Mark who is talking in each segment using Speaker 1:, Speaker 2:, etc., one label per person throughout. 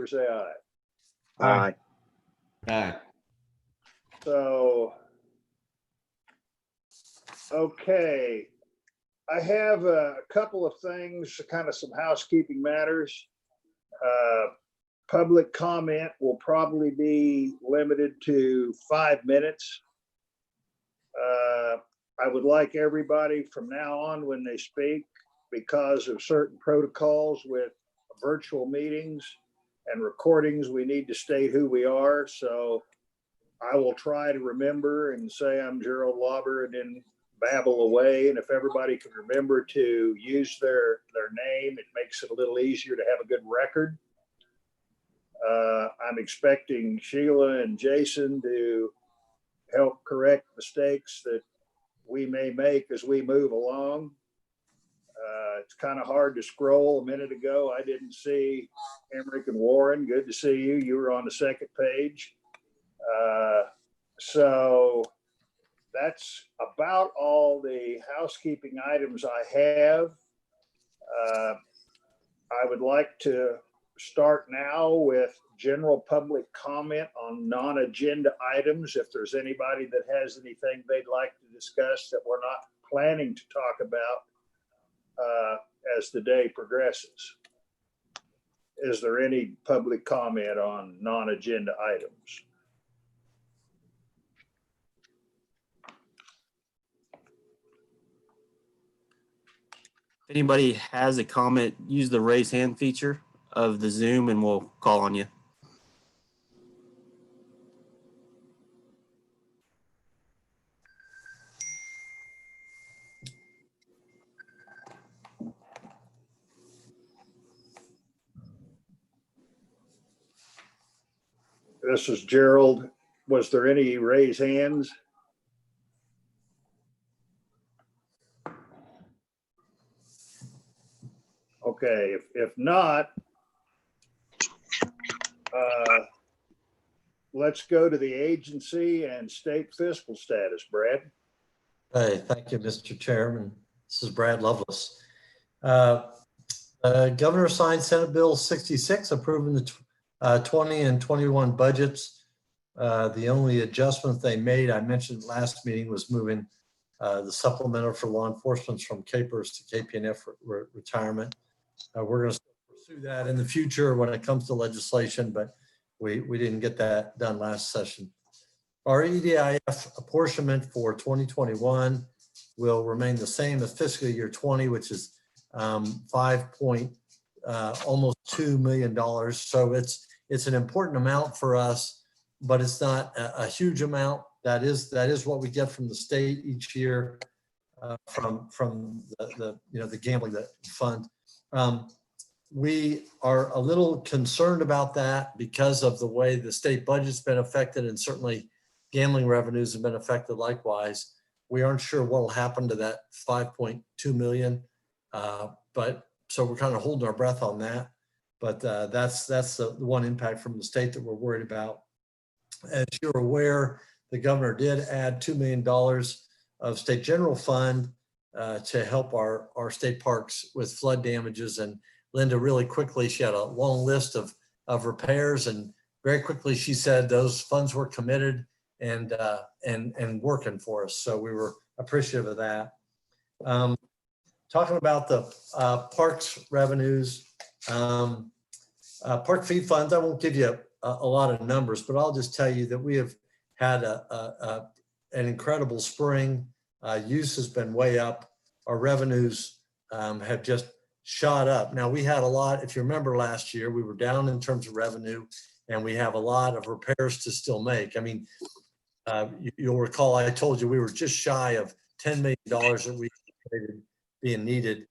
Speaker 1: say aye.
Speaker 2: Aye.
Speaker 3: Aye.
Speaker 1: So, okay. I have a couple of things, kind of some housekeeping matters. Public comment will probably be limited to 5 minutes. I would like everybody from now on when they speak, because of certain protocols with virtual meetings and recordings, we need to state who we are. So I will try to remember and say I'm Gerald Lauber and then babble away. And if everybody can remember to use their name, it makes it a little easier to have a good record. I'm expecting Sheila and Jason to help correct mistakes that we may make as we move along. It's kind of hard to scroll. A minute ago, I didn't see Emmerich and Warren. Good to see you. You were on the second page. So that's about all the housekeeping items I have. I would like to start now with general public comment on non-agenda items. If there's anybody that has anything they'd like to discuss that we're not planning to talk about as the day progresses. Is there any public comment on non-agenda items?
Speaker 3: If anybody has a comment, use the raise hand feature of the Zoom and we'll call on you.
Speaker 1: This is Gerald. Was there any raise hands? Okay, if not, let's go to the agency and state fiscal status, Brad.
Speaker 4: Hey, thank you, Mr. Chairman. This is Brad Lovelace. Governor signed Senate Bill 66 approving the 20 and 21 budgets. The only adjustment they made, I mentioned last meeting, was moving the supplemental for law enforcement from KPERS to KPNF retirement. We're going to pursue that in the future when it comes to legislation, but we didn't get that done last session. Our EDIF apportionment for 2021 will remain the same as fiscal year 20, which is almost $2 million. So it's an important amount for us, but it's not a huge amount. That is what we get from the state each year from the gambling fund. We are a little concerned about that because of the way the state budget's been affected, and certainly gambling revenues have been affected likewise. We aren't sure what will happen to that 5.2 million, but so we're kind of holding our breath on that. But that's the one impact from the state that we're worried about. As you're aware, the governor did add $2 million of state general fund to help our state parks with flood damages. And Linda, really quickly, she had a long list of repairs, and very quickly she said those funds were committed and working for us. So we were appreciative of that. Talking about the parks revenues, park fee funds, I won't give you a lot of numbers, but I'll just tell you that we have had an incredible spring. Use has been way up. Our revenues have just shot up. Now we had a lot, if you remember last year, we were down in terms of revenue and we have a lot of repairs to still make. I mean, you'll recall I told you we were just shy of $10 million that we estimated being needed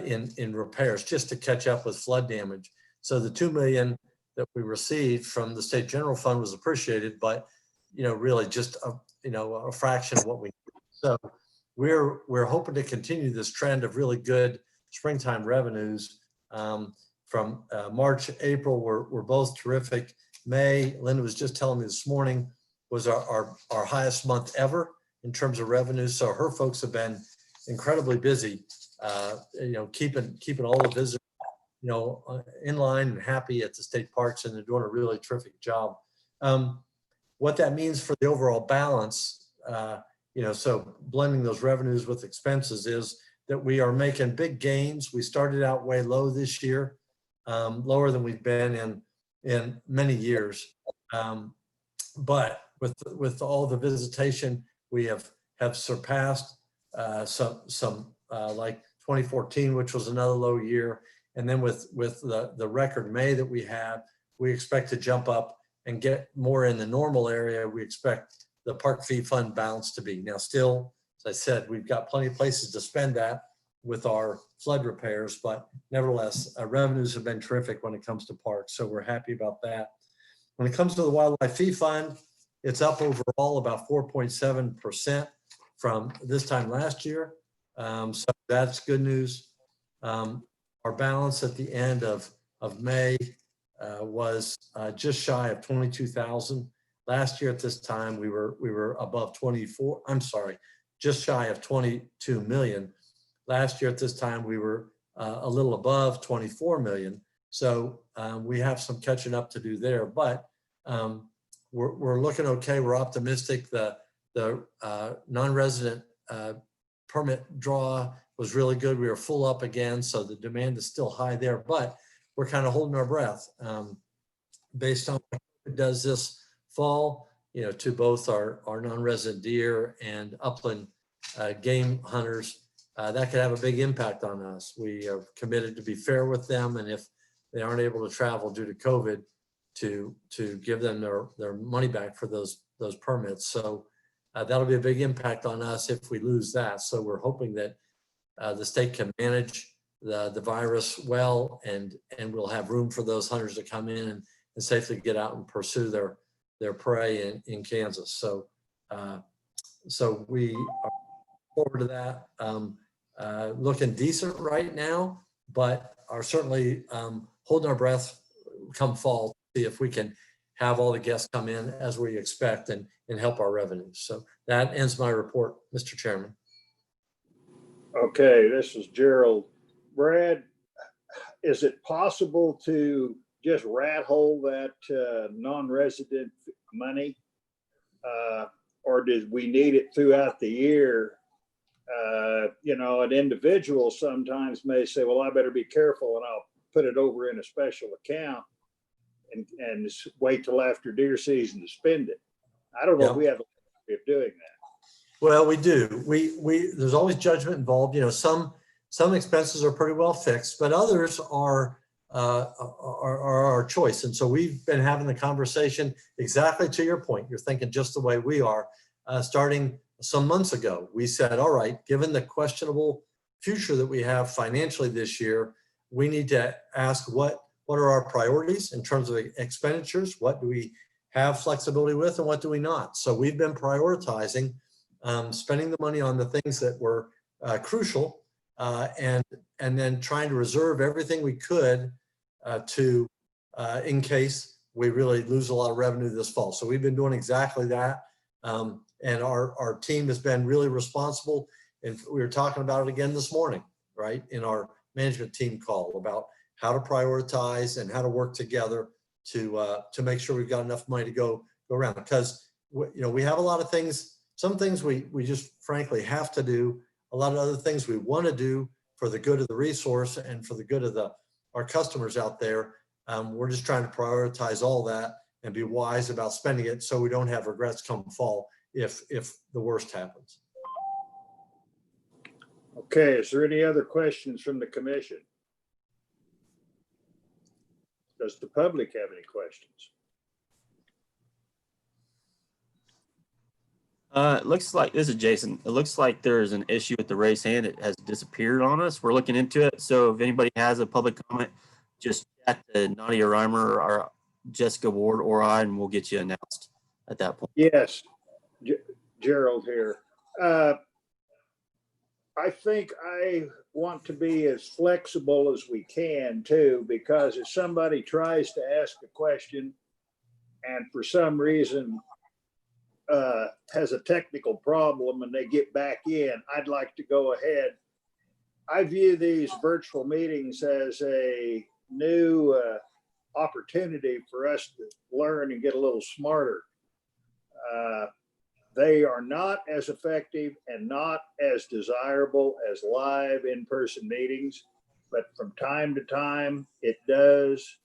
Speaker 4: in repairs just to catch up with flood damage. So the $2 million that we received from the state general fund was appreciated, but really just a fraction of what we need. So we're hoping to continue this trend of really good springtime revenues. From March, April were both terrific. May, Linda was just telling me this morning, was our highest month ever in terms of revenue. So her folks have been incredibly busy, keeping all the visitors in line and happy at the state parks, and they're doing a really terrific job. What that means for the overall balance, so blending those revenues with expenses, is that we are making big gains. We started out way low this year, lower than we've been in many years. But with all the visitation, we have surpassed some like 2014, which was another low year. And then with the record May that we had, we expect to jump up and get more in the normal area. We expect the park fee fund balance to be. Now, still, as I said, we've got plenty of places to spend that with our flood repairs, but nevertheless, revenues have been terrific when it comes to parks. So we're happy about that. When it comes to the wildlife fee fund, it's up overall about 4.7% from this time last year. So that's good news. Our balance at the end of May was just shy of 22,000. Last year at this time, we were above 24, I'm sorry, just shy of 22 million. Last year at this time, we were a little above 24 million. So we have some catching up to do there, but we're looking okay. We're optimistic. The non-resident permit draw was really good. We were full up again, so the demand is still high there, but we're kind of holding our breath based on what it does this fall, to both our non-resident deer and upland game hunters. That could have a big impact on us. We are committed to be fair with them, and if they aren't able to travel due to COVID, to give them their money back for those permits. So that'll be a big impact on us if we lose that. So we're hoping that the state can manage the virus well, and we'll have room for those hunters to come in and safely get out and pursue their prey in Kansas. So so we are forward to that. Looking decent right now, but are certainly holding our breath come fall, see if we can have all the guests come in as we expect and help our revenues. So that ends my report, Mr. Chairman.
Speaker 1: Okay, this is Gerald. Brad, is it possible to just rat hole that non-resident money? Or did we need it throughout the year? An individual sometimes may say, well, I better be careful and I'll put it over in a special account and wait till after deer season to spend it. I don't know if we have a way of doing that.
Speaker 4: Well, we do. There's always judgment involved. Some expenses are pretty well fixed, but others are our choice. And so we've been having the conversation exactly to your point. You're thinking just the way we are. Starting some months ago, we said, all right, given the questionable future that we have financially this year, we need to ask what are our priorities in terms of expenditures? What do we have flexibility with and what do we not? So we've been prioritizing spending the money on the things that were crucial and then trying to reserve everything we could in case we really lose a lot of revenue this fall. So we've been doing exactly that. And our team has been really responsible. And we were talking about it again this morning, right? In our management team call about how to prioritize and how to work together to make sure we've got enough money to go around. Because we have a lot of things, some things we just frankly have to do, a lot of other things we want to do for the good of the resource and for the good of our customers out there. We're just trying to prioritize all that and be wise about spending it so we don't have regrets come fall if the worst happens.
Speaker 1: Okay, is there any other questions from the commission? Does the public have any questions?
Speaker 3: It looks like, this is Jason. It looks like there's an issue with the raised hand. It has disappeared on us. We're looking into it. So if anybody has a public comment, just chat to Nadia Reimer or Jessica Ward or I, and we'll get you announced at that point.
Speaker 1: Yes, Gerald here. I think I want to be as flexible as we can too, because if somebody tries to ask a question and for some reason has a technical problem and they get back in, I'd like to go ahead I view these virtual meetings as a new opportunity for us to learn and get a little smarter. They are not as effective and not as desirable as live in-person meetings, but from time to time, it does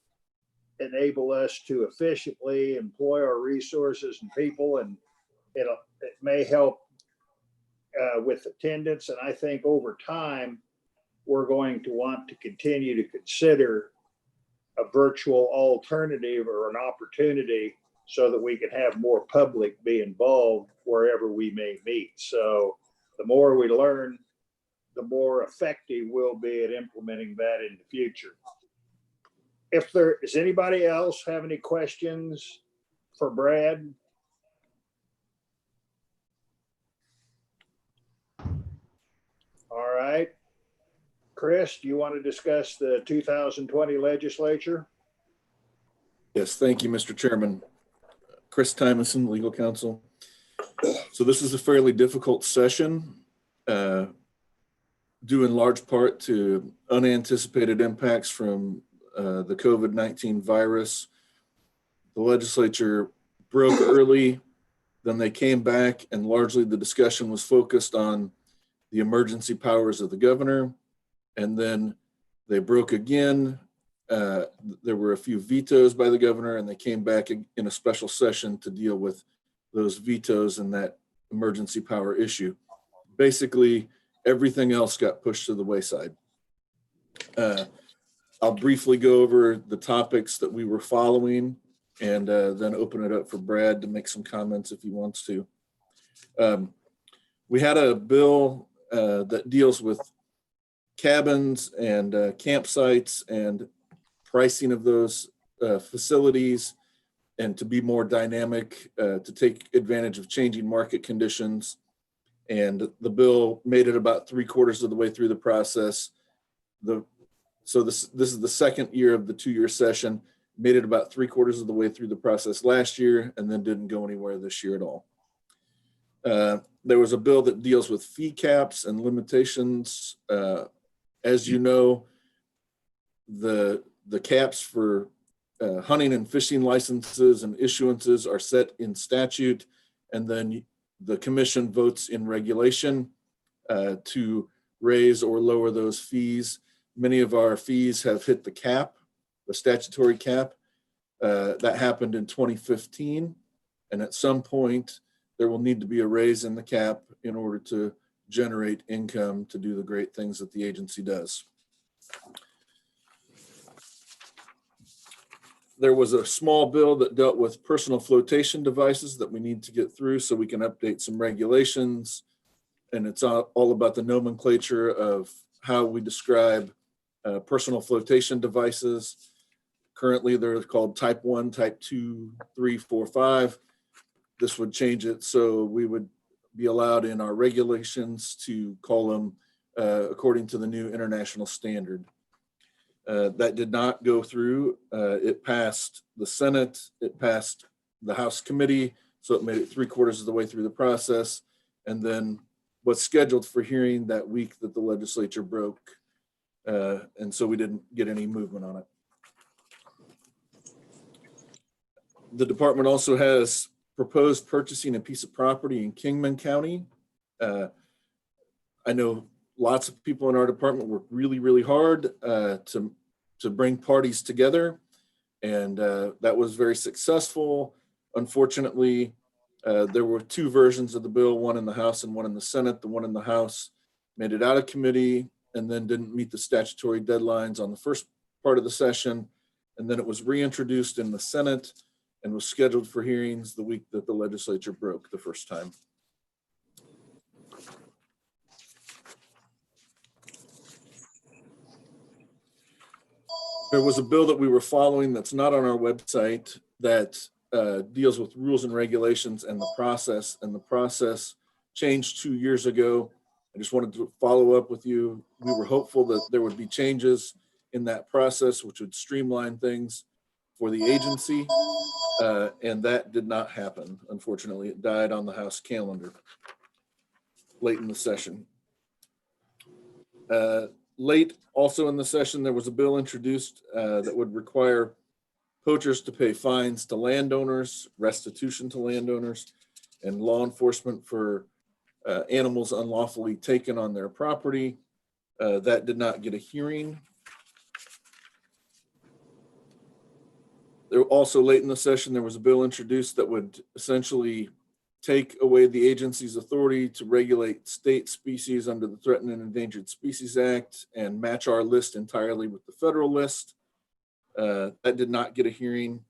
Speaker 1: enable us to efficiently employ our resources and people, and it may help with attendance. And I think over time, we're going to want to continue to consider a virtual alternative or an opportunity so that we can have more public be involved wherever we may meet. So the more we learn, the more effective we'll be at implementing that in the future. If there is anybody else have any questions for Brad? All right. Chris, do you want to discuss the 2020 legislature?
Speaker 2: Yes, thank you, Mr. Chairman. Chris Tymason, legal counsel. So this is a fairly difficult session, due in large part to unanticipated impacts from the COVID-19 virus. The legislature broke early, then they came back, and largely the discussion was focused on the emergency powers of the governor. And then they broke again. There were a few vetoes by the governor, and they came back in a special session to deal with those vetoes and that emergency power issue. Basically, everything else got pushed to the wayside. I'll briefly go over the topics that we were following and then open it up for Brad to make some comments if he wants to. We had a bill that deals with cabins and campsites and pricing of those facilities, and to be more dynamic, to take advantage of changing market conditions. And the bill made it about 3/4 of the way through the process. So this is the second year of the 2-year session, made it about 3/4 of the way through the process last year, and then didn't go anywhere this year at all. There was a bill that deals with fee caps and limitations. As you know, the caps for hunting and fishing licenses and issuances are set in statute, and then the commission votes in regulation to raise or lower those fees. Many of our fees have hit the cap, the statutory cap. That happened in 2015, and at some point there will need to be a raise in the cap in order to generate income to do the great things that the agency does. There was a small bill that dealt with personal flotation devices that we need to get through so we can update some regulations. And it's all about the nomenclature of how we describe personal flotation devices. Currently, they're called type 1, type 2, 3, 4, 5. This would change it so we would be allowed in our regulations to call them according to the new international standard. That did not go through. It passed the Senate, it passed the House committee, so it made it 3/4 of the way through the process, and then was scheduled for hearing that week that the legislature broke. And so we didn't get any movement on it. The department also has proposed purchasing a piece of property in Kingman County. I know lots of people in our department work really, really hard to bring parties together, and that was very successful. Unfortunately, there were 2 versions of the bill, one in the House and one in the Senate. The one in the House made it out of committee and then didn't meet the statutory deadlines on the first part of the session, and then it was reintroduced in the Senate and was scheduled for hearings the week that the legislature broke the first time. There was a bill that we were following that's not on our website that deals with rules and regulations and the process changed 2 years ago. I just wanted to follow up with you. We were hopeful that there would be changes in that process, which would streamline things for the agency, and that did not happen. Unfortunately, it died on the House calendar late in the session. Late also in the session, there was a bill introduced that would require poachers to pay fines to landowners, restitution to landowners, and law enforcement for animals unlawfully taken on their property. That did not get a hearing. There also late in the session, there was a bill introduced that would essentially take away the agency's authority to regulate state species under the Threatened and Endangered Species Act and match our list entirely with the federal list. That did not get a hearing.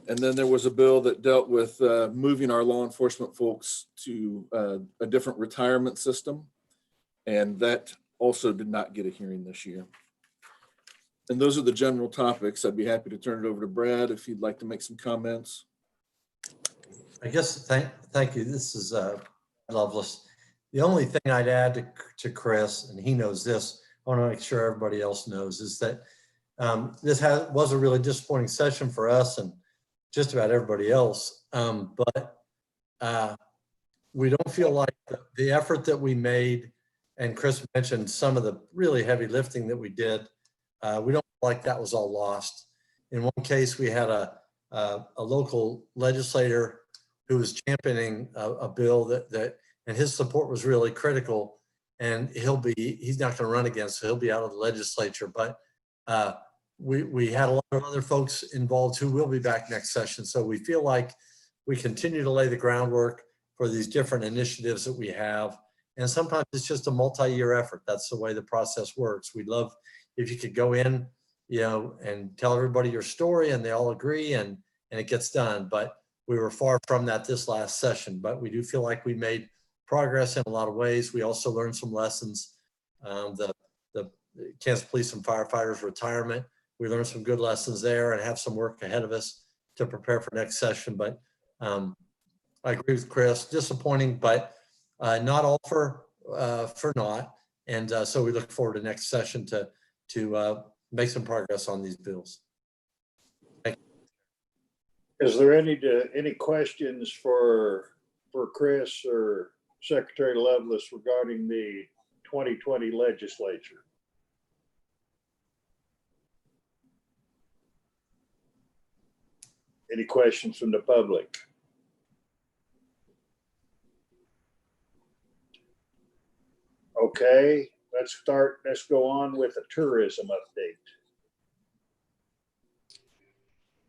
Speaker 2: And then there was a bill that dealt with moving our law enforcement folks to a different retirement system. And that also did not get a hearing this year. And those are the general topics. I'd be happy to turn it over to Brad if you'd like to make some comments.
Speaker 4: I guess, thank you. This is Loveless. The only thing I'd add to Chris, and he knows this, I want to make sure everybody else knows, is that this was a really disappointing session for us and just about everybody else. But we don't feel like the effort that we made, and Chris mentioned some of the really heavy lifting that we did, we don't feel like that was all lost. In one case, we had a local legislator who was championing a bill that and his support was really critical, and he's not going to run again, so he'll be out of the legislature. But we had a lot of other folks involved who will be back next session. So we feel like we continue to lay the groundwork for these different initiatives that we have. And sometimes it's just a multi-year effort. That's the way the process works. We'd love if you could go in, and tell everybody your story and they all agree and it gets done. But we were far from that this last session, but we do feel like we made progress in a lot of ways. We also learned some lessons. The Kansas Police and Firefighters retirement, we learned some good lessons there and have some work ahead of us to prepare for next session. But I agree with Chris, disappointing, but not all for naught. And so we look forward to next session to make some progress on these bills. Thank you.
Speaker 1: Is there any questions for Chris or Secretary Lovelace regarding the 2020 legislature? Any questions from the public? Okay, let's go on with a tourism update.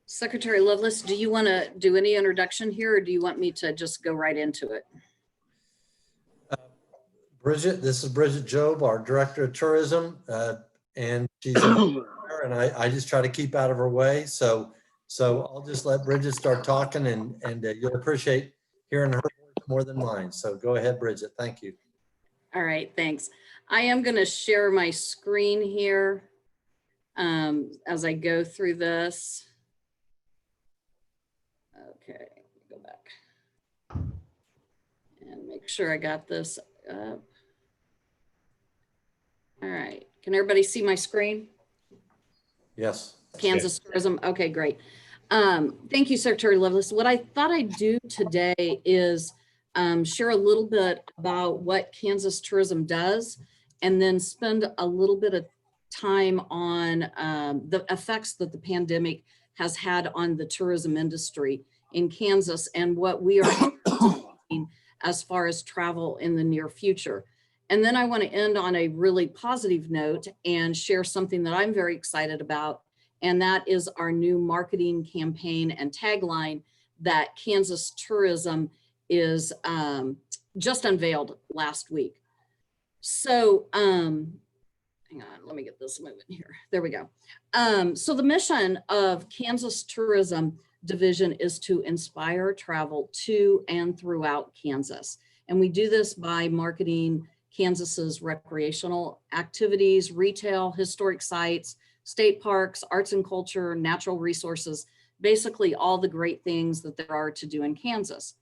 Speaker 5: Secretary Lovelace, do you want to do any introduction here, or do you want me to just go right into it?
Speaker 4: Bridget, this is Bridget Job, our Director of Tourism, and she's and I just try to keep out of her way. So I'll just let Bridget start talking, and you'll appreciate hearing her voice more than mine. So go ahead, Bridget. Thank you.
Speaker 5: All right, thanks. I am going to share my screen here as I go through this. Okay, go back and make sure I got this up. All right, can everybody see my screen?
Speaker 4: Yes.
Speaker 5: Kansas Tourism. Okay, great. Thank you, Secretary Lovelace. What I thought I'd do today is share a little bit about what Kansas Tourism does, and then spend a little bit of time on the effects that the pandemic has had on the tourism industry in Kansas and what we are doing as far as travel in the near future. And then I want to end on a really positive note and share something that I'm very excited about, and that is our new marketing campaign and tagline that Kansas Tourism is just unveiled last week. So hang on, let me get this moving here. There we go. So the mission of Kansas Tourism Division is to inspire travel to and throughout Kansas. And we do this by marketing Kansas's recreational activities, retail, historic sites, state parks, arts and culture, natural resources, basically all the great things that there are to do in Kansas.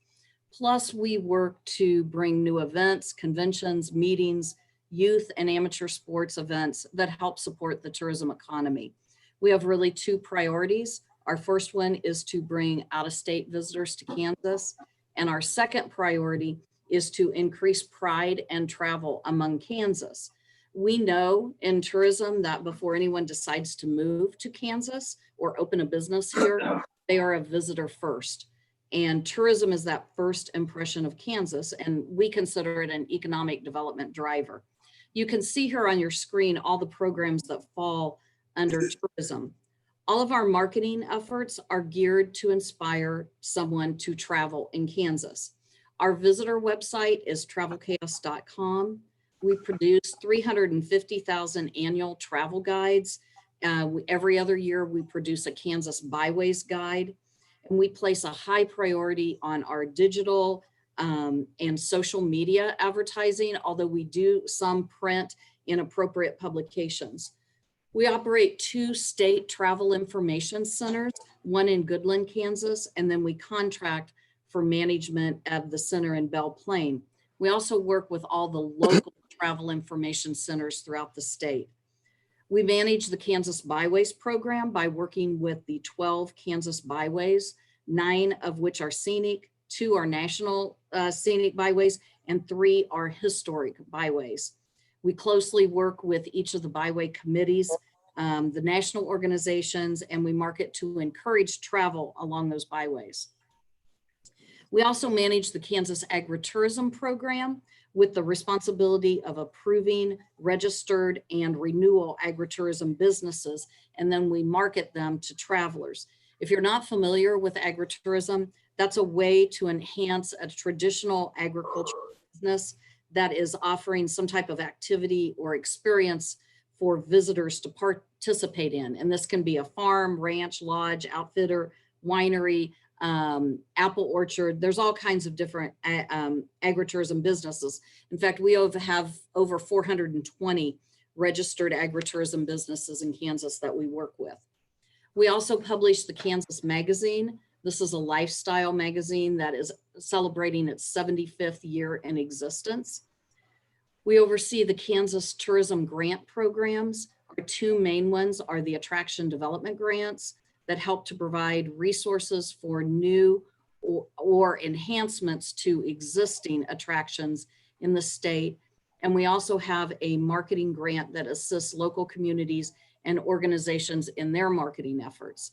Speaker 5: Plus, we work to bring new events, conventions, meetings, youth and amateur sports events that help support the tourism economy. We have really two priorities. Our first one is to bring out-of-state visitors to Kansas, and our second priority is to increase pride and travel among Kansas. We know in tourism that before anyone decides to move to Kansas or open a business here, they are a visitor first. And tourism is that first impression of Kansas, and we consider it an economic development driver. You can see here on your screen all the programs that fall under tourism. All of our marketing efforts are geared to inspire someone to travel in Kansas. Our visitor website is travelchaos.com. We produce 350,000 annual travel guides. Every other year, we produce a Kansas byways guide. And we place a high priority on our digital and social media advertising, although we do some print in appropriate publications. We operate 2 state travel information centers, one in Goodland, Kansas, and then we contract for management at the center in Belle Plaine. We also work with all the local travel information centers throughout the state. We manage the Kansas Byways program by working with the 12 Kansas byways, 9 of which are scenic, 2 are national scenic byways, and 3 are historic byways. We closely work with each of the byway committees, the national organizations, and we market to encourage travel along those byways. We also manage the Kansas Agritourism Program with the responsibility of approving registered and renewal agritourism businesses, and then we market them to travelers. If you're not familiar with agritourism, that's a way to enhance a traditional agricultural business that is offering some type of activity or experience for visitors to participate in. And this can be a farm, ranch, lodge, outfitter, winery, apple orchard. There's all kinds of different agritourism businesses. In fact, we have over 420 registered agritourism businesses in Kansas that we work with. We also publish the Kansas Magazine. This is a lifestyle magazine that is celebrating its 75th year in existence. We oversee the Kansas Tourism Grant Programs. Our 2 main ones are the Attraction Development Grants that help to provide resources for new or enhancements to existing attractions in the state. And we also have a marketing grant that assists local communities and organizations in their marketing efforts.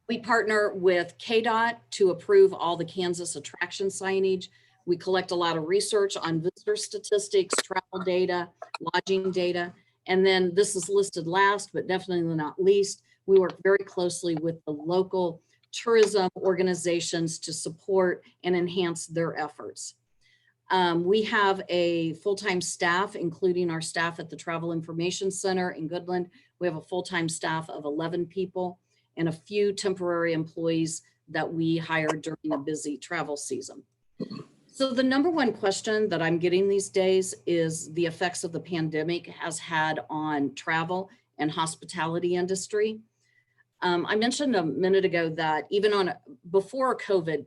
Speaker 5: We partner with KDOT to approve all the Kansas attraction signage. We collect a lot of research on visitor statistics, travel data, lodging data. And then this is listed last, but definitely not least, we work very closely with the local tourism organizations to support and enhance their efforts. We have a full-time staff, including our staff at the Travel Information Center in Goodland. We have a full-time staff of 11 people and a few temporary employees that we hire during a busy travel season. So the number one question that I'm getting these days is the effects of the pandemic has had on travel and hospitality industry. I mentioned a minute ago that even before COVID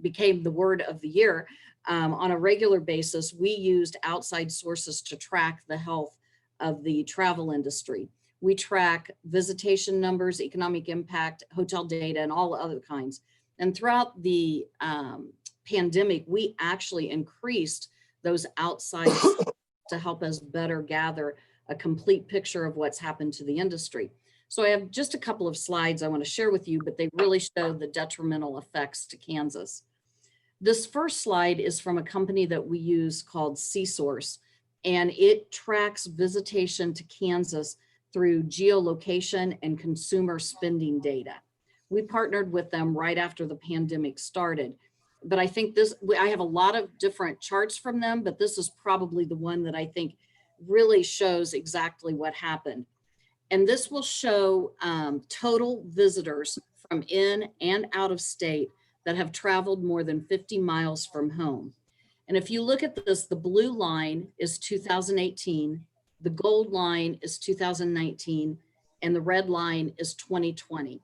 Speaker 5: became the word of the year, on a regular basis, we used outside sources to track the health of the travel industry. We track visitation numbers, economic impact, hotel data, and all other kinds. And throughout the pandemic, we actually increased those outside to help us better gather a complete picture of what's happened to the industry. So I have just a couple of slides I want to share with you, but they really show the detrimental effects to Kansas. This first slide is from a company that we use called C-Source, and it tracks visitation to Kansas through geolocation and consumer spending data. We partnered with them right after the pandemic started, but I think I have a lot of different charts from them, but this is probably the one that I think really shows exactly what happened. And this will show total visitors from in and out of state that have traveled more than 50 miles from home. And if you look at this, the blue line is 2018, the gold line is 2019, and the red line is 2020.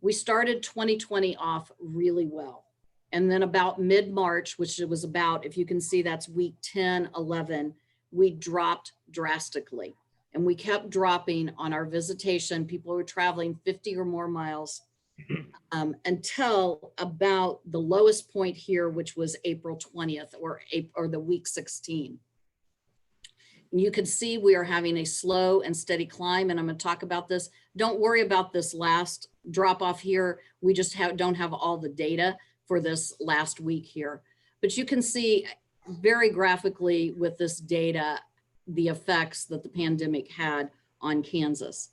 Speaker 5: We started 2020 off really well. And then about mid-March, which it was about, if you can see, that's week 10, 11, we dropped drastically. And we kept dropping on our visitation. People were traveling 50 or more miles until about the lowest point here, which was April 20th or the week 16. You can see we are having a slow and steady climb, and I'm going to talk about this. Don't worry about this last drop off here. We just don't have all the data for this last week here. But you can see very graphically with this data the effects that the pandemic had on Kansas.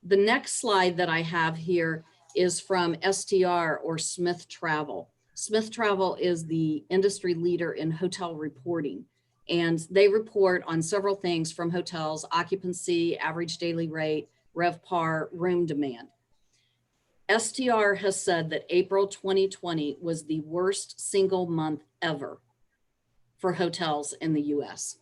Speaker 5: The next slide that I have here is from STR, or Smith Travel. Smith Travel is the industry leader in hotel reporting, and they report on several things from hotels: occupancy, average daily rate, RevPAR, room demand. STR has said that April 2020 was the worst single month ever for hotels in the US.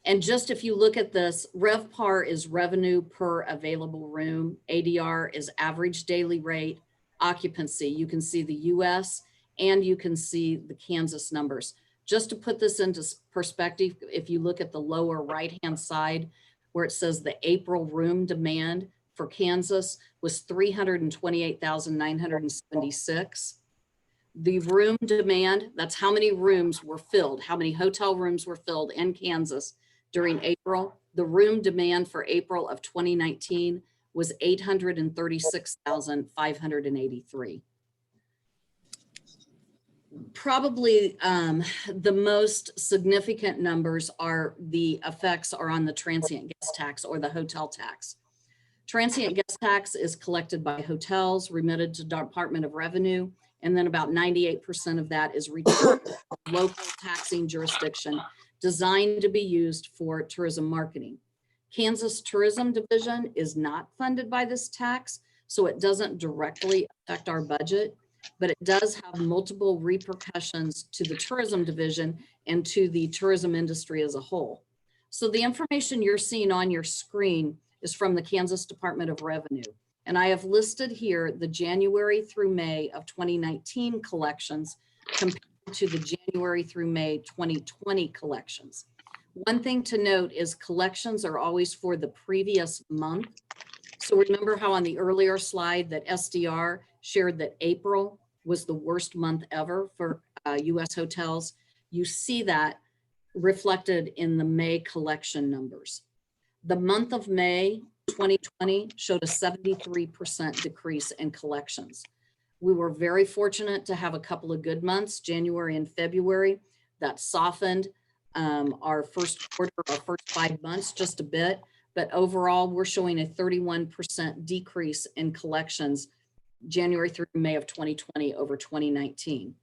Speaker 5: And just if you look at this, RevPAR is revenue per available room. ADR is average daily rate. Occupancy, you can see the US and you can see the Kansas numbers. Just to put this into perspective, if you look at the lower right-hand side where it says the April room demand for Kansas was 328,976. The room demand, that's how many rooms were filled, how many hotel rooms were filled in Kansas during April. The room demand for April of 2019 was 836,583. Probably the most significant numbers are the effects are on the transient guest tax, or the hotel tax. Transient guest tax is collected by hotels, remitted to Department of Revenue, and then about 98% of that is returned to local taxing jurisdiction designed to be used for tourism marketing. Kansas Tourism Division is not funded by this tax, so it doesn't directly affect our budget, but it does have multiple repercussions to the tourism division and to the tourism industry as a whole. So the information you're seeing on your screen is from the Kansas Department of Revenue. And I have listed here the January through May of 2019 collections compared to the January through May 2020 collections. One thing to note is collections are always for the previous month. So remember how on the earlier slide that SDR shared that April was the worst month ever for US hotels. You see that reflected in the May collection numbers. The month of May 2020 showed a 73% decrease in collections. We were very fortunate to have a couple of good months, January and February, that softened our first quarter, our first 5 months just a bit. But overall, we're showing a 31% decrease in collections January through May of 2020 over 2019.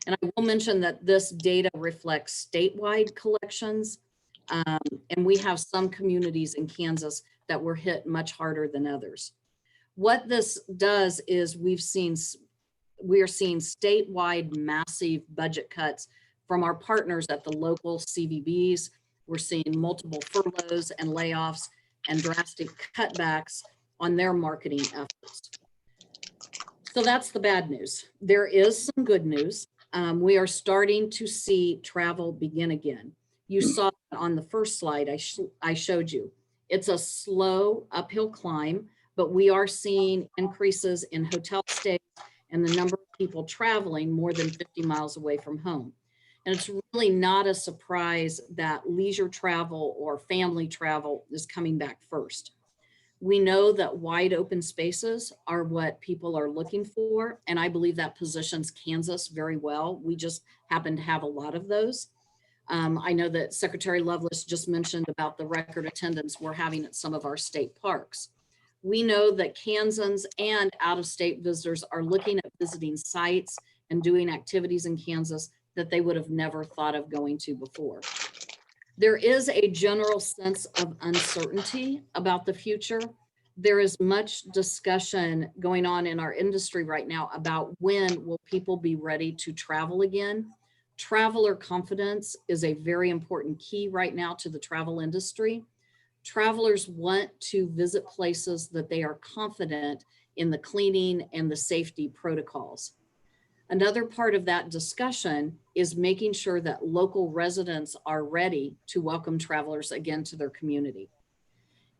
Speaker 5: And I will mention that this data reflects statewide collections. And we have some communities in Kansas that were hit much harder than others. What this does is we are seeing statewide massive budget cuts from our partners at the local CVBs. We're seeing multiple furloughs and layoffs and drastic cutbacks on their marketing efforts. So that's the bad news. There is some good news. We are starting to see travel begin again. You saw on the first slide I showed you. It's a slow uphill climb, but we are seeing increases in hotel stays and the number of people traveling more than 50 miles away from home. And it's really not a surprise that leisure travel or family travel is coming back first. We know that wide open spaces are what people are looking for, and I believe that positions Kansas very well. We just happen to have a lot of those. I know that Secretary Lovelace just mentioned about the record attendance we're having at some of our state parks. We know that Kansans and out-of-state visitors are looking at visiting sites and doing activities in Kansas that they would have never thought of going to before. There is a general sense of uncertainty about the future. There is much discussion going on in our industry right now about when will people be ready to travel again. Traveler confidence is a very important key right now to the travel industry. Travelers want to visit places that they are confident in the cleaning and the safety protocols. Another part of that discussion is making sure that local residents are ready to welcome travelers again to their community.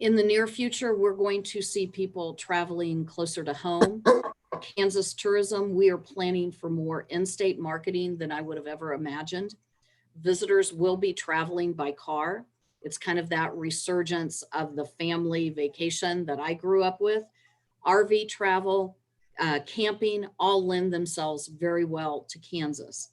Speaker 5: In the near future, we're going to see people traveling closer to home. Kansas Tourism, we are planning for more in-state marketing than I would have ever imagined. Visitors will be traveling by car. It's kind of that resurgence of the family vacation that I grew up with. RV travel, camping, all lend themselves very well to Kansas.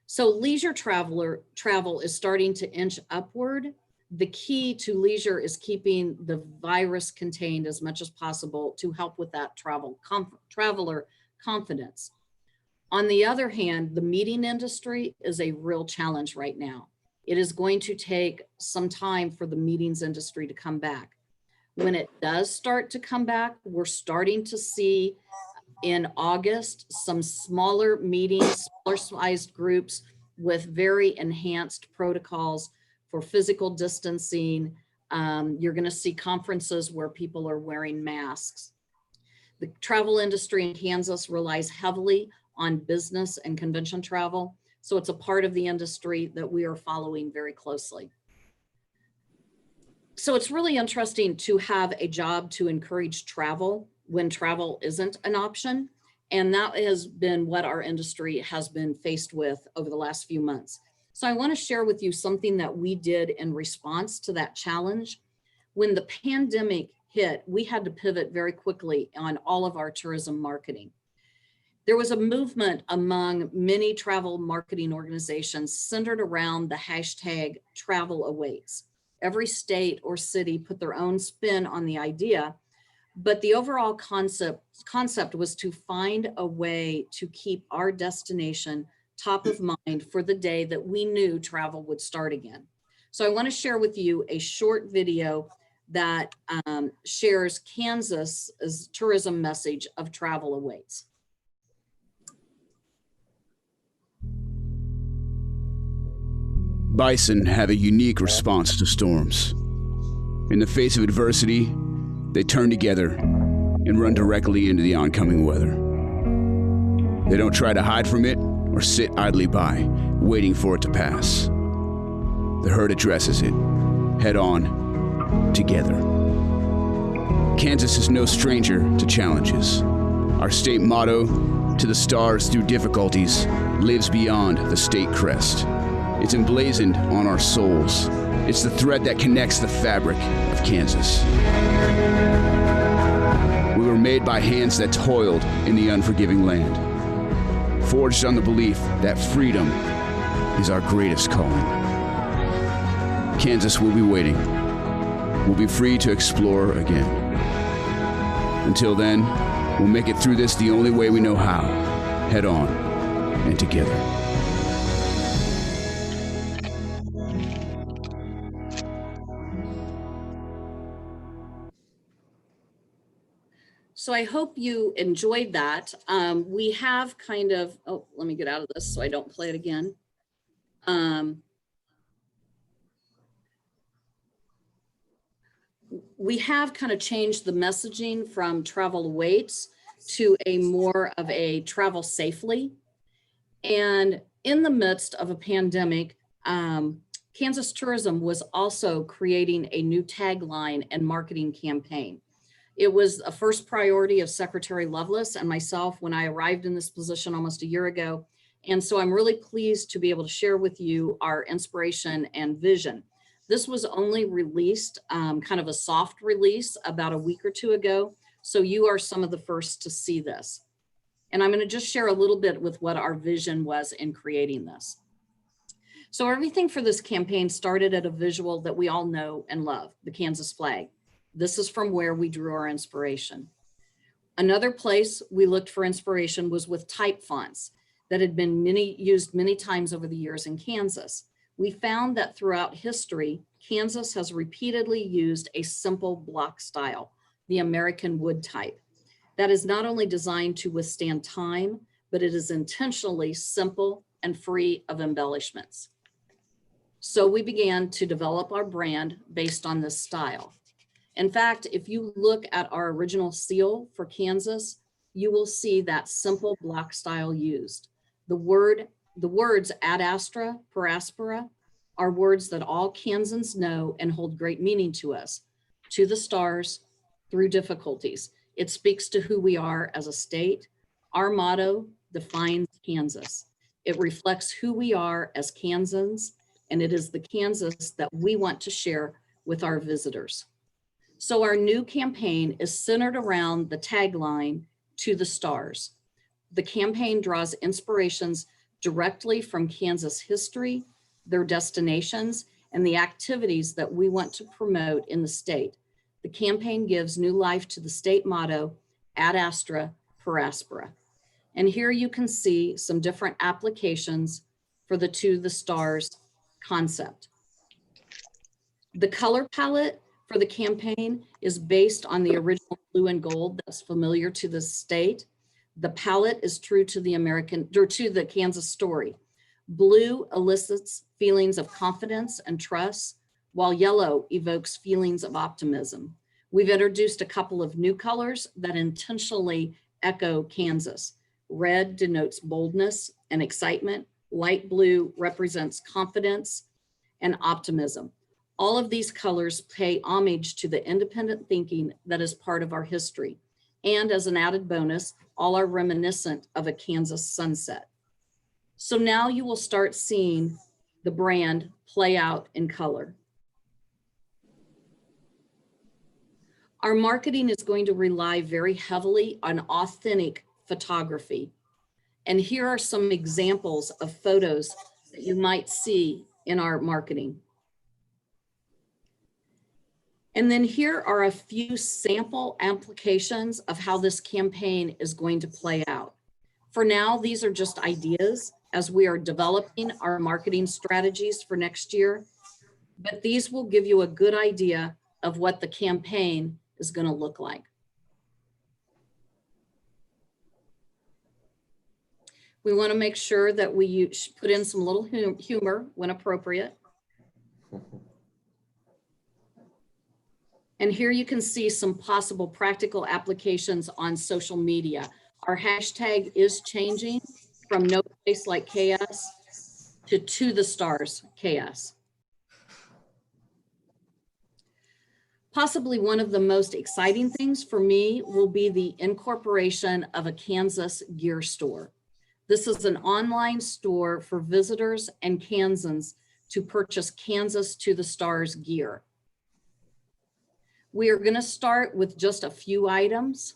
Speaker 5: So leisure travel is starting to inch upward. The key to leisure is keeping the virus contained as much as possible to help with that traveler confidence. On the other hand, the meeting industry is a real challenge right now. It is going to take some time for the meetings industry to come back. When it does start to come back, we're starting to see in August some smaller meetings, smaller sized groups with very enhanced protocols for physical distancing. You're going to see conferences where people are wearing masks. The travel industry in Kansas relies heavily on business and convention travel. So it's a part of the industry that we are following very closely. So it's really interesting to have a job to encourage travel when travel isn't an option. And that has been what our industry has been faced with over the last few months. So I want to share with you something that we did in response to that challenge. When the pandemic hit, we had to pivot very quickly on all of our tourism marketing. There was a movement among many travel marketing organizations centered around the hashtag travel awaits. Every state or city put their own spin on the idea, but the overall concept was to find a way to keep our destination top of mind for the day that we knew travel would start again. So I want to share with you a short video that shares Kansas's tourism message of travel awaits.
Speaker 6: Bison have a unique response to storms. In the face of adversity, they turn together and run directly into the oncoming weather. They don't try to hide from it or sit idly by, waiting for it to pass. The herd addresses it, head on, together. Kansas is no stranger to challenges. Our state motto, "To the stars through difficulties," lives beyond the state crest. It's emblazoned on our souls. It's the thread that connects the fabric of Kansas. We were made by hands that toiled in the unforgiving land, forged on the belief that freedom is our greatest calling. Kansas will be waiting. We'll be free to explore again. Until then, we'll make it through this the only way we know how, head on and together.
Speaker 5: So I hope you enjoyed that. We have kind of, oh, let me get out of this so I don't play it again. We have kind of changed the messaging from travel awaits to a more of a travel safely. And in the midst of a pandemic, Kansas Tourism was also creating a new tagline and marketing campaign. It was a first priority of Secretary Lovelace and myself when I arrived in this position almost a year ago. And so I'm really pleased to be able to share with you our inspiration and vision. This was only released, kind of a soft release about a week or two ago. So you are some of the first to see this. And I'm going to just share a little bit with what our vision was in creating this. So everything for this campaign started at a visual that we all know and love, the Kansas flag. This is from where we drew our inspiration. Another place we looked for inspiration was with type fonts that had been used many times over the years in Kansas. We found that throughout history, Kansas has repeatedly used a simple block style, the American wood type. That is not only designed to withstand time, but it is intentionally simple and free of embellishments. So we began to develop our brand based on this style. In fact, if you look at our original seal for Kansas, you will see that simple block style used. The words ad astra per aspera are words that all Kansans know and hold great meaning to us. To the stars, through difficulties. It speaks to who we are as a state. Our motto defines Kansas. It reflects who we are as Kansans and it is the Kansas that we want to share with our visitors. So our new campaign is centered around the tagline, "To the Stars." The campaign draws inspirations directly from Kansas history, their destinations, and the activities that we want to promote in the state. The campaign gives new life to the state motto, Ad Astra per Aspera. And here you can see some different applications for the To the Stars concept. The color palette for the campaign is based on the original blue and gold that's familiar to the state. The palette is true to the Kansas story. Blue elicits feelings of confidence and trust, while yellow evokes feelings of optimism. We've introduced a couple of new colors that intentionally echo Kansas. Red denotes boldness and excitement. Light blue represents confidence and optimism. All of these colors pay homage to the independent thinking that is part of our history. And as an added bonus, all are reminiscent of a Kansas sunset. So now you will start seeing the brand play out in color. Our marketing is going to rely very heavily on authentic photography. And here are some examples of photos that you might see in our marketing. And then here are a few sample applications of how this campaign is going to play out. For now, these are just ideas as we are developing our marketing strategies for next year, but these will give you a good idea of what the campaign is going to look like. We want to make sure that we put in some little humor when appropriate. And here you can see some possible practical applications on social media. Our hashtag is changing from No Place Like KS to the Stars KS. Possibly one of the most exciting things for me will be the incorporation of a Kansas gear store. This is an online store for visitors and Kansans to purchase Kansas to the Stars gear. We are going to start with just a few items,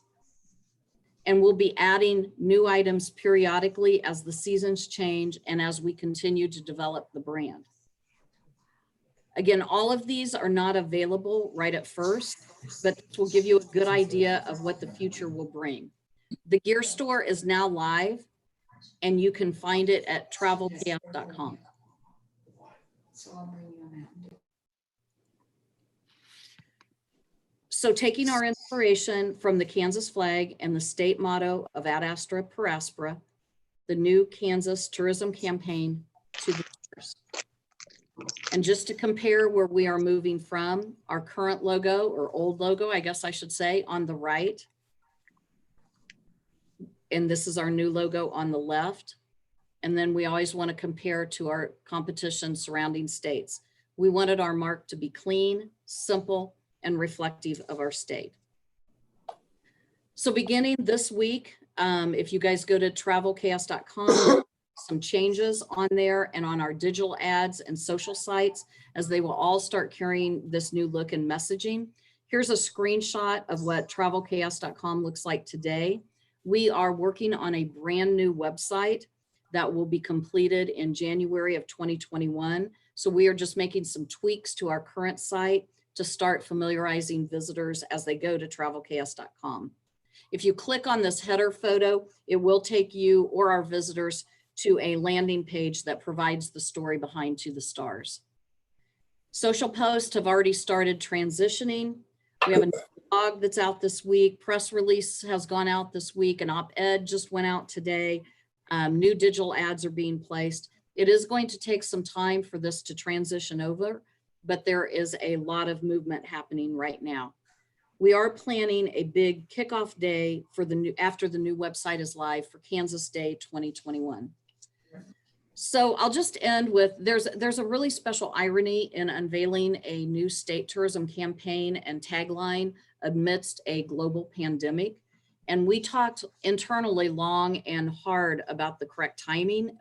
Speaker 5: and we'll be adding new items periodically as the seasons change and as we continue to develop the brand. Again, all of these are not available right at first, but this will give you a good idea of what the future will bring. The gear store is now live, and you can find it at travelchaos.com. So taking our inspiration from the Kansas flag and the state motto of Ad Astra per Aspera, the new Kansas tourism campaign to the stars. And just to compare where we are moving from, our current logo or old logo, I guess I should say, on the right. And this is our new logo on the left. And then we always want to compare to our competition surrounding states. We wanted our mark to be clean, simple, and reflective of our state. So beginning this week, if you guys go to travelchaos.com, some changes on there and on our digital ads and social sites, as they will all start carrying this new look and messaging. Here's a screenshot of what travelchaos.com looks like today. We are working on a brand new website that will be completed in January of 2021. So we are just making some tweaks to our current site to start familiarizing visitors as they go to travelchaos.com. If you click on this header photo, it will take you or our visitors to a landing page that provides the story behind To the Stars. Social posts have already started transitioning. We have a blog that's out this week. Press release has gone out this week. An op-ed just went out today. New digital ads are being placed. It is going to take some time for this to transition over, but there is a lot of movement happening right now. We are planning a big kickoff day for after the new website is live for Kansas Day 2021. So I'll just end with, there's a really special irony in unveiling a new state tourism campaign and tagline amidst a global pandemic. And we talked internally long and hard about the correct timing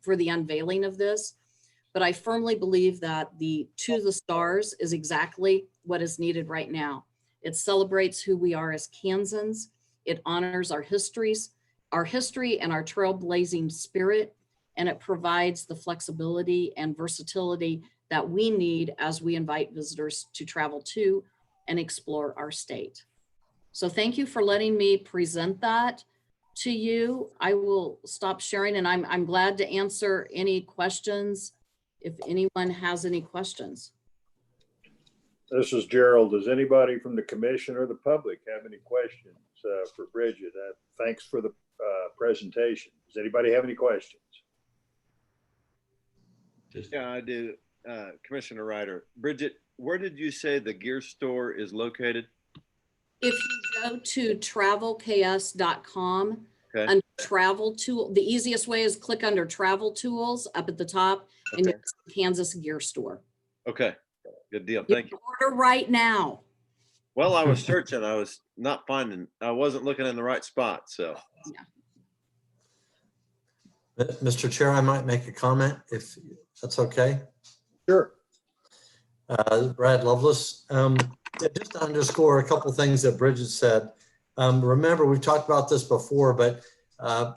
Speaker 5: for the unveiling of this. but I firmly believe that the To the Stars is exactly what is needed right now. It celebrates who we are as Kansans. It honors our history and our trailblazing spirit, and it provides the flexibility and versatility that we need as we invite visitors to travel to and explore our state. So thank you for letting me present that to you. I will stop sharing, and I'm glad to answer any questions if anyone has any questions.
Speaker 1: This is Gerald. Does anybody from the commission or the public have any questions for Bridget? Thanks for the presentation. Does anybody have any questions?
Speaker 7: Yeah, I do. Commissioner Ryder. Bridget, where did you say the gear store is located?
Speaker 5: If you go to travelks.com,
Speaker 7: Okay.
Speaker 5: under travel tool, the easiest way is click under travel tools up at the top, and
Speaker 7: Okay.
Speaker 5: it's the Kansas Gear Store.
Speaker 7: Okay. Good deal.
Speaker 5: You
Speaker 7: Thank
Speaker 5: can
Speaker 7: you.
Speaker 5: order right now.
Speaker 7: Well, I was searching. I was not finding, I wasn't looking in the right spot. So,
Speaker 4: Mr. Chair, I might make a comment if that's okay.
Speaker 1: Sure.
Speaker 4: Brad Lovelace. Just to underscore a couple things that Bridget said. Remember, we've talked about this before, but about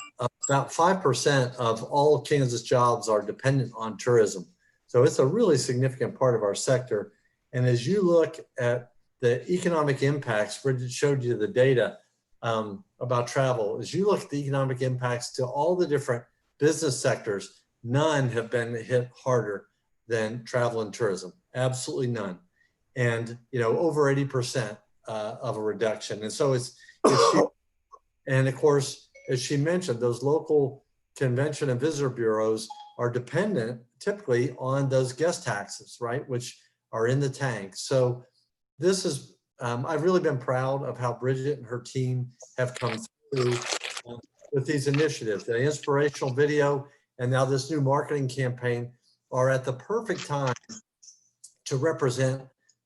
Speaker 4: 5% of all Kansas jobs are dependent on tourism. So it's a really significant part of our sector. And as you look at the economic impacts, Bridget showed you the data about travel. As you look at the economic impacts to all the different business sectors, none have been hit harder than travel and tourism. Absolutely none. And, you know, over 80% of a reduction. And so it's huge. And of course, as she mentioned, those local convention and visitor bureaus are dependent typically on those guest taxes, right? Which are in the tank. So this is, I've really been proud of how Bridget and her team have come through with these initiatives. The inspirational video and now this new marketing campaign are at the perfect time to represent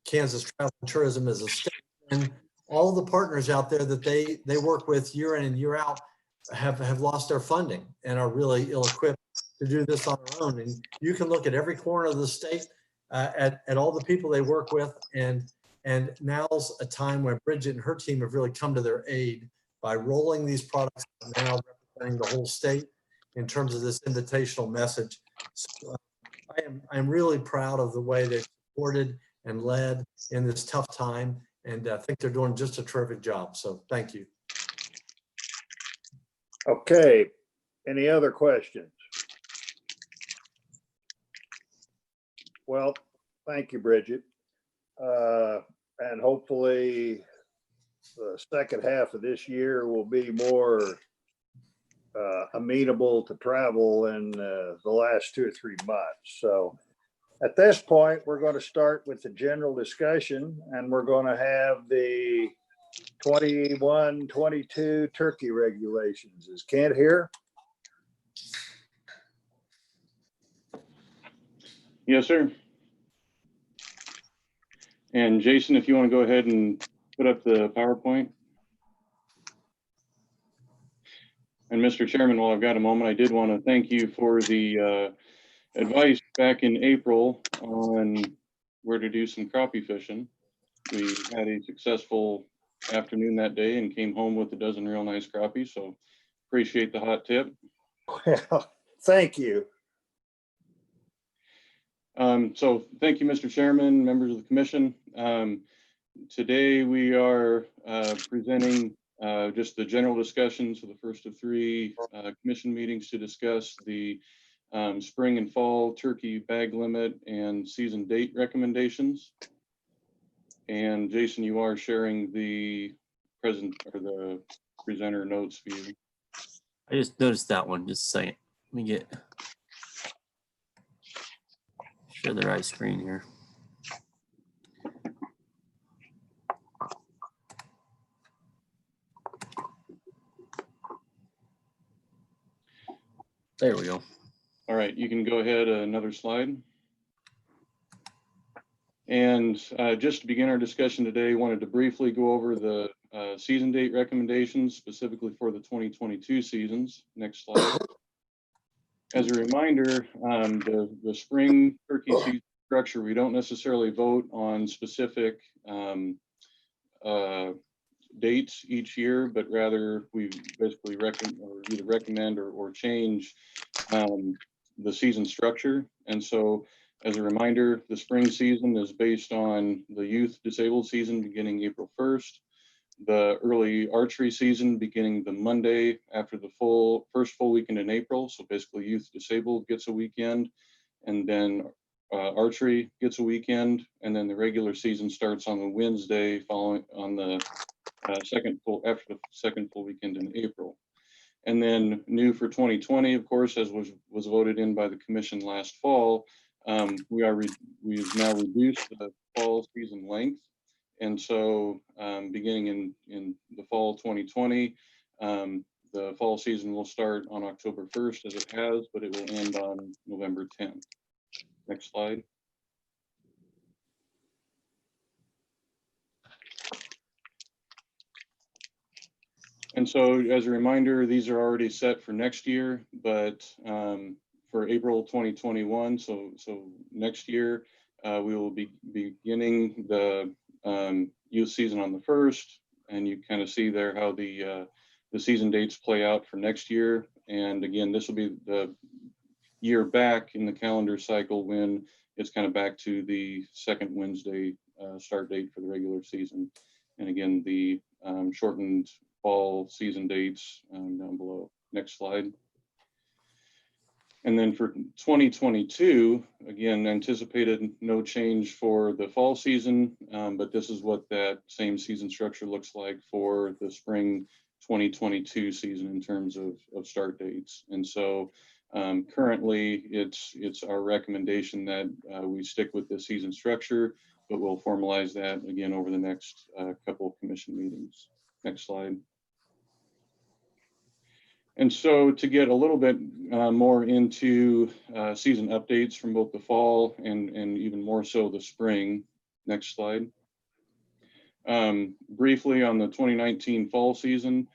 Speaker 4: Kansas travel and tourism as a state. And all the partners out there that they work with year in and year out have lost their funding and are really ill-equipped to do this on their own. And you can look at every corner of the state at all the people they work with. And now's a time when Bridget and her team have really come to their aid by rolling these products now representing the whole state in terms of this invitational message. So, I'm really proud of the way they supported and led in this tough time. And I think they're doing just a terrific job. So thank you.
Speaker 1: Okay. Any other questions? Well, thank you, Bridget. And hopefully the second half of this year will be more amenable to travel than the last 2 or 3 months. So at this point, we're going to start with the general discussion, and we're going to have the 21-22 turkey regulations. Is Kent here?
Speaker 8: Yes, sir. And Jason, if you want to go ahead and put up the PowerPoint. And Mr. Chairman, while I've got a moment, I did want to thank you for the advice back in April on where to do some crappie fishing. We had a successful afternoon that day and came home with a dozen real nice crappie. So appreciate the hot tip.
Speaker 1: Well, thank you.
Speaker 8: So thank you, Mr. Chairman, members of the commission. Today we are presenting just the general discussions for the first of 3 commission meetings to discuss the spring and fall turkey bag limit and season date recommendations. And Jason, you are sharing the presenter notes view.
Speaker 3: I just noticed that one. Just a second. Let me share the right screen here. There we go.
Speaker 8: All right, you can go ahead, another slide. And just to begin our discussion today, wanted to briefly go over the season date recommendations specifically for the 2022 seasons. Next slide. As a reminder, the spring turkey season structure, we don't necessarily vote on specific dates each year, but rather we basically either recommend or change the season structure. And so as a reminder, the spring season is based on the youth disabled season beginning April 1st, the early archery season beginning the Monday after the first full weekend in April. So basically youth disabled gets a weekend, and then archery gets a weekend, and then the regular season starts on the Wednesday following on the after the second full weekend in April. And then new for 2020, of course, as was voted in by the commission last fall, we've now reduced the fall season length. And so beginning in the fall 2020, the fall season will start on October 1st as it has, but it will end on November 10th. Next slide. And so as a reminder, these are already set for next year, but for April 2021, so next year, we will be beginning the youth season on the 1st, and you kind of see there how the season dates play out for next year. And again, this will be the year back in the calendar cycle when it's kind of back to the second Wednesday start date for the regular season. And again, the shortened fall season dates down below. Next slide. And then for 2022, again, anticipated no change for the fall season, but this is what that same season structure looks like for the spring 2022 season in terms of start dates. And so currently it's our recommendation that we stick with the season structure, but we'll formalize that again over the next couple of commission meetings. Next slide. And so to get a little bit more into season updates from both the fall and even more so the spring. Next slide. Briefly on the 2019 fall season,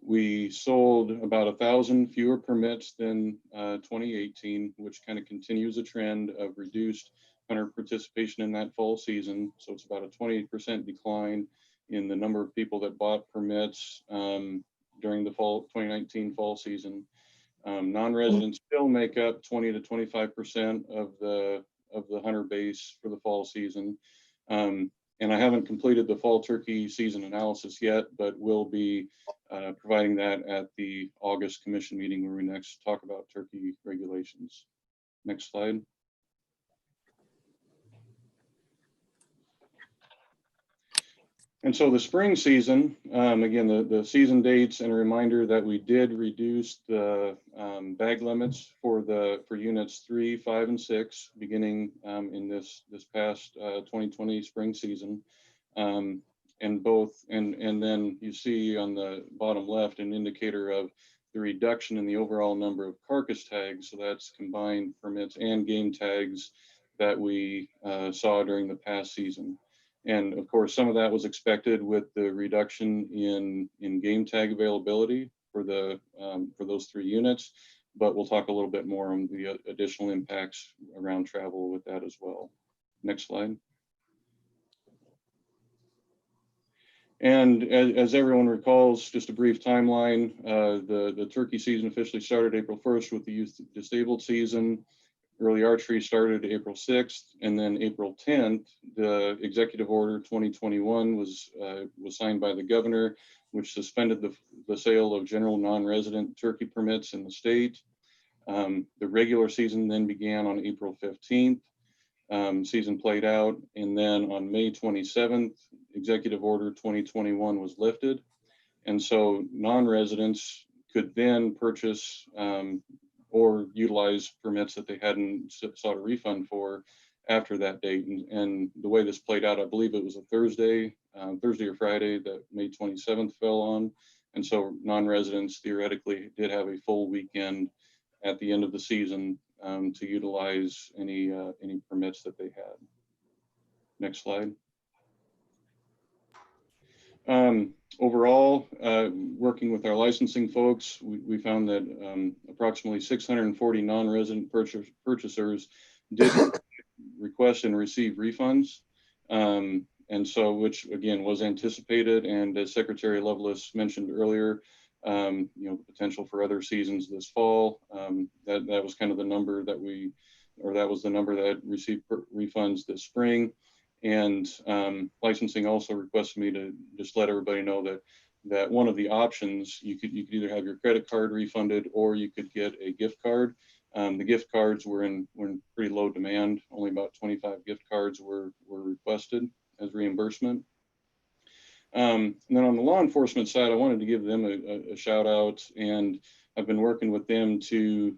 Speaker 8: we sold about 1,000 fewer permits than 2018, which kind of continues a trend of reduced hunter participation in that fall season. So it's about a 20% decline in the number of people that bought permits during the fall 2019 fall season. Non-residents still make up 20 to 25% of the hunter base for the fall season. And I haven't completed the fall turkey season analysis yet, but we'll be providing that at the August commission meeting where we next talk about turkey regulations. Next slide. And so the spring season, again, the season dates and a reminder that we did reduce the bag limits for units 3, 5, and 6 beginning in this past 2020 spring season. And then you see on the bottom left an indicator of the reduction in the overall number of carcass tags. So that's combined permits and game tags that we saw during the past season. And of course, some of that was expected with the reduction in game tag availability for those 3 units, but we'll talk a little bit more on the additional impacts around travel with that as well. Next slide. And as everyone recalls, just a brief timeline, the turkey season officially started April 1st with the youth disabled season. Early archery started April 6th, and then April 10th, the executive order 2021 was signed by the governor, which suspended the sale of general non-resident turkey permits in the state. The regular season then began on April 15th. Season played out, and then on May 27th, executive order 2021 was lifted. And so non-residents could then purchase or utilize permits that they hadn't sought a refund for after that date. And the way this played out, I believe it was a Thursday or Friday that May 27th fell on. And so non-residents theoretically did have a full weekend at the end of the season to utilize any permits that they had. Next slide. Overall, working with our licensing folks, we found that approximately 640 non-resident purchasers did request and receive refunds. And so, which again was anticipated, and as Secretary Lovelace mentioned earlier, you know, the potential for other seasons this fall. That was kind of the number that that was the number that received refunds this spring. And licensing also requested me to just let everybody know that one of the options, you could either have your credit card refunded or you could get a gift card. The gift cards were in pretty low demand. Only about 25 gift cards were requested as reimbursement. And then on the law enforcement side, I wanted to give them a shout out, and I've been working with them to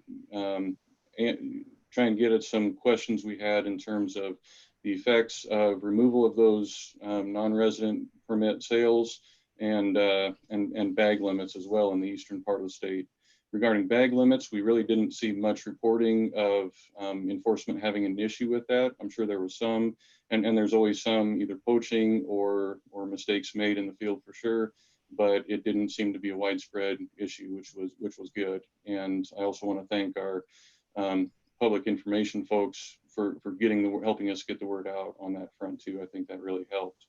Speaker 8: try and get at some questions we had in terms of the effects of removal of those non-resident permit sales and bag limits as well in the eastern part of the state. Regarding bag limits, we really didn't see much reporting of enforcement having an issue with that. I'm sure there was some, and there's always some either poaching or mistakes made in the field for sure, but it didn't seem to be a widespread issue, which was good. And I also want to thank our public information folks for helping us get the word out on that front too. I think that really helped.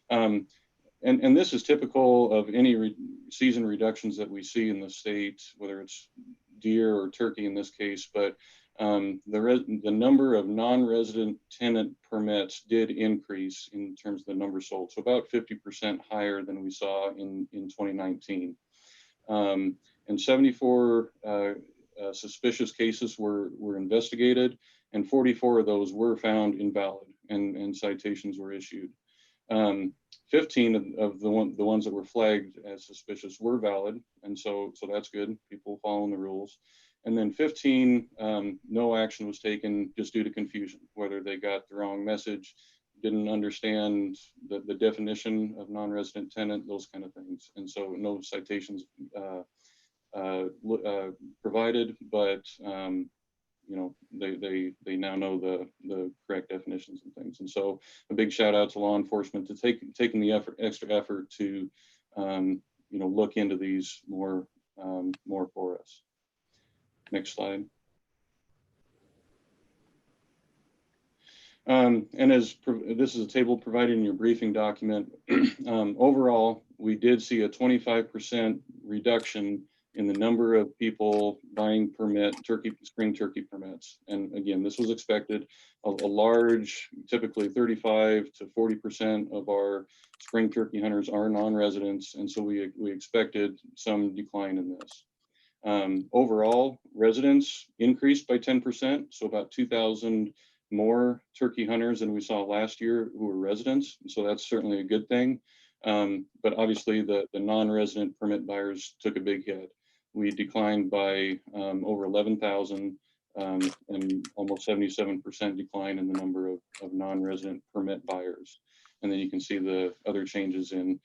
Speaker 8: And this is typical of any season reductions that we see in the state, whether it's deer or turkey in this case, but the number of non-resident tenant permits did increase in terms of the number sold. So about 50% higher than we saw in 2019. And 74 suspicious cases were investigated, and 44 of those were found invalid, and citations were issued. 15 of the ones that were flagged as suspicious were valid, and so that's good. People following the rules. And then 15, no action was taken just due to confusion, whether they got the wrong message, didn't understand the definition of non-resident tenant, those kind of things. And so no citations provided, but you know, they now know the correct definitions and things. And so a big shout out to law enforcement to taking the extra effort to you know, look into these more for us. Next slide. And as this is a table provided in your briefing document, overall, we did see a 25% reduction in the number of people buying spring turkey permits. And again, this was expected. A large, typically 35 to 40% of our spring turkey hunters are non-residents, and so we expected some decline in this. Overall, residents increased by 10%, so about 2,000 more turkey hunters than we saw last year who were residents, and so that's certainly a good thing. But obviously, the non-resident permit buyers took a big hit. We declined by over 11,000 and almost 77% decline in the number of non-resident permit buyers. And then you can see the other changes in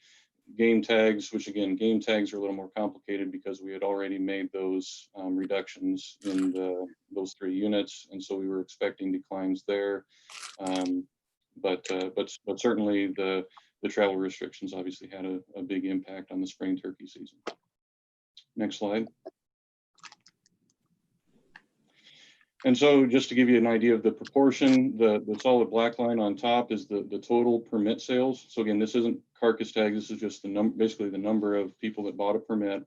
Speaker 8: game tags, which again, game tags are a little more complicated because we had already made those reductions in those 3 units. And so we were expecting declines there. But certainly the travel restrictions obviously had a big impact on the spring turkey season. Next slide. And so just to give you an idea of the proportion, the solid black line on top is the total permit sales. So again, this isn't carcass tag, this is just basically the number of people that bought a permit.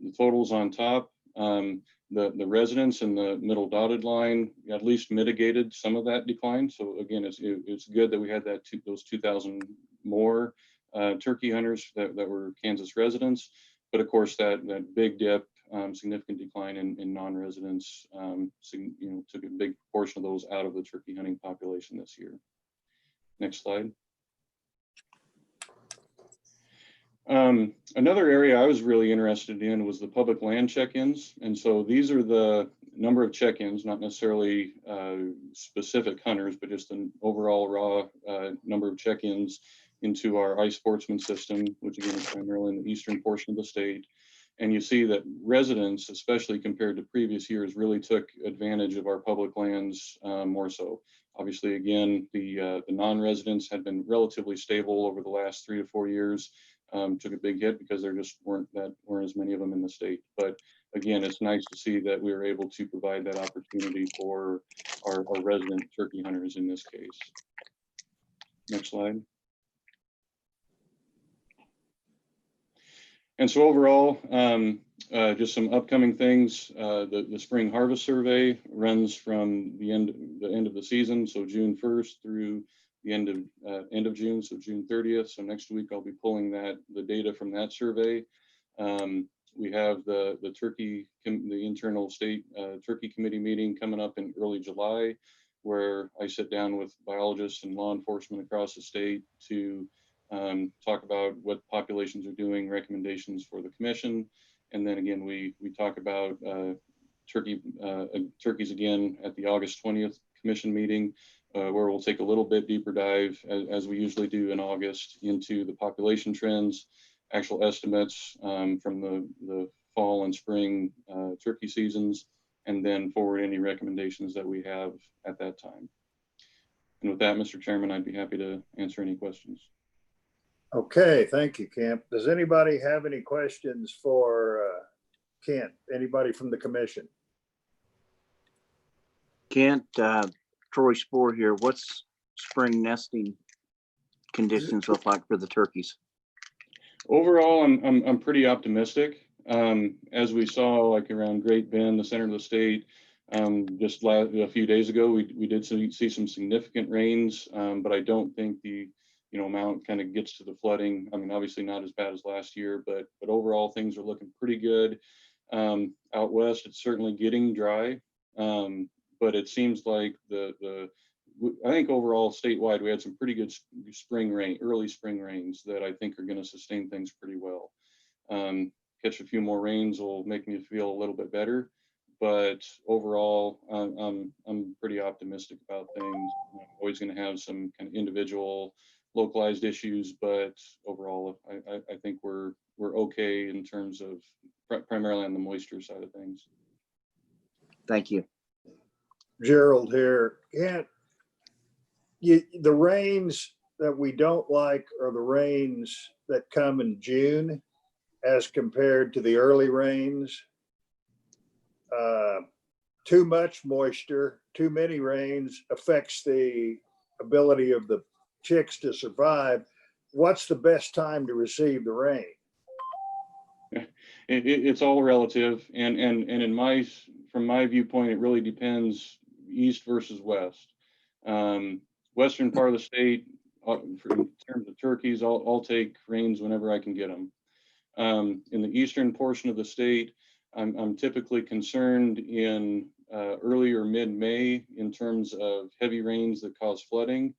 Speaker 8: The totals on top, the residents in the middle dotted line at least mitigated some of that decline. So again, it's good that we had those 2,000 more turkey hunters that were Kansas residents. But of course, that big dip, significant decline in non-residents, took a big portion of those out of the turkey hunting population this year. Next slide. Another area I was really interested in was the public land check-ins. And so these are the number of check-ins, not necessarily specific hunters, but just an overall raw number of check-ins into our iSportsman system, which again is primarily in the eastern portion of the state. And you see that residents, especially compared to previous years, really took advantage of our public lands more so. Obviously, again, the non-residents had been relatively stable over the last 3 to 4 years. took a big hit because there just weren't as many of them in the state. But again, it's nice to see that we were able to provide that opportunity for our resident turkey hunters in this case. Next slide. And so overall, just some upcoming things. The spring harvest survey runs from the end of the season, so June 1st through the end of June, so June 30th. So next week I'll be pulling the data from that survey. We have the internal state turkey committee meeting coming up in early July, where I sit down with biologists and law enforcement across the state to talk about what populations are doing, recommendations for the commission. And then again, we talk about turkeys again at the August 20th commission meeting, where we'll take a little bit deeper dive, as we usually do in August, into the population trends, actual estimates from the fall and spring turkey seasons, and then forward any recommendations that we have at that time. And with that, Mr. Chairman, I'd be happy to answer any questions.
Speaker 1: Okay, thank you, Kemp. Does anybody have any questions for Kent? Anybody from the commission?
Speaker 9: Kent, Troy Spoor here. What's spring nesting conditions look like for the turkeys?
Speaker 8: Overall, I'm pretty optimistic. As we saw, like around Great Bend, the center of the state, just a few days ago, we did see some significant rains, but I don't think the amount kind of gets to the flooding. I mean, obviously not as bad as last year, but overall things are looking pretty good. Out west, it's certainly getting dry, but it seems like I think overall statewide we had some pretty good early spring rains that I think are going to sustain things pretty well. Catch a few more rains will make me feel a little bit better, but overall I'm pretty optimistic about things. I'm always going to have some kind of individual localized issues, but overall I think we're okay in terms of primarily on the moisture side of things.
Speaker 9: Thank you.
Speaker 1: Gerald here. Kent, the rains that we don't like are the rains that come in June as compared to the early rains. Too much moisture, too many rains affects the ability of the chicks to survive. What's the best time to receive the rain?
Speaker 8: It's all relative, and from my viewpoint, it really depends east versus west. Western part of the state, in terms of turkeys, I'll take rains whenever I can get them. In the eastern portion of the state, I'm typically concerned in early or mid-May in terms of heavy rains that cause flooding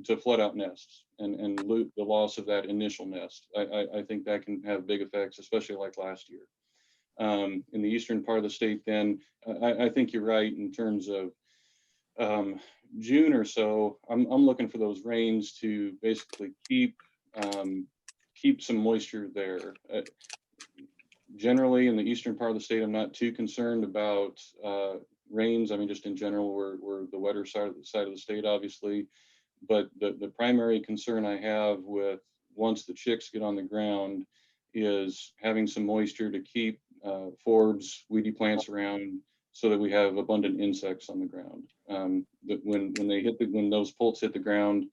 Speaker 8: to flood out nests and the loss of that initial nest. I think that can have big effects, especially like last year. In the eastern part of the state, then I think you're right in terms of June or so. I'm looking for those rains to basically keep some moisture there. Generally, in the eastern part of the state, I'm not too concerned about rains. I mean, just in general, we're the wetter side of the state, obviously. But the primary concern I have with once the chicks get on the ground is having some moisture to keep forbs, weedy plants around, so that we have abundant insects on the ground. When those poults hit the ground,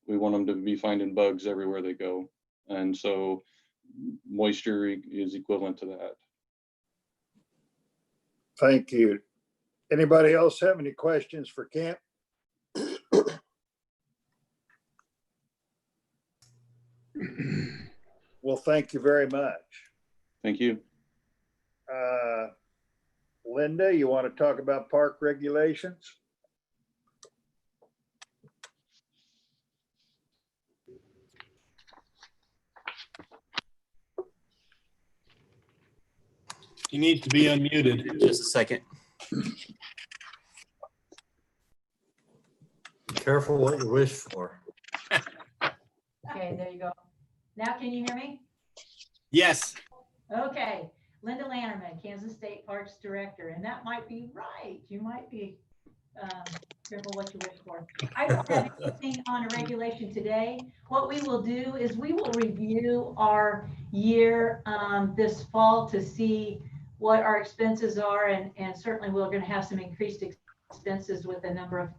Speaker 8: we want them to be finding bugs everywhere they go, and so moisture is equivalent to that.
Speaker 1: Thank you. Anybody else have any questions for Kent? Well, thank you very much.
Speaker 8: Thank you.
Speaker 1: Linda, you want to talk about park regulations?
Speaker 10: He needs to be unmuted.
Speaker 3: Just a second.
Speaker 4: Be careful what you wish for.
Speaker 11: Okay, there you go. Now can you hear me?
Speaker 10: Yes.
Speaker 11: Okay, Linda Lannerman, Kansas State Parks Director, and that might be right. You might be Careful what you wish for. I don't have anything on a regulation today. What we will do is we will review our year this fall to see what our expenses are, and certainly we're going to have some increased expenses with a number of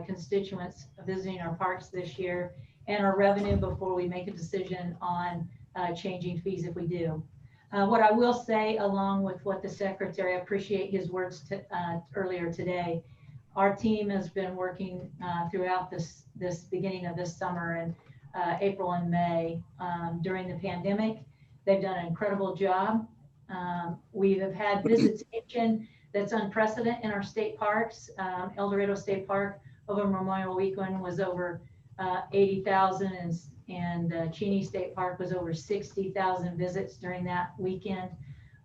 Speaker 11: constituents visiting our parks this year, and our revenue before we make a decision on changing fees if we do. What I will say, along with what the secretary, I appreciate his words earlier today. Our team has been working throughout this beginning of this summer and April and May during the pandemic. They've done an incredible job. We have had visitation that's unprecedented in our state parks. El Dorado State Park over Memorial Weekend was over 80,000, and Cheney State Park was over 60,000 visits during that weekend.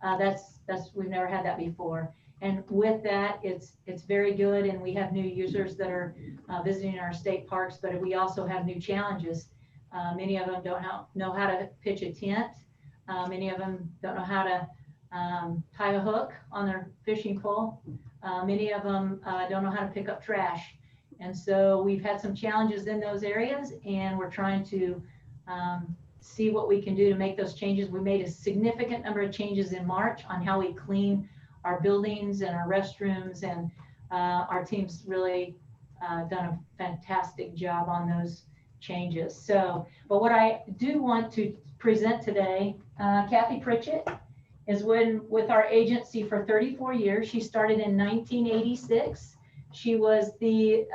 Speaker 11: We've never had that before. And with that, it's very good. And we have new users that are visiting our state parks, but we also have new challenges. Many of them don't know how to pitch a tent. Many of them don't know how to tie a hook on their fishing pole. Many of them don't know how to pick up trash. And so we've had some challenges in those areas, and we're trying to see what we can do to make those changes. We made a significant number of changes in March on how we clean our buildings and our restrooms, and our team's really done a fantastic job on those changes. So, but what I do want to present today, Kathy Pritchett is with our agency for 34 years. She started in 1986. She was the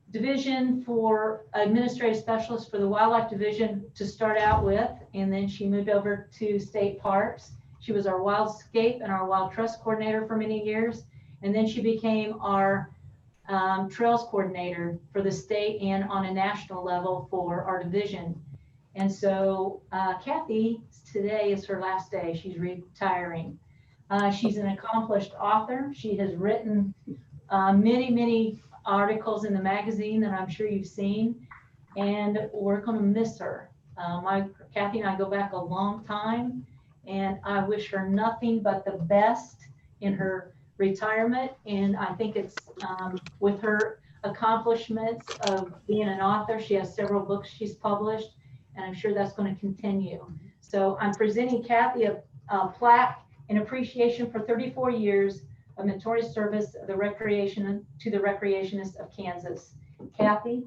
Speaker 11: division for administrative specialist for the wildlife division to start out with, and then she moved over to state parks. She was our wildscape and our wild trust coordinator for many years, and then she became our trails coordinator for the state and on a national level for our division. And so Kathy, today is her last day. She's retiring. She's an accomplished author. She has written many articles in the magazine that I'm sure you've seen, and we're going to miss her. Kathy and I go back a long time, and I wish her nothing but the best in her retirement. And I think it's with her accomplishments of being an author, she has several books she's published, and I'm sure that's going to continue. So I'm presenting Kathy a plaque in appreciation for 34 years of meritorious service of the to the recreationists of Kansas. Kathy,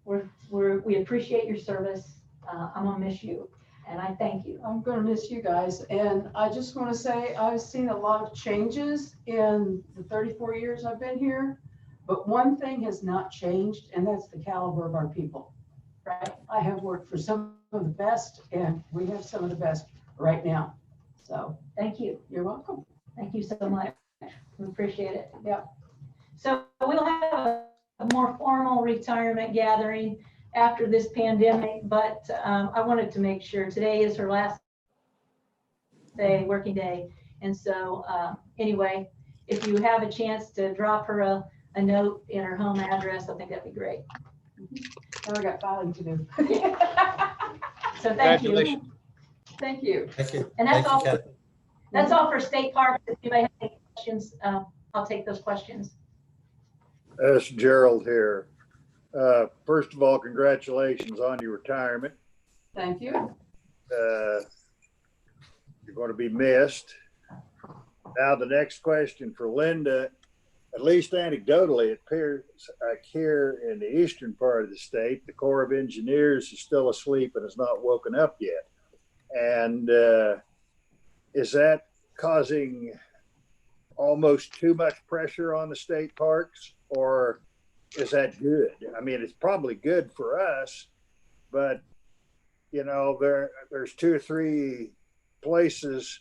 Speaker 11: we appreciate your service. I'm gonna miss you, and I thank you.
Speaker 12: I'm gonna miss you guys, and I just want to say I've seen a lot of changes in the 34 years I've been here, but one thing has not changed, and that's the caliber of our people. Right? I have worked for some of the best, and we have some of the best right now. So
Speaker 11: thank you.
Speaker 12: You're welcome.
Speaker 11: Thank you so much. We appreciate it. Yeah. So we'll have a more formal retirement gathering after this pandemic, but I wanted to make sure today is her last day, working day. And so anyway, if you have a chance to drop her a note in her home address, I think that'd be great.
Speaker 12: Now I got filing to do.
Speaker 11: So thank you.
Speaker 12: Thank you.
Speaker 4: Thank you.
Speaker 11: And that's all.
Speaker 4: Kathy.
Speaker 11: That's all for state parks. If anybody has any questions, I'll take those questions.
Speaker 1: That's Gerald here. First of all, congratulations on your retirement.
Speaker 12: Thank you.
Speaker 1: You're going to be missed. Now, the next question for Linda, at least anecdotally, it appears like here in the eastern part of the state, the Corps of Engineers is still asleep and has not woken up yet. And is that causing almost too much pressure on the state parks, or is that good? I mean, it's probably good for us, but you know, there's 2 or 3 places,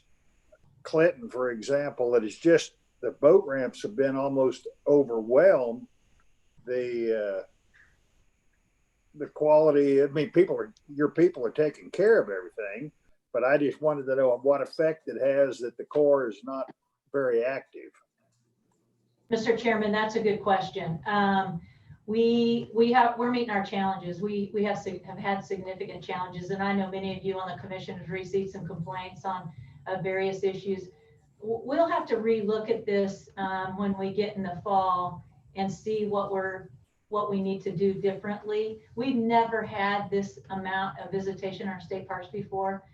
Speaker 1: Clinton, for example, that is just, the boat ramps have been almost overwhelmed. The quality, I mean, your people are taking care of everything, but I just wanted to know what effect it has that the Corps is not very active.
Speaker 11: Mr. Chairman, that's a good question. We're meeting our challenges. We have had significant challenges, and I know many of you on the commission have received some complaints on various issues. we'll have to relook at this when we get in the fall and see what we need to do differently. We've never had this amount of visitation in our state parks before.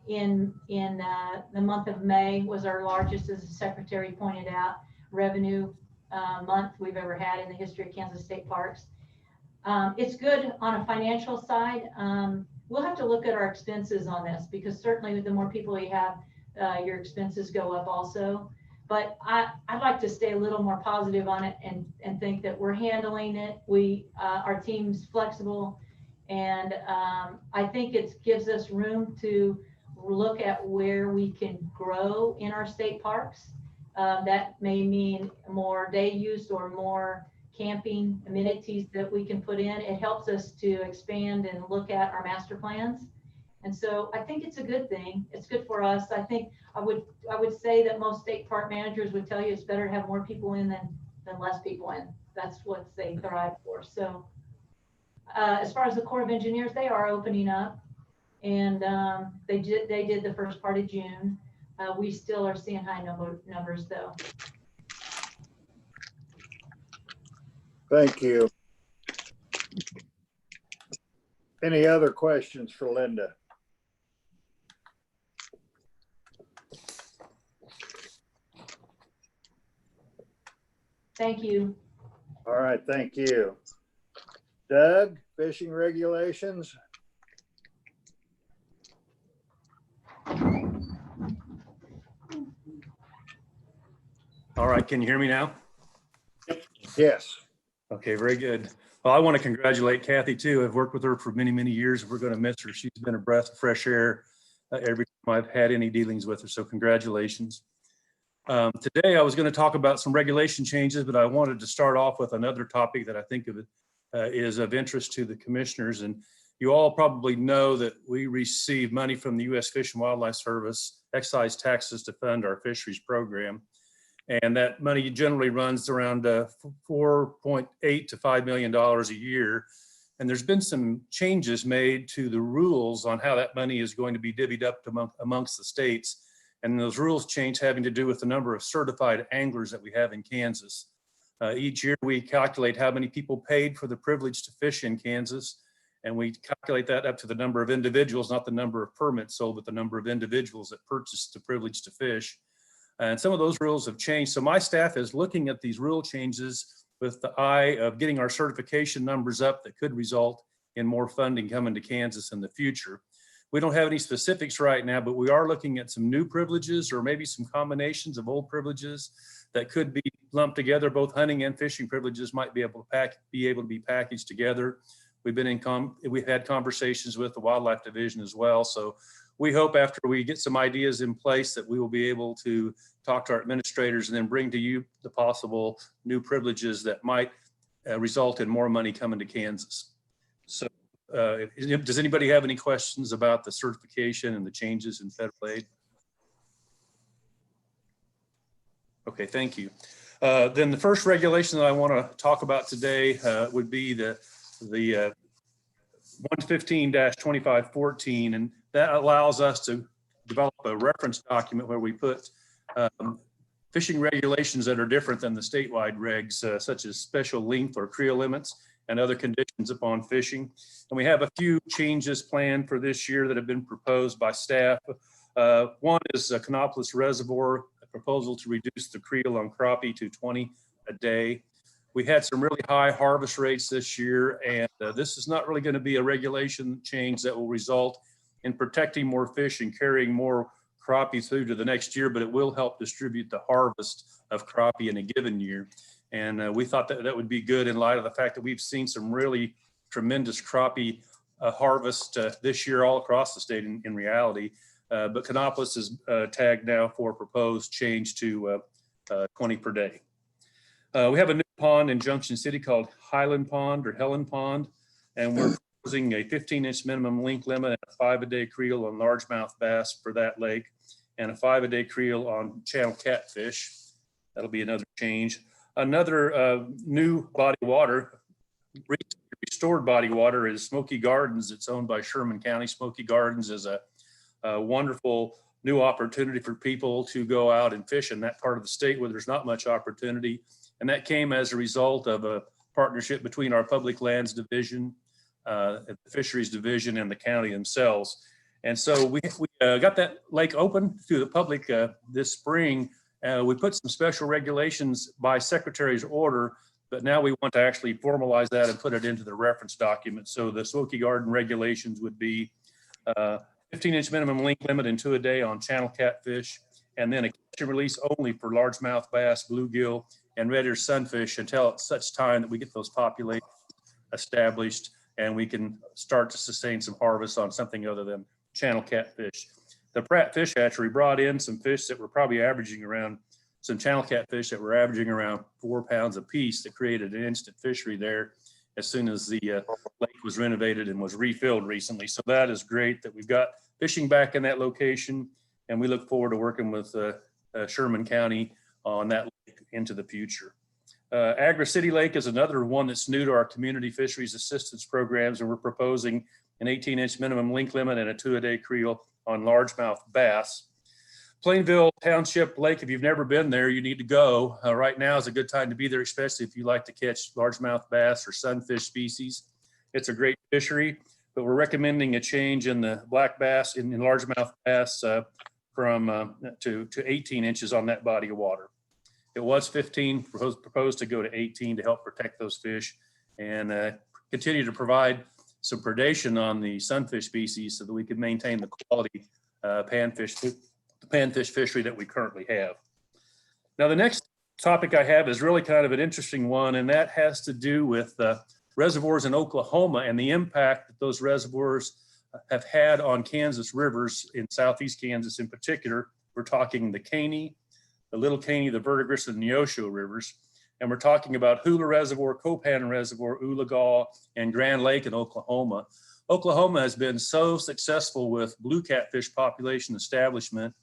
Speaker 11: In the month of May was our largest, as the secretary pointed out, revenue month we've ever had in the history of Kansas State Parks. It's good on a financial side. We'll have to look at our expenses on this, because certainly the more people you have, your expenses go up also. But I'd like to stay a little more positive on it and think that we're handling it. Our team's flexible, and I think it gives us room to look at where we can grow in our state parks. That may mean more day use or more camping amenities that we can put in. It helps us to expand and look at our master plans. And so I think it's a good thing. It's good for us. I think I would say that most state park managers would tell you it's better to have more people in than less people in. That's what they thrive for. So as far as the Corps of Engineers, they are opening up, and they did the first part of June. We still are seeing high numbers though.
Speaker 1: Thank you. Any other questions for Linda?
Speaker 11: Thank you.
Speaker 1: All right, thank you. Doug, fishing regulations?
Speaker 13: All right, can you hear me now?
Speaker 1: Yes.
Speaker 13: Okay, very good. Well, I want to congratulate Kathy too. I've worked with her for many, many years. We're going to miss her. She's been a breath of fresh air every time I've had any dealings with her. So congratulations. Today, I was going to talk about some regulation changes, but I wanted to start off with another topic that I think is of interest to the commissioners. And you all probably know that we receive money from the U.S. Fish and Wildlife Service, excise taxes, to fund our fisheries program. And that money generally runs around $4.8 to $5 million a year. And there's been some changes made to the rules on how that money is going to be divvied up amongst the states. And those rules change having to do with the number of certified anglers that we have in Kansas. Each year we calculate how many people paid for the privilege to fish in Kansas. And we calculate that up to the number of individuals, not the number of permits sold, but the number of individuals that purchased the privilege to fish. And some of those rules have changed. So my staff is looking at these rule changes with the eye of getting our certification numbers up that could result in more funding coming to Kansas in the future. We don't have any specifics right now, but we are looking at some new privileges, or maybe some combinations of old privileges that could be lumped together. Both hunting and fishing privileges might be able to be packaged together. We've had conversations with the Wildlife Division as well. So we hope after we get some ideas in place that we will be able to talk to our administrators and then bring to you the possible new privileges that might result in more money coming to Kansas. So does anybody have any questions about the certification and the changes in federal aid? Okay, thank you. Then the first regulation that I want to talk about today would be the 115-2514, and that allows us to develop a reference document where we put fishing regulations that are different than the statewide regs, such as special length or creel limits and other conditions upon fishing. And we have a few changes planned for this year that have been proposed by staff. One is a Canopolis Reservoir, a proposal to reduce the creel on crappie to 20 a day. We had some really high harvest rates this year, and this is not really going to be a regulation change that will result in protecting more fish and carrying more crappie through to the next year, but it will help distribute the harvest of crappie in a given year. And we thought that that would be good in light of the fact that we've seen some really tremendous crappie harvest this year all across the state in reality. But Canopolis is tagged now for proposed change to 20 per day. We have a new pond in Junction City called Highland Pond or Helen Pond, and we're proposing a 15-inch minimum length limit and a 5-a-day creel on largemouth bass for that lake, and a 5-a-day creel on channel catfish. That'll be another change. Another new body of water, restored body of water, is Smoky Gardens. It's owned by Sherman County. Smoky Gardens is a wonderful new opportunity for people to go out and fish in that part of the state where there's not much opportunity. And that came as a result of a partnership between our Public Lands Division, the Fisheries Division, and the county themselves. And so we got that lake open to the public this spring. We put some special regulations by Secretary's order, but now we want to actually formalize that and put it into the reference document. So the Smoky Garden regulations would be 15-inch minimum length limit in 2 a day on channel catfish, and then a catch and release only for largemouth bass, bluegill, and red ear sunfish until such time that we get those populations established and we can start to sustain some harvest on something other than channel catfish. The Pratt Fish Hatchery brought in some fish that were probably averaging around, some channel catfish that were averaging around 4 pounds a piece, that created an instant fishery there as soon as the lake was renovated and was refilled recently. So that is great that we've got fishing back in that location, and we look forward to working with Sherman County on that lake into the future. Agra City Lake is another one that's new to our community fisheries assistance programs, and we're proposing an 18-inch minimum length limit and a 2-a-day creel on largemouth bass. Plainville Township Lake, if you've never been there, you need to go. Right now is a good time to be there, especially if you like to catch largemouth bass or sunfish species. It's a great fishery, but we're recommending a change in the black bass, in largemouth bass from to 18 inches on that body of water. It was 15, proposed to go to 18 to help protect those fish and continue to provide some predation on the sunfish species so that we can maintain the quality panfish fishery that we currently have. Now, the next topic I have is really kind of an interesting one, and that has to do with reservoirs in Oklahoma and the impact that those reservoirs have had on Kansas rivers in southeast Kansas in particular. We're talking the Caney, the Little Caney, the Verdigris, and Neosho rivers. And we're talking about Hula Reservoir, Copan Reservoir, Oologah, and Grand Lake in Oklahoma. Oklahoma has been so successful with blue catfish population establishment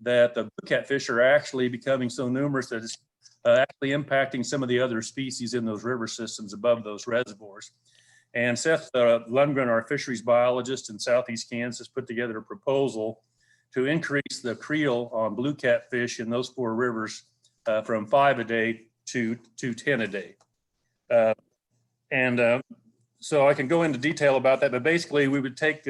Speaker 13: that the blue catfish are actually becoming so numerous that it's actually impacting some of the other species in those river systems above those reservoirs. And Seth Lundgren, our fisheries biologist in southeast Kansas, put together a proposal to increase the creel on blue catfish in those 4 rivers from 5 a day to 10 a day. So I can go into detail about that, but basically we would take,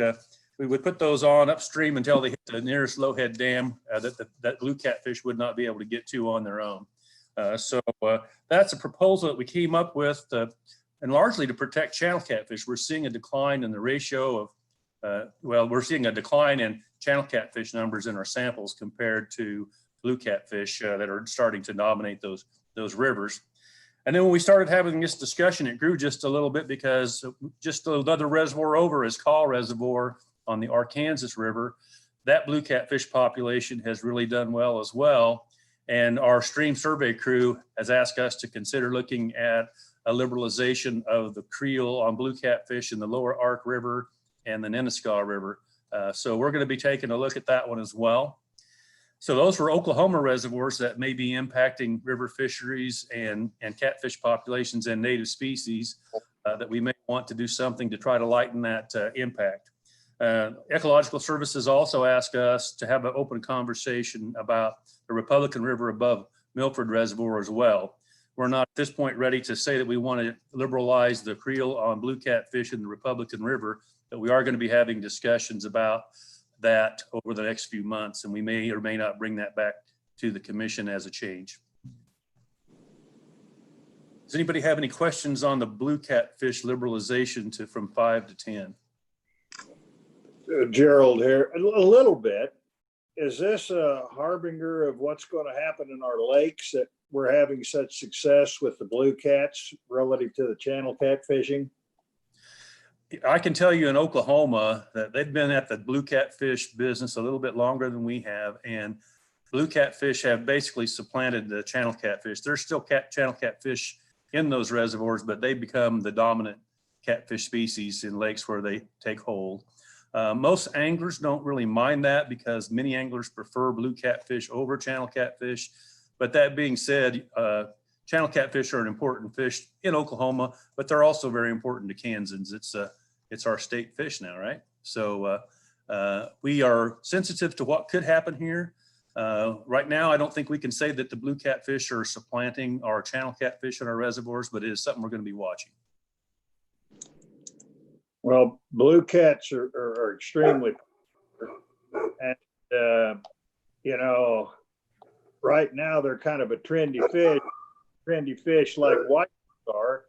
Speaker 13: we would put those on upstream until they hit the nearest lowhead dam that blue catfish would not be able to get to on their own. So that's a proposal that we came up with and largely to protect channel catfish. We're seeing a decline in the ratio of, we're seeing a decline in channel catfish numbers in our samples compared to blue catfish that are starting to dominate those rivers. And then when we started having this discussion, it grew just a little bit because just another reservoir over is Call Reservoir on the Arkansas River. That blue catfish population has really done well as well. And our stream survey crew has asked us to consider looking at a liberalization of the creel on blue catfish in the lower Ark River and the Nenaskaw River. So we're going to be taking a look at that one as well. So those were Oklahoma reservoirs that may be impacting river fisheries and catfish populations and native species that we may want to do something to try to lighten that impact. Ecological Services also asked us to have an open conversation about the Republican River above Milford Reservoir as well. We're not at this point ready to say that we want to liberalize the creel on blue catfish in the Republican River, but we are going to be having discussions about that over the next few months, and we may or may not bring that back to the commission as a change. Does anybody have any questions on the blue catfish liberalization from 5 to 10?
Speaker 1: Gerald here, a little bit. Is this a harbinger of what's going to happen in our lakes that we're having such success with the blue cats relative to the channel catfishing?
Speaker 13: I can tell you in Oklahoma that they've been at the blue catfish business a little bit longer than we have, and blue catfish have basically supplanted the channel catfish. There's still channel catfish in those reservoirs, but they become the dominant catfish species in lakes where they take hold. Most anglers don't really mind that because many anglers prefer blue catfish over channel catfish. But that being said, channel catfish are an important fish in Oklahoma, but they're also very important to Kansans. It's our state fish now, right? So We are sensitive to what could happen here. Right now, I don't think we can say that the blue catfish are supplanting our channel catfish in our reservoirs, but it is something we're going to be watching.
Speaker 1: Well, blue cats are extremely, and you know, right now they're kind of a trendy fish like wipers are,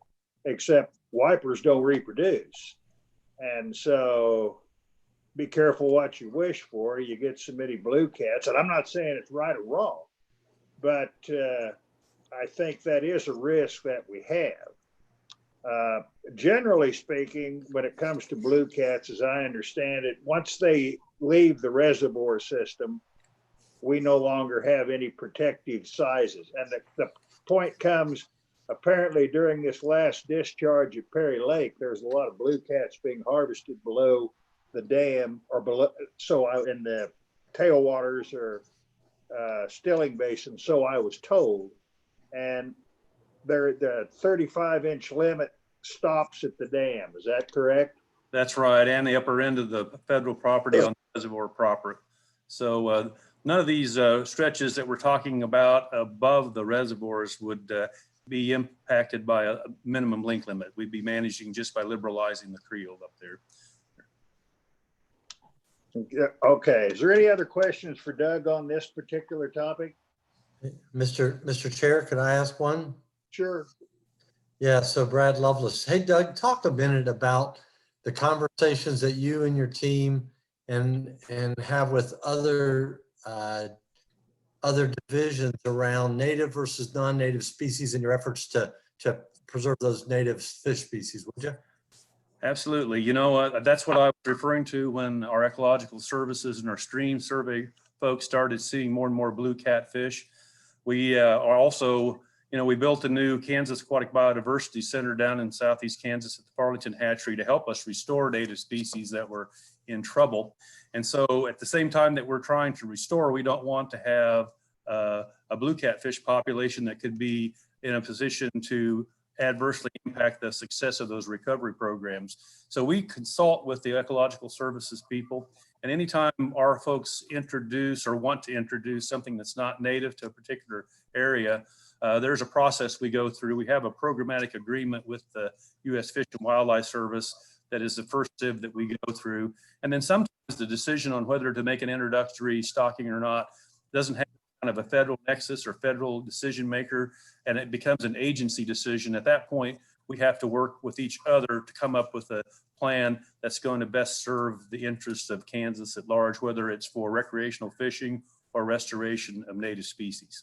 Speaker 1: except wipers don't reproduce. And so be careful what you wish for. You get so many blue cats, and I'm not saying it's right or wrong, but I think that is a risk that we have. Generally speaking, when it comes to blue cats, as I understand it, once they leave the reservoir system, we no longer have any protective sizes. And the point comes, apparently during this last discharge at Perry Lake, there's a lot of blue cats being harvested below the dam or below, so in the tailwaters or stilling basin, so I was told. And the 35-inch limit stops at the dam. Is that correct?
Speaker 13: That's right, and the upper end of the federal property on the reservoir proper. So none of these stretches that we're talking about above the reservoirs would be impacted by a minimum length limit. We'd be managing just by liberalizing the creel up there.
Speaker 1: Okay, is there any other questions for Doug on this particular topic?
Speaker 4: Mr. Chair, could I ask one?
Speaker 1: Sure.
Speaker 4: Yeah, so Brad Lovelace. Hey, Doug, talk a minute about the conversations that you and your team and have with other divisions around native versus non-native species in your efforts to preserve those native fish species, would you?
Speaker 13: Absolutely. You know, that's what I was referring to when our ecological services and our stream survey folks started seeing more and more blue catfish. We are also, you know, we built a new Kansas Aquatic Biodiversity Center down in Southeast Kansas at the Farlington Hatchery to help us restore native species that were in trouble. And so at the same time that we're trying to restore, we don't want to have a blue catfish population that could be in a position to adversely impact the success of those recovery programs. So we consult with the ecological services people, and anytime our folks introduce or want to introduce something that's not native to a particular area, there's a process we go through. We have a programmatic agreement with the U.S. Fish and Wildlife Service that is the first sieve that we go through. And then sometimes the decision on whether to make an introductory stocking or not doesn't have kind of a federal nexus or federal decision maker, and it becomes an agency decision. At that point, we have to work with each other to come up with a plan that's going to best serve the interests of Kansas at large, whether it's for recreational fishing or restoration of native species.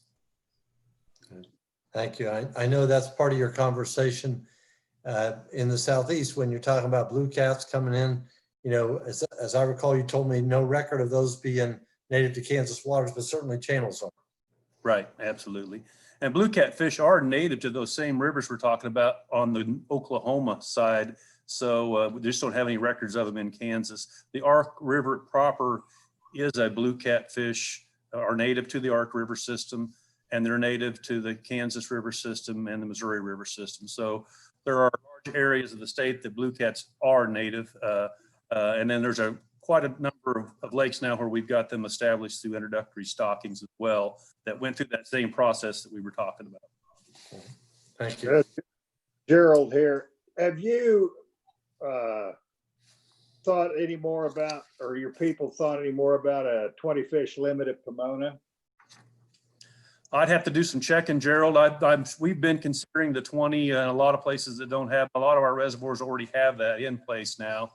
Speaker 4: Thank you. I know that's part of your conversation in the Southeast when you're talking about blue cats coming in. You know, as I recall, you told me no record of those being native to Kansas waters, but certainly channels are.
Speaker 13: Right, absolutely. And blue catfish are native to those same rivers we're talking about on the Oklahoma side. So we just don't have any records of them in Kansas. The Ark River proper is a blue catfish, are native to the Ark River system, and they're native to the Kansas River system and the Missouri River system. So there are large areas of the state that blue cats are native. And then there's quite a number of lakes now where we've got them established through introductory stockings as well that went through that same process that we were talking about.
Speaker 4: Thank you.
Speaker 1: Gerald here. Have you thought any more about, or your people thought any more about a 20 fish limit at Pomona?
Speaker 13: I'd have to do some checking, Gerald. We've been considering the 20 in a lot of places that don't have, a lot of our reservoirs already have that in place now.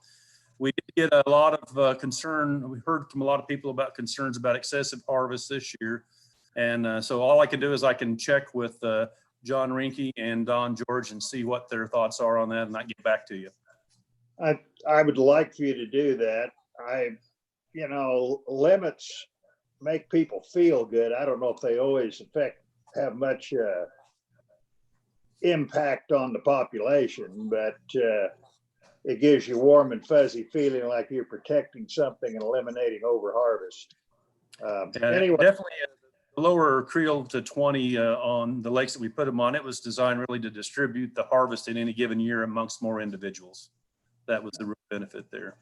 Speaker 13: We did get a lot of concern. We heard from a lot of people about concerns about excessive harvest this year. And so all I can do is I can check with John Rinke and Don George and see what their thoughts are on that, and I get back to you.
Speaker 1: I would like for you to do that. You know, limits make people feel good. I don't know if they always have much impact on the population, but it gives you warm and fuzzy feeling like you're protecting something and eliminating overharvest. Anyway,
Speaker 13: definitely a lower creel to 20 on the lakes that we put them on. It was designed really to distribute the harvest in any given year amongst more individuals. That was the real benefit there.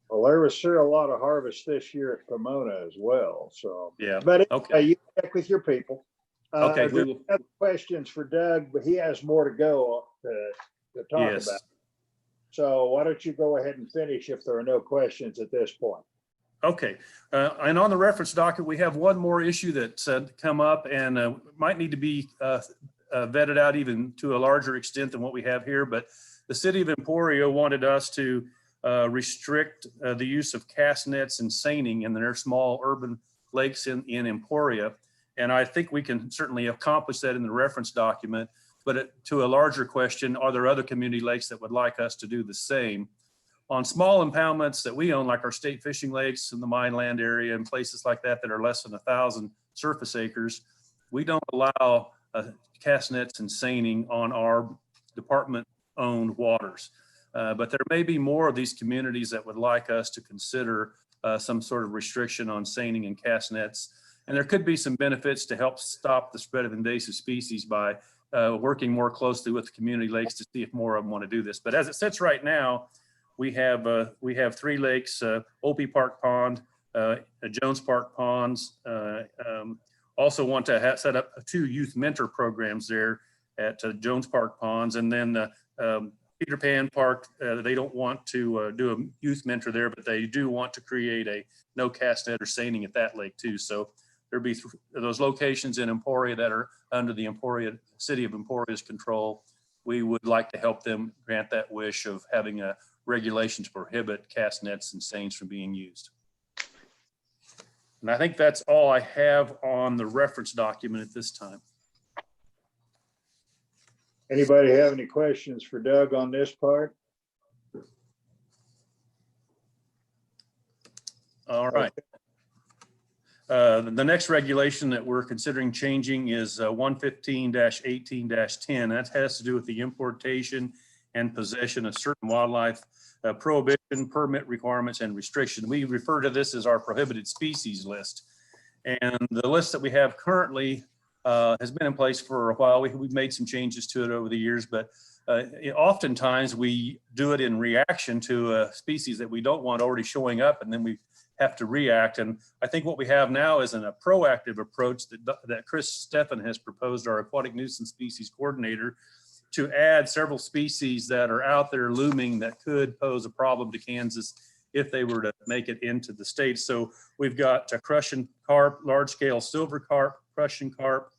Speaker 1: Well, there was sure a lot of harvest this year at Pomona as well, so.
Speaker 13: Yeah.
Speaker 1: But
Speaker 13: Okay.
Speaker 1: you check with your people.
Speaker 13: Okay,
Speaker 1: If
Speaker 13: we
Speaker 1: there's
Speaker 13: will.
Speaker 1: other questions for Doug, but he has more to go to talk
Speaker 13: Yes.
Speaker 1: about. So why don't you go ahead and finish if there are no questions at this point?
Speaker 13: Okay, and on the reference docket, we have one more issue that's come up and might need to be vetted out even to a larger extent than what we have here. But the city of Emporia wanted us to restrict the use of cast nets and seining in their small urban lakes in Emporia. And I think we can certainly accomplish that in the reference document. But to a larger question, are there other community lakes that would like us to do the same? On small impoundments that we own, like our state fishing lakes in the Mineland area and places like that that are less than 1,000 surface acres, we don't allow cast nets and seining on our department-owned waters. But there may be more of these communities that would like us to consider some sort of restriction on seining and cast nets. And there could be some benefits to help stop the spread of invasive species by working more closely with the community lakes to see if more of them want to do this. But as it sits right now, we have 3 lakes, Opie Park Pond, Jones Park Ponds. Also want to set up 2 youth mentor programs there at Jones Park Ponds. And then Peter Pan Park, they don't want to do a youth mentor there, but they do want to create a no cast net or seining at that lake too. So there'll be those locations in Emporia that are under the city of Emporia's control. We would like to help them grant that wish of having a regulation to prohibit cast nets and seines from being used. And I think that's all I have on the reference document at this time.
Speaker 1: Anybody have any questions for Doug on this part?
Speaker 13: All right. The next regulation that we're considering changing is 115-18-10. That has to do with the importation and possession of certain wildlife prohibition, permit requirements, and restrictions. We refer to this as our prohibited species list. And the list that we have currently has been in place for a while. We've made some changes to it over the years, but oftentimes we do it in reaction to a species that we don't want already showing up, and then we have to react. And I think what we have now is a proactive approach that Chris Steffen has proposed, our aquatic nuisance species coordinator, to add several species that are out there looming that could pose a problem to Kansas if they were to make it into the state. So we've got crushing carp, large-scale silver carp, crushing carp,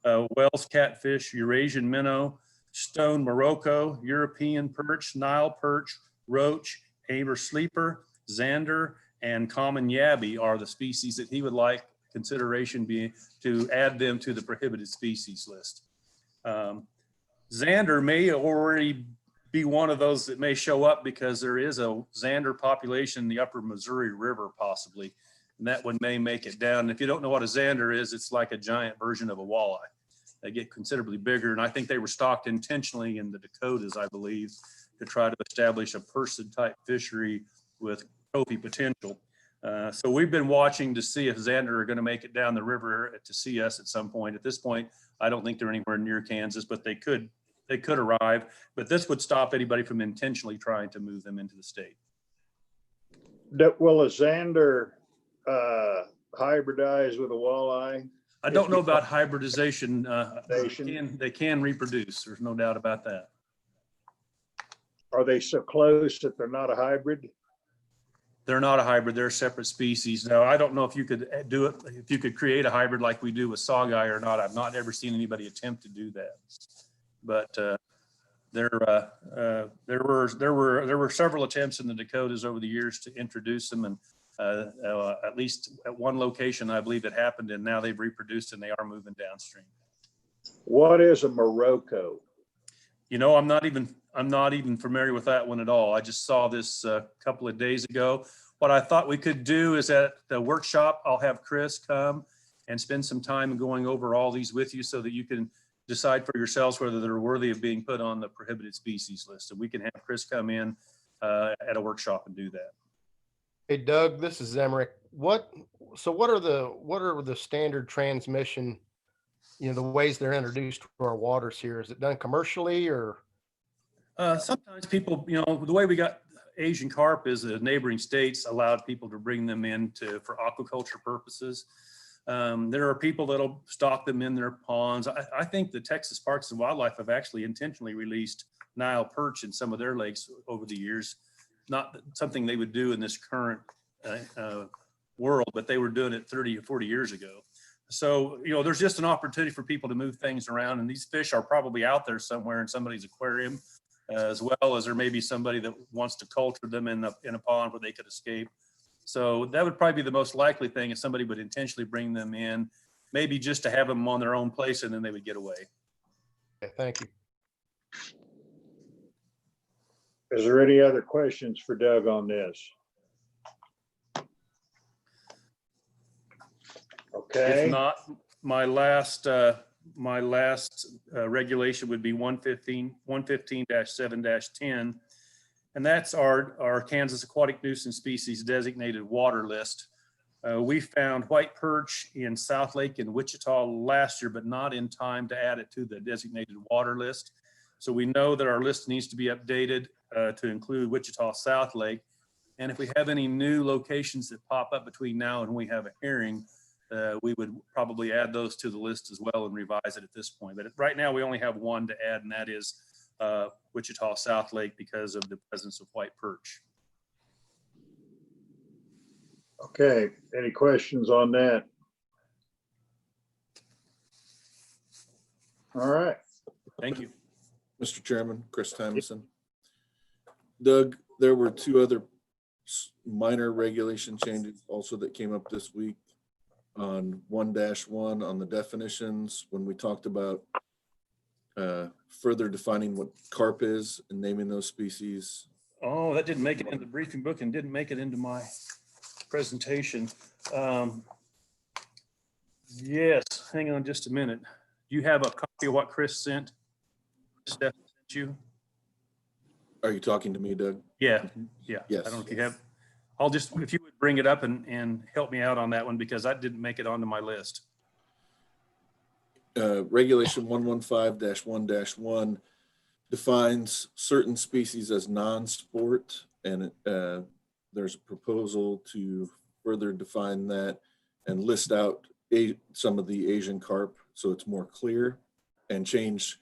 Speaker 13: Wells catfish, Eurasian minnow, stone Morocco, European perch, Nile perch, roach, amber sleeper, zander, and common yabby are the species that he would like consideration be to add them to the prohibited species list. Zander may already be one of those that may show up because there is a zander population in the upper Missouri River possibly, and that one may make it down. And if you don't know what a zander is, it's like a giant version of a walleye. They get considerably bigger, and I think they were stocked intentionally in the Dakotas, I believe, to try to establish a person-type fishery with trophy potential. So we've been watching to see if zander are going to make it down the river to see us at some point. At this point, I don't think they're anywhere near Kansas, but they could arrive. But this would stop anybody from intentionally trying to move them into the state.
Speaker 1: Will a zander hybridize with a walleye?
Speaker 13: I don't know about hybridization. They can reproduce. There's no doubt about that.
Speaker 1: Are they so close that they're not a hybrid?
Speaker 13: They're not a hybrid. They're a separate species. Now, I don't know if you could do it, if you could create a hybrid like we do with sawguy or not. I've not ever seen anybody attempt to do that. But there were several attempts in the Dakotas over the years to introduce them, and at least at one location, I believe it happened, and now they've reproduced and they are moving downstream.
Speaker 1: What is a Morocco?
Speaker 13: You know, I'm not even familiar with that one at all. I just saw this a couple of days ago. What I thought we could do is at the workshop, I'll have Chris come and spend some time going over all these with you so that you can decide for yourselves whether they're worthy of being put on the prohibited species list. So we can have Chris come in at a workshop and do that.
Speaker 14: Hey, Doug, this is Emmerich. What are the standard transmission, the ways they're introduced to our waters here? Is it done commercially or?
Speaker 13: Sometimes people, the way we got Asian carp is the neighboring states allowed people to bring them in for aquaculture purposes. There are people that'll stock them in their ponds. I think the Texas Parks and Wildlife have actually intentionally released Nile perch in some of their lakes over the years. Not something they would do in this current world, but they were doing it 30 or 40 years ago. So, there's just an opportunity for people to move things around, and these fish are probably out there somewhere in somebody's aquarium, as well as there may be somebody that wants to culture them in a pond where they could escape. So that would probably be the most likely thing, if somebody would intentionally bring them in, maybe just to have them on their own place, and then they would get away.
Speaker 14: Okay, thank you.
Speaker 1: Is there any other questions for Doug on this? Okay.
Speaker 13: If not, my last regulation would be 115-7-10. And that's our Kansas aquatic nuisance species designated water list. We found white perch in South Lake and Wichita last year, but not in time to add it to the designated water list. So we know that our list needs to be updated to include Wichita South Lake. And if we have any new locations that pop up between now and we have a hearing, we would probably add those to the list as well and revise it at this point. But right now we only have one to add, and that is Wichita South Lake, because of the presence of white perch.
Speaker 1: Okay, any questions on that? All right.
Speaker 13: Thank you.
Speaker 2: Mr. Chairman, Chris Tymeson. Doug, there were two other minor regulation changes also that came up this week. On 1-1 on the definitions, when we talked about further defining what carp is and naming those species.
Speaker 13: Oh, that didn't make it into the briefing book and didn't make it into my presentation. Yes, hang on just a minute. You have a copy of what Chris sent? Steph sent you?
Speaker 2: Are you talking to me, Doug?
Speaker 13: Yeah.
Speaker 2: Yes.
Speaker 13: I don't know if you have. I'll just, if you would bring it up and help me out on that one, because I didn't make it onto my list.
Speaker 2: Regulation 115-1-1 defines certain species as non-sport, and there's a proposal to further define that and list out some of the Asian carp so it's more clear, and change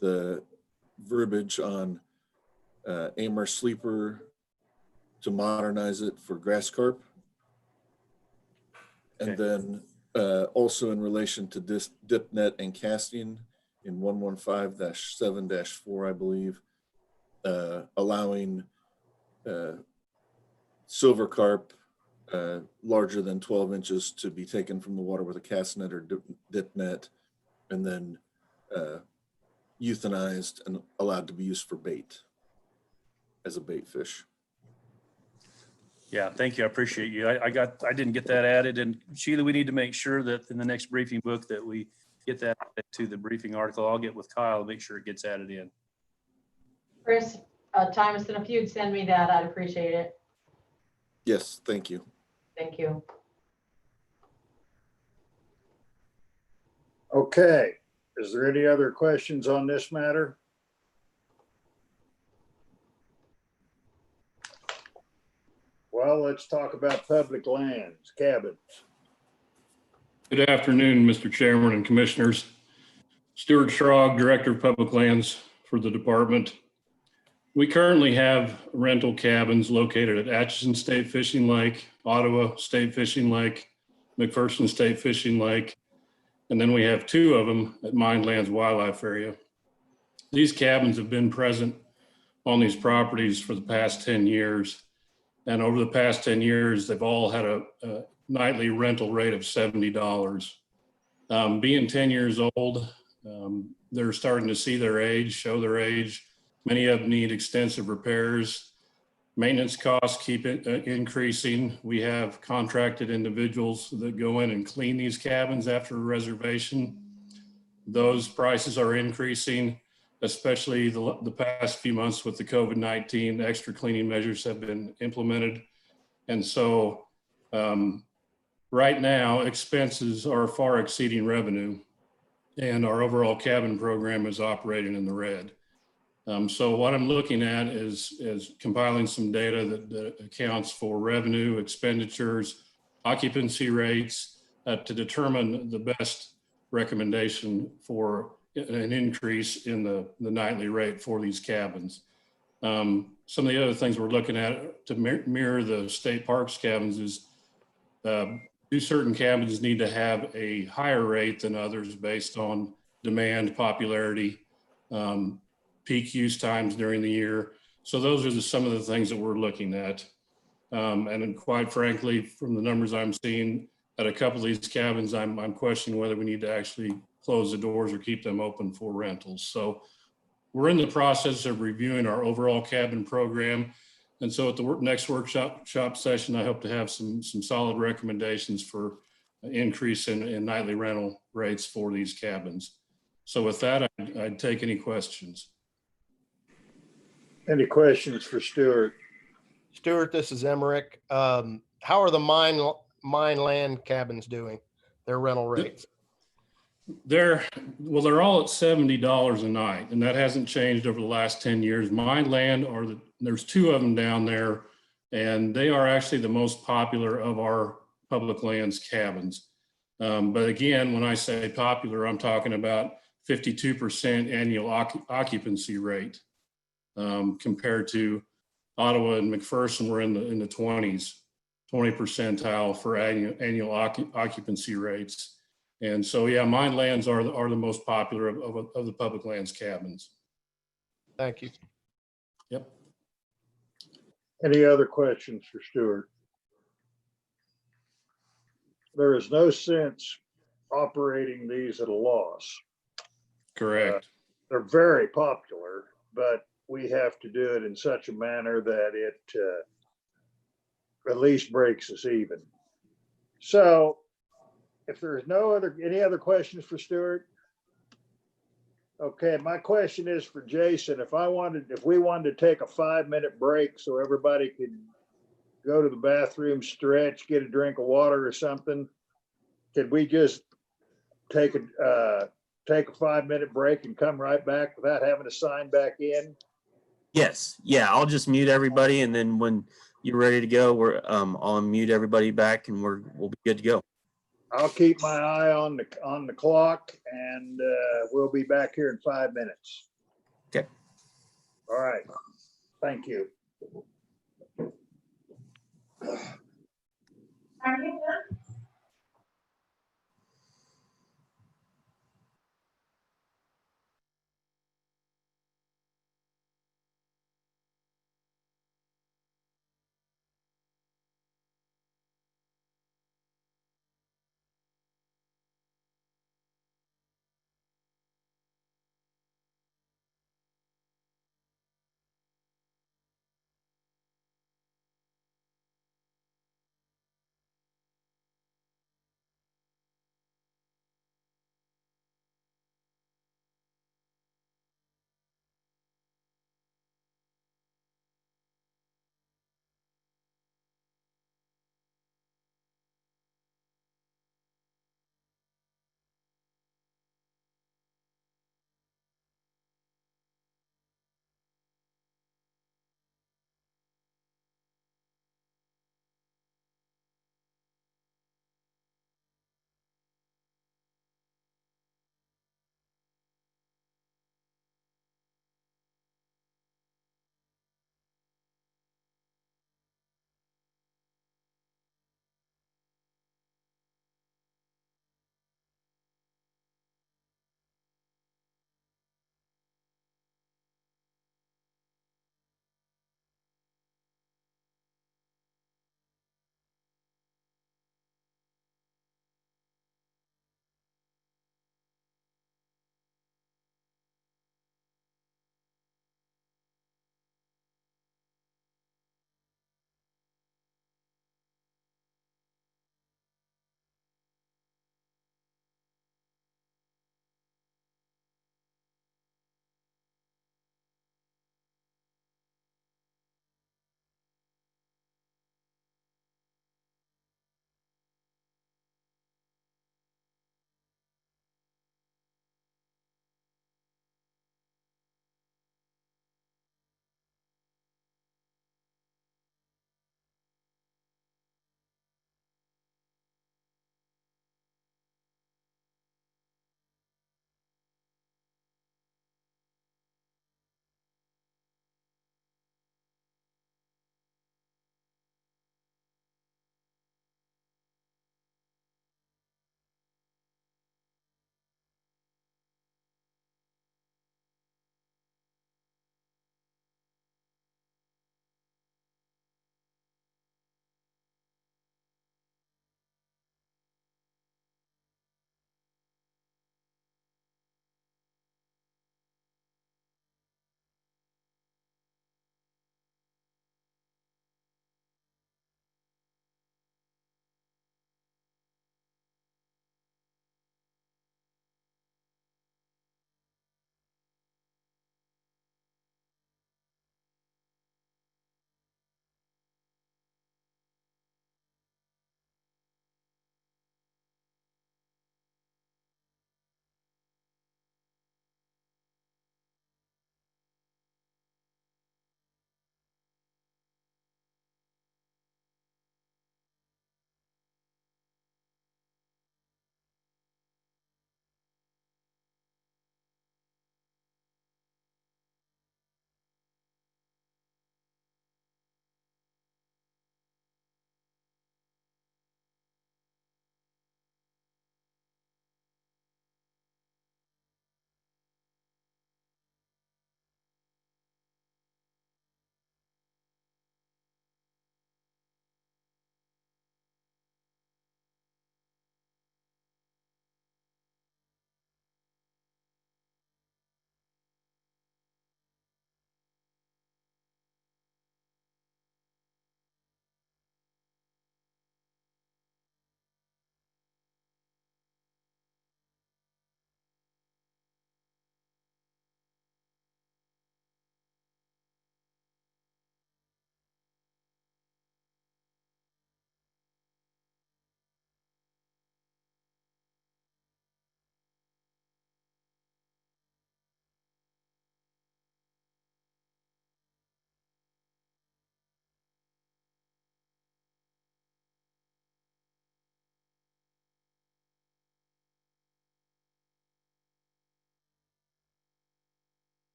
Speaker 2: the verbiage on Amur sleeper to modernize it for grass carp. And then also in relation to this dip net and casting in 115-7-4, I believe, allowing silver carp larger than 12 inches to be taken from the water with a cast net or dip net, and then euthanized and allowed to be used for bait as a bait fish.
Speaker 13: Yeah, thank you. I appreciate you. I didn't get that added. And Sheila, we need to make sure that in the next briefing book that we get that added to the briefing article. I'll get with Kyle, make sure it gets added in.
Speaker 11: Chris, Tymeson, if you'd send me that, I'd appreciate it.
Speaker 2: Yes, thank you.
Speaker 11: Thank you.
Speaker 1: Okay, is there any other questions on this matter? Well, let's talk about public lands, cabins.
Speaker 15: Good afternoon, Mr. Chairman and Commissioners. Stuart Schrog, Director of Public Lands for the department. We currently have rental cabins located at Atchison State Fishing Lake, Ottawa State Fishing Lake, McPherson State Fishing Lake, and then we have two of them at Mindlands Wildlife Area. These cabins have been present on these properties for the past 10 years. And over the past 10 years, they've all had a nightly rental rate of $70. Being 10 years old, they're starting to see their age, show their age. Many of them need extensive repairs. Maintenance costs keep increasing. We have contracted individuals that go in and clean these cabins after a reservation. Those prices are increasing, especially the past few months with the COVID-19. Extra cleaning measures have been implemented. And so right now, expenses are far exceeding revenue, and our overall cabin program is operating in the red. So what I'm looking at is compiling some data that accounts for revenue, expenditures, occupancy rates to determine the best recommendation for an increase in the nightly rate for these cabins. Some of the other things we're looking at to mirror the state parks cabins is do certain cabins need to have a higher rate than others based on demand, popularity, peak use times during the year. So those are some of the things that we're looking at. And then quite frankly, from the numbers I'm seeing at a couple of these cabins, I'm questioning whether we need to actually close the doors or keep them open for rentals. So we're in the process of reviewing our overall cabin program. And so at the next workshop session, I hope to have some solid recommendations for an increase in nightly rental rates for these cabins. So with that, I'd take any questions.
Speaker 1: Any questions for Stuart?
Speaker 14: Stuart, this is Emmerich. How are the mine land cabins doing? Their rental rates?
Speaker 15: They're all at $70 a night, and that hasn't changed over the last 10 years. Mine land there's two of them down there, and they are actually the most popular of our public lands cabins. But again, when I say popular, I'm talking about 52% annual occupancy rate. Compared to Ottawa and McPherson, we're in the 20 percentile for annual occupancy rates. And so, yeah, mine lands are the most popular of the public lands cabins.
Speaker 14: Thank you.
Speaker 15: Yep.
Speaker 1: Any other questions for Stuart? There is no sense operating these at a loss.
Speaker 15: Correct.
Speaker 1: They're very popular, but we have to do it in such a manner that it at least breaks us even. So if there's any other questions for Stuart? Okay, my question is for Jason. If we wanted to take a 5-minute break so everybody could go to the bathroom, stretch, get a drink of water or something, could we just take a 5-minute break and come right back without having to sign back in?
Speaker 3: Yes. Yeah. I'll just mute everybody. And then when you're ready to go, I'll mute everybody back and we'll be good to go.
Speaker 1: I'll keep my eye on the clock, and we'll be back here in 5 minutes.
Speaker 3: Okay.
Speaker 1: All right. Thank you.
Speaker 11: Are you done?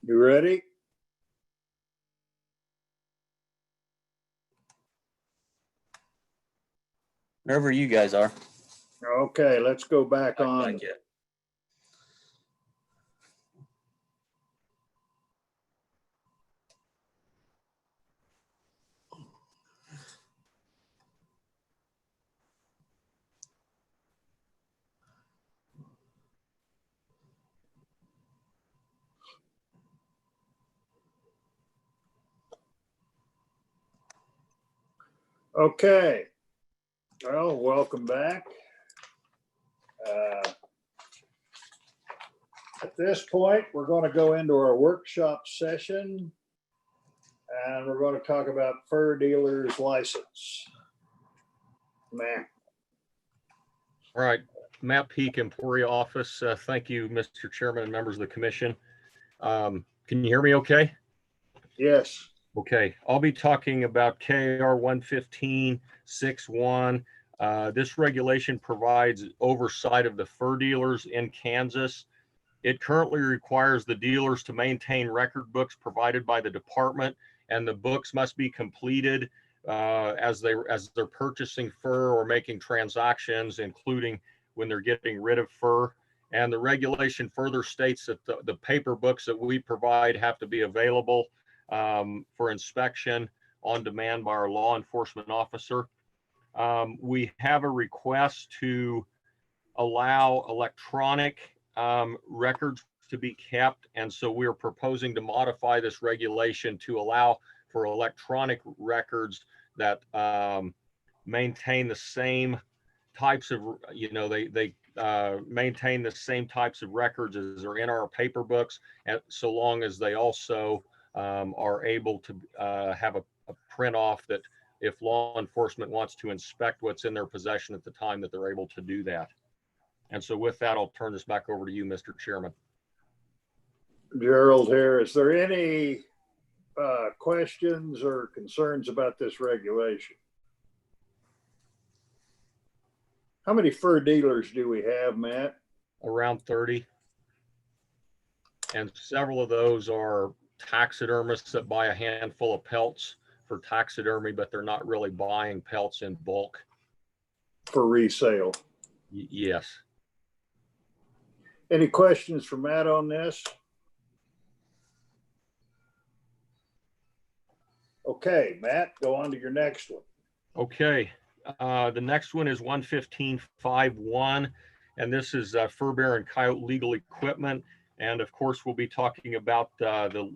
Speaker 1: You ready?
Speaker 3: Wherever you guys are.
Speaker 1: Okay, let's go back on.
Speaker 3: Back yet.
Speaker 1: Okay. Well, welcome back. At this point, we're going to go into our workshop session, and we're going to talk about fur dealer's license. Man.
Speaker 16: All right, Matt Peak, Emporia office. Thank you, Mr. Chairman and members of the commission. Can you hear me okay?
Speaker 1: Yes.
Speaker 16: Okay, I'll be talking about KR 115.61. This regulation provides oversight of the fur dealers in Kansas. It currently requires the dealers to maintain record books provided by the department, and the books must be completed as they're purchasing fur or making transactions, including when they're getting rid of fur. And the regulation further states that the paper books that we provide have to be available for inspection on demand by our law enforcement officer. We have a request to allow electronic records to be kept, and so we're proposing to modify this regulation to allow for electronic records that maintain the same types of, they maintain the same types of records as are in our paper books, and so long as they also are able to have a print off that if law enforcement wants to inspect what's in their possession at the time, that they're able to do that. And so with that, I'll turn this back over to you, Mr. Chairman.
Speaker 1: Gerald here. Is there any questions or concerns about this regulation? How many fur dealers do we have, Matt?
Speaker 16: Around 30. And several of those are taxidermists that buy a handful of pelts for taxidermy, but they're not really buying pelts in bulk.
Speaker 1: For resale?
Speaker 16: Yes.
Speaker 1: Any questions for Matt on this? Okay, Matt, go on to your next one.
Speaker 16: Okay. The next one is 115.51, and this is fur bear and coyote legal equipment. And of course, we'll be talking about the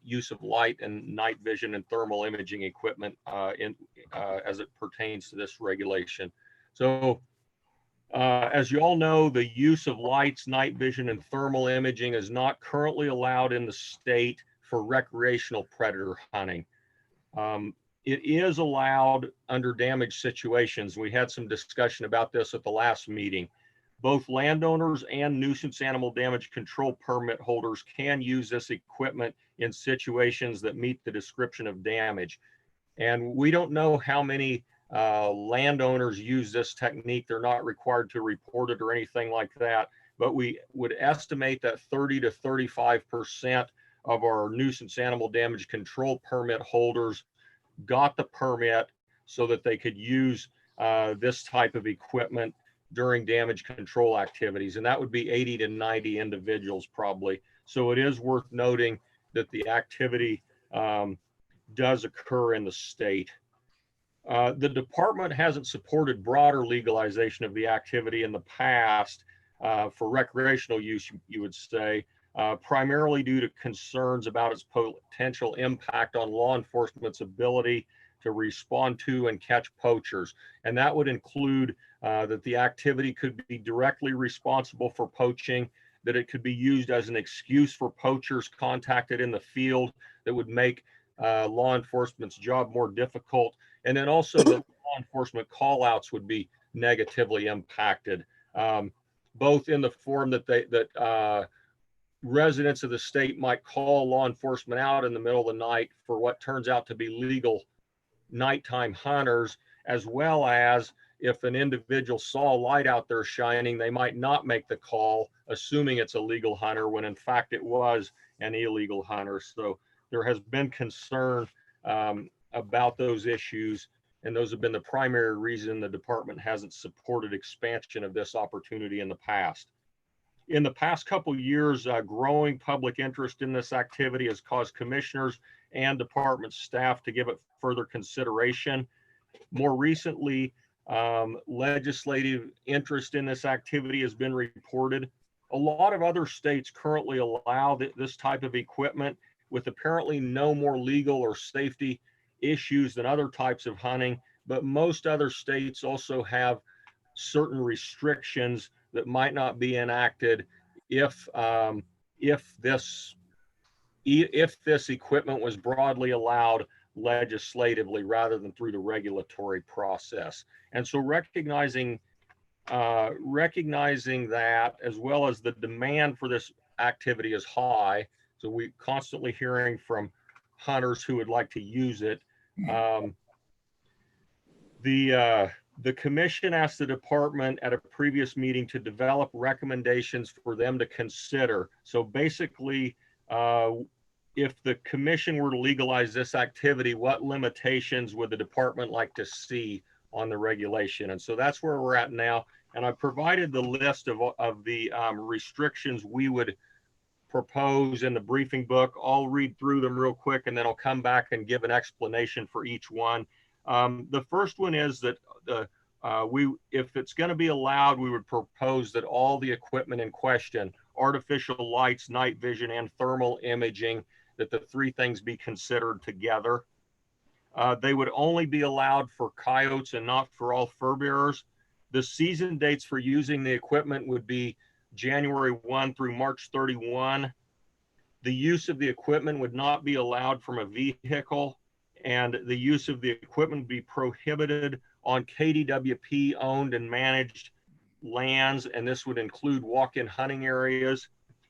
Speaker 16: use of light and night vision and thermal imaging equipment as it pertains to this regulation. So as you all know, the use of lights, night vision, and thermal imaging is not currently allowed in the state for recreational predator hunting. It is allowed under damage situations. We had some discussion about this at the last meeting. Both landowners and nuisance animal damage control permit holders can use this equipment in situations that meet the description of damage. And we don't know how many landowners use this technique. They're not required to report it or anything like that, but we would estimate that 30 to 35% of our nuisance animal damage control permit holders got the permit so that they could use this type of equipment during damage control activities. And that would be 80 to 90 individuals probably. So it is worth noting that the activity does occur in the state. The department hasn't supported broader legalization of the activity in the past for recreational use, you would say, primarily due to concerns about its potential impact on law enforcement's ability to respond to and catch poachers. And that would include that the activity could be directly responsible for poaching, that it could be used as an excuse for poachers contacted in the field that would make law enforcement's job more difficult. And then also that law enforcement call outs would be negatively impacted, both in the form that residents of the state might call law enforcement out in the middle of the night for what turns out to be legal nighttime hunters, as well as if an individual saw a light out there shining, they might not make the call, assuming it's a legal hunter, when in fact it was an illegal hunter. So there has been concern about those issues, and those have been the primary reason the department hasn't supported expansion of this opportunity in the past. In the past couple of years, growing public interest in this activity has caused commissioners and department staff to give it further consideration. More recently, legislative interest in this activity has been reported. A lot of other states currently allow this type of equipment with apparently no more legal or safety issues than other types of hunting, but most other states also have certain restrictions that might not be enacted if this equipment was broadly allowed legislatively rather than through the regulatory process. And so recognizing that, as well as the demand for this activity is high, so we constantly hearing from hunters who would like to use it. The commission asked the department at a previous meeting to develop recommendations for them to consider. So basically, if the commission were to legalize this activity, what limitations would the department like to see on the regulation? And so that's where we're at now. And I provided the list of the restrictions we would propose in the briefing book. I'll read through them real quick, and then I'll come back and give an explanation for each one. The first one is that if it's going to be allowed, we would propose that all the equipment in question, artificial lights, night vision, and thermal imaging, that the three things be considered together. They would only be allowed for coyotes and not for all fur bearers. The season dates for using the equipment would be January 1 through March 31. The use of the equipment would not be allowed from a vehicle, and the use of the equipment would be prohibited on KWPT owned and managed lands, and this would include walk-in hunting areas.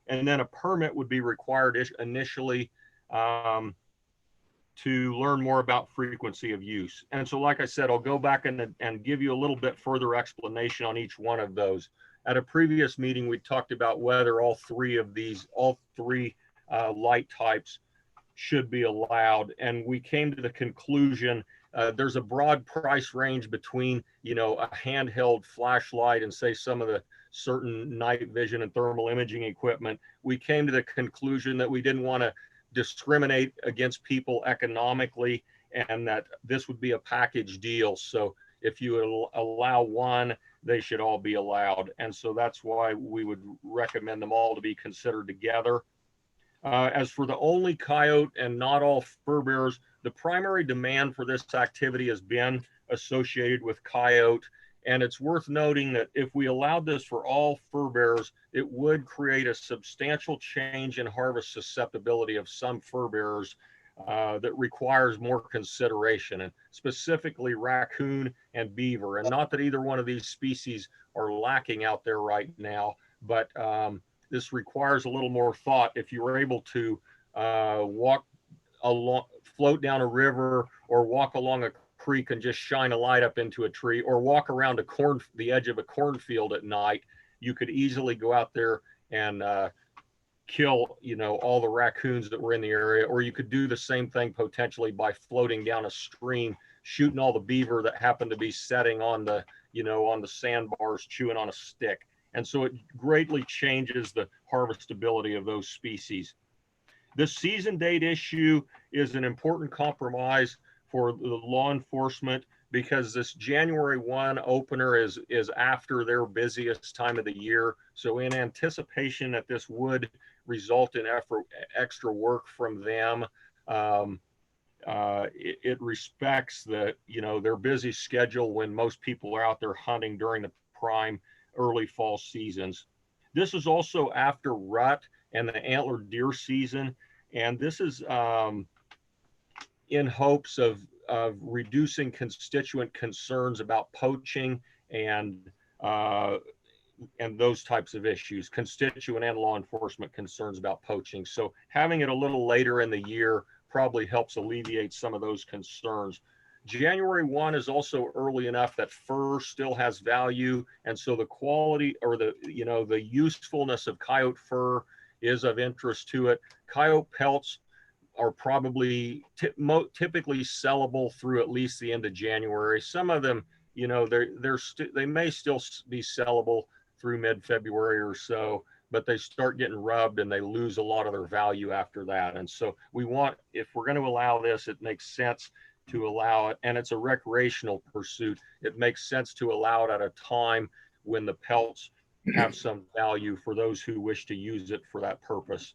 Speaker 16: And then a permit would be required initially to learn more about frequency of use. And so, like I said, I'll go back and give you a little bit further explanation on each one of those. At a previous meeting, we talked about whether all three light types should be allowed. And we came to the conclusion there's a broad price range between, a handheld flashlight and say some of the certain night vision and thermal imaging equipment. We came to the conclusion that we didn't want to discriminate against people economically, and that this would be a package deal. So if you would allow one, they should all be allowed. And so that's why we would recommend them all to be considered together. As for the only coyote and not all fur bearers, the primary demand for this activity has been associated with coyote. And it's worth noting that if we allowed this for all fur bearers, it would create a substantial change in harvest susceptibility of some fur bearers that requires more consideration, and specifically raccoon and beaver. And not that either one of these species are lacking out there right now, but this requires a little more thought. If you were able to float down a river or walk along a creek and just shine a light up into a tree, or walk around the edge of a cornfield at night, you could easily go out there and kill, all the raccoons that were in the area. Or you could do the same thing potentially by floating down a stream, shooting all the beaver that happen to be setting on the, on the sandbars, chewing on a stick. And so it greatly changes the harvestability of those species. The season date issue is an important compromise for the law enforcement, because this January 1 opener is after their busiest time of the year. So in anticipation that this would result in extra work from them, it respects their busy schedule when most people are out there hunting during the prime early fall seasons. This is also after rut and the antlered deer season, and this is in hopes of reducing constituent concerns about poaching and those types of issues, constituent and law enforcement concerns about poaching. So having it a little later in the year probably helps alleviate some of those concerns. January 1 is also early enough that fur still has value. And so the quality or the, you know, the usefulness of coyote fur is of interest to it. Coyote pelts are probably typically sellable through at least the end of January. Some of them, you know, they may still be sellable through mid-February or so, but they start getting rubbed and they lose a lot of their value after that. And so we want, if we're going to allow this, it makes sense to allow it, and it's a recreational pursuit. It makes sense to allow it at a time when the pelts have some value for those who wish to use it for that purpose.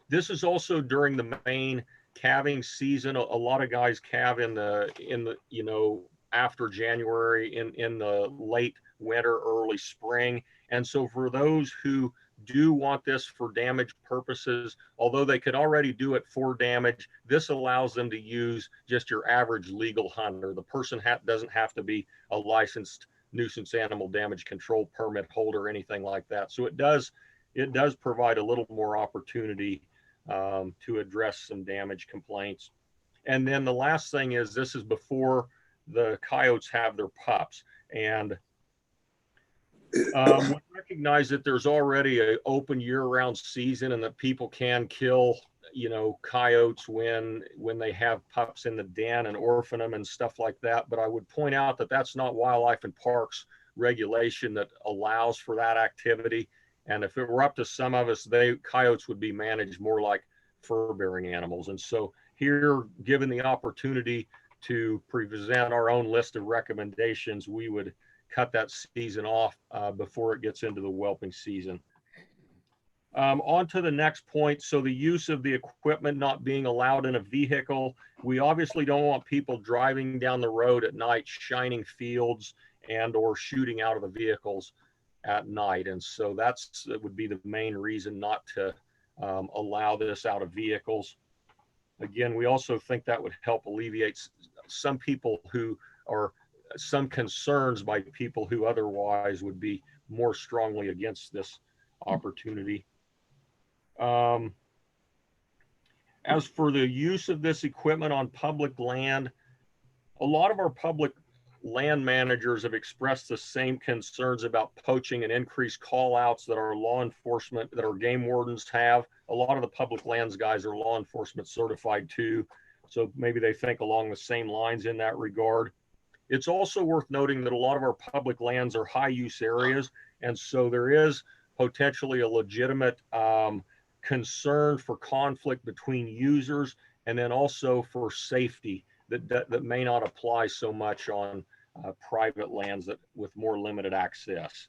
Speaker 16: This is also during the main calving season. A lot of guys calve in the you know, after January, in the late winter, early spring. And so for those who do want this for damage purposes, although they could already do it for damage, this allows them to use just your average legal hunter. The person doesn't have to be a licensed nuisance animal damage control permit holder or anything like that. So it does provide a little more opportunity to address some damage complaints. And then the last thing is, this is before the coyotes have their pups. And we recognize that there's already an open year-round season and that people can kill, you know, coyotes when they have pups in the den and orphan them and stuff like that. But I would point out that that's not Wildlife and Parks regulation that allows for that activity. And if it were up to some of us, coyotes would be managed more like fur-bearing animals. And so here, given the opportunity to present our own list of recommendations, we would cut that season off before it gets into the whelping season. On to the next point. So the use of the equipment not being allowed in a vehicle. We obviously don't want people driving down the road at night, shining fields and or shooting out of the vehicles at night. And so that would be the main reason not to allow this out of vehicles. Again, we also think that would help alleviate some people who are some concerns by people who otherwise would be more strongly against this opportunity. As for the use of this equipment on public land, a lot of our public land managers have expressed the same concerns about poaching and increased call outs that our law enforcement, that our game wardens have. A lot of the public lands guys are law enforcement certified too. So maybe they think along the same lines in that regard. It's also worth noting that a lot of our public lands are high use areas. And so there is potentially a legitimate concern for conflict between users, and then also for safety that may not apply so much on private lands with more limited access.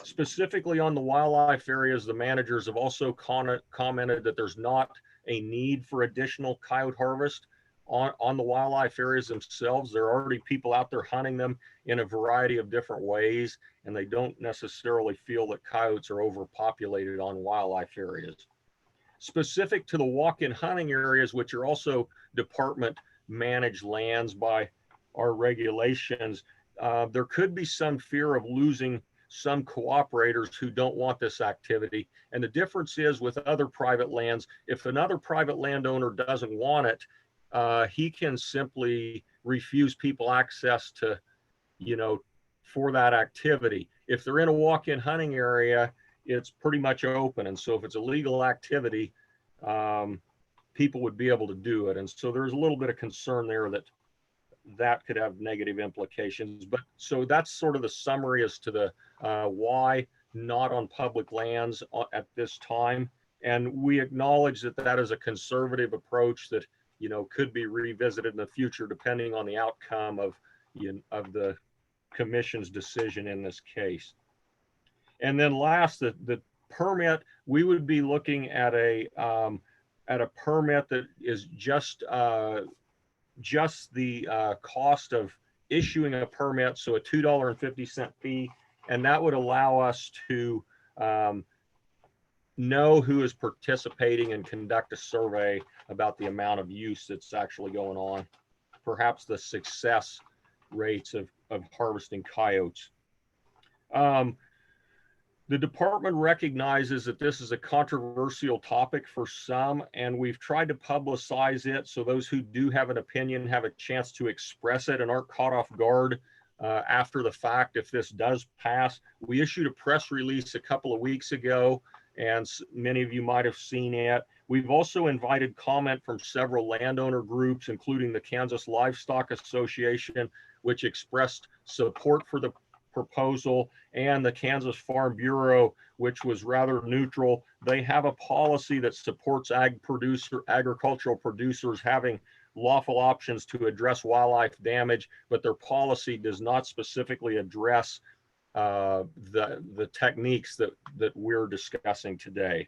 Speaker 16: Specifically on the wildlife areas, the managers have also commented that there's not a need for additional coyote harvest on the wildlife areas themselves. There are already people out there hunting them in a variety of different ways, and they don't necessarily feel that coyotes are overpopulated on wildlife areas. Specific to the walk-in hunting areas, which are also department managed lands by our regulations, there could be some fear of losing some cooperators who don't want this activity. And the difference is with other private lands, if another private landowner doesn't want it, he can simply refuse people access to, you know, for that activity. If they're in a walk-in hunting area, it's pretty much open. And so if it's a legal activity, people would be able to do it. And so there's a little bit of concern there that could have negative implications. But so that's sort of the summary as to the why not on public lands at this time. And we acknowledge that that is a conservative approach that, you know, could be revisited in the future depending on the outcome of the commission's decision in this case. And then last, the permit, we would be looking at a permit that is just the cost of issuing a permit, so a $2.50 fee, and that would allow us to know who is participating and conduct a survey about the amount of use that's actually going on, perhaps the success rates of harvesting coyotes. The department recognizes that this is a controversial topic for some, and we've tried to publicize it so those who do have an opinion have a chance to express it and aren't caught off guard after the fact if this does pass. We issued a press release a couple of weeks ago, and many of you might have seen it. We've also invited comment from several landowner groups, including the Kansas Livestock Association, which expressed support for the proposal, and the Kansas Farm Bureau, which was rather neutral. They have a policy that supports agricultural producers having lawful options to address wildlife damage, but their policy does not specifically address the techniques that we're discussing today.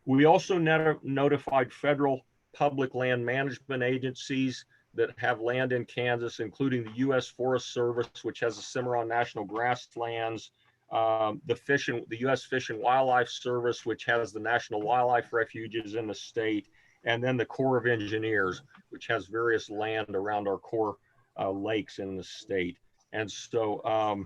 Speaker 16: We also notified federal public land management agencies that have land in Kansas, including the U.S. Forest Service, which has the Cimarron National Grasslands, the U.S. Fish and Wildlife Service, which has the National Wildlife Refuges in the state, and then the Corps of Engineers, which has various land around our core lakes in the state. And so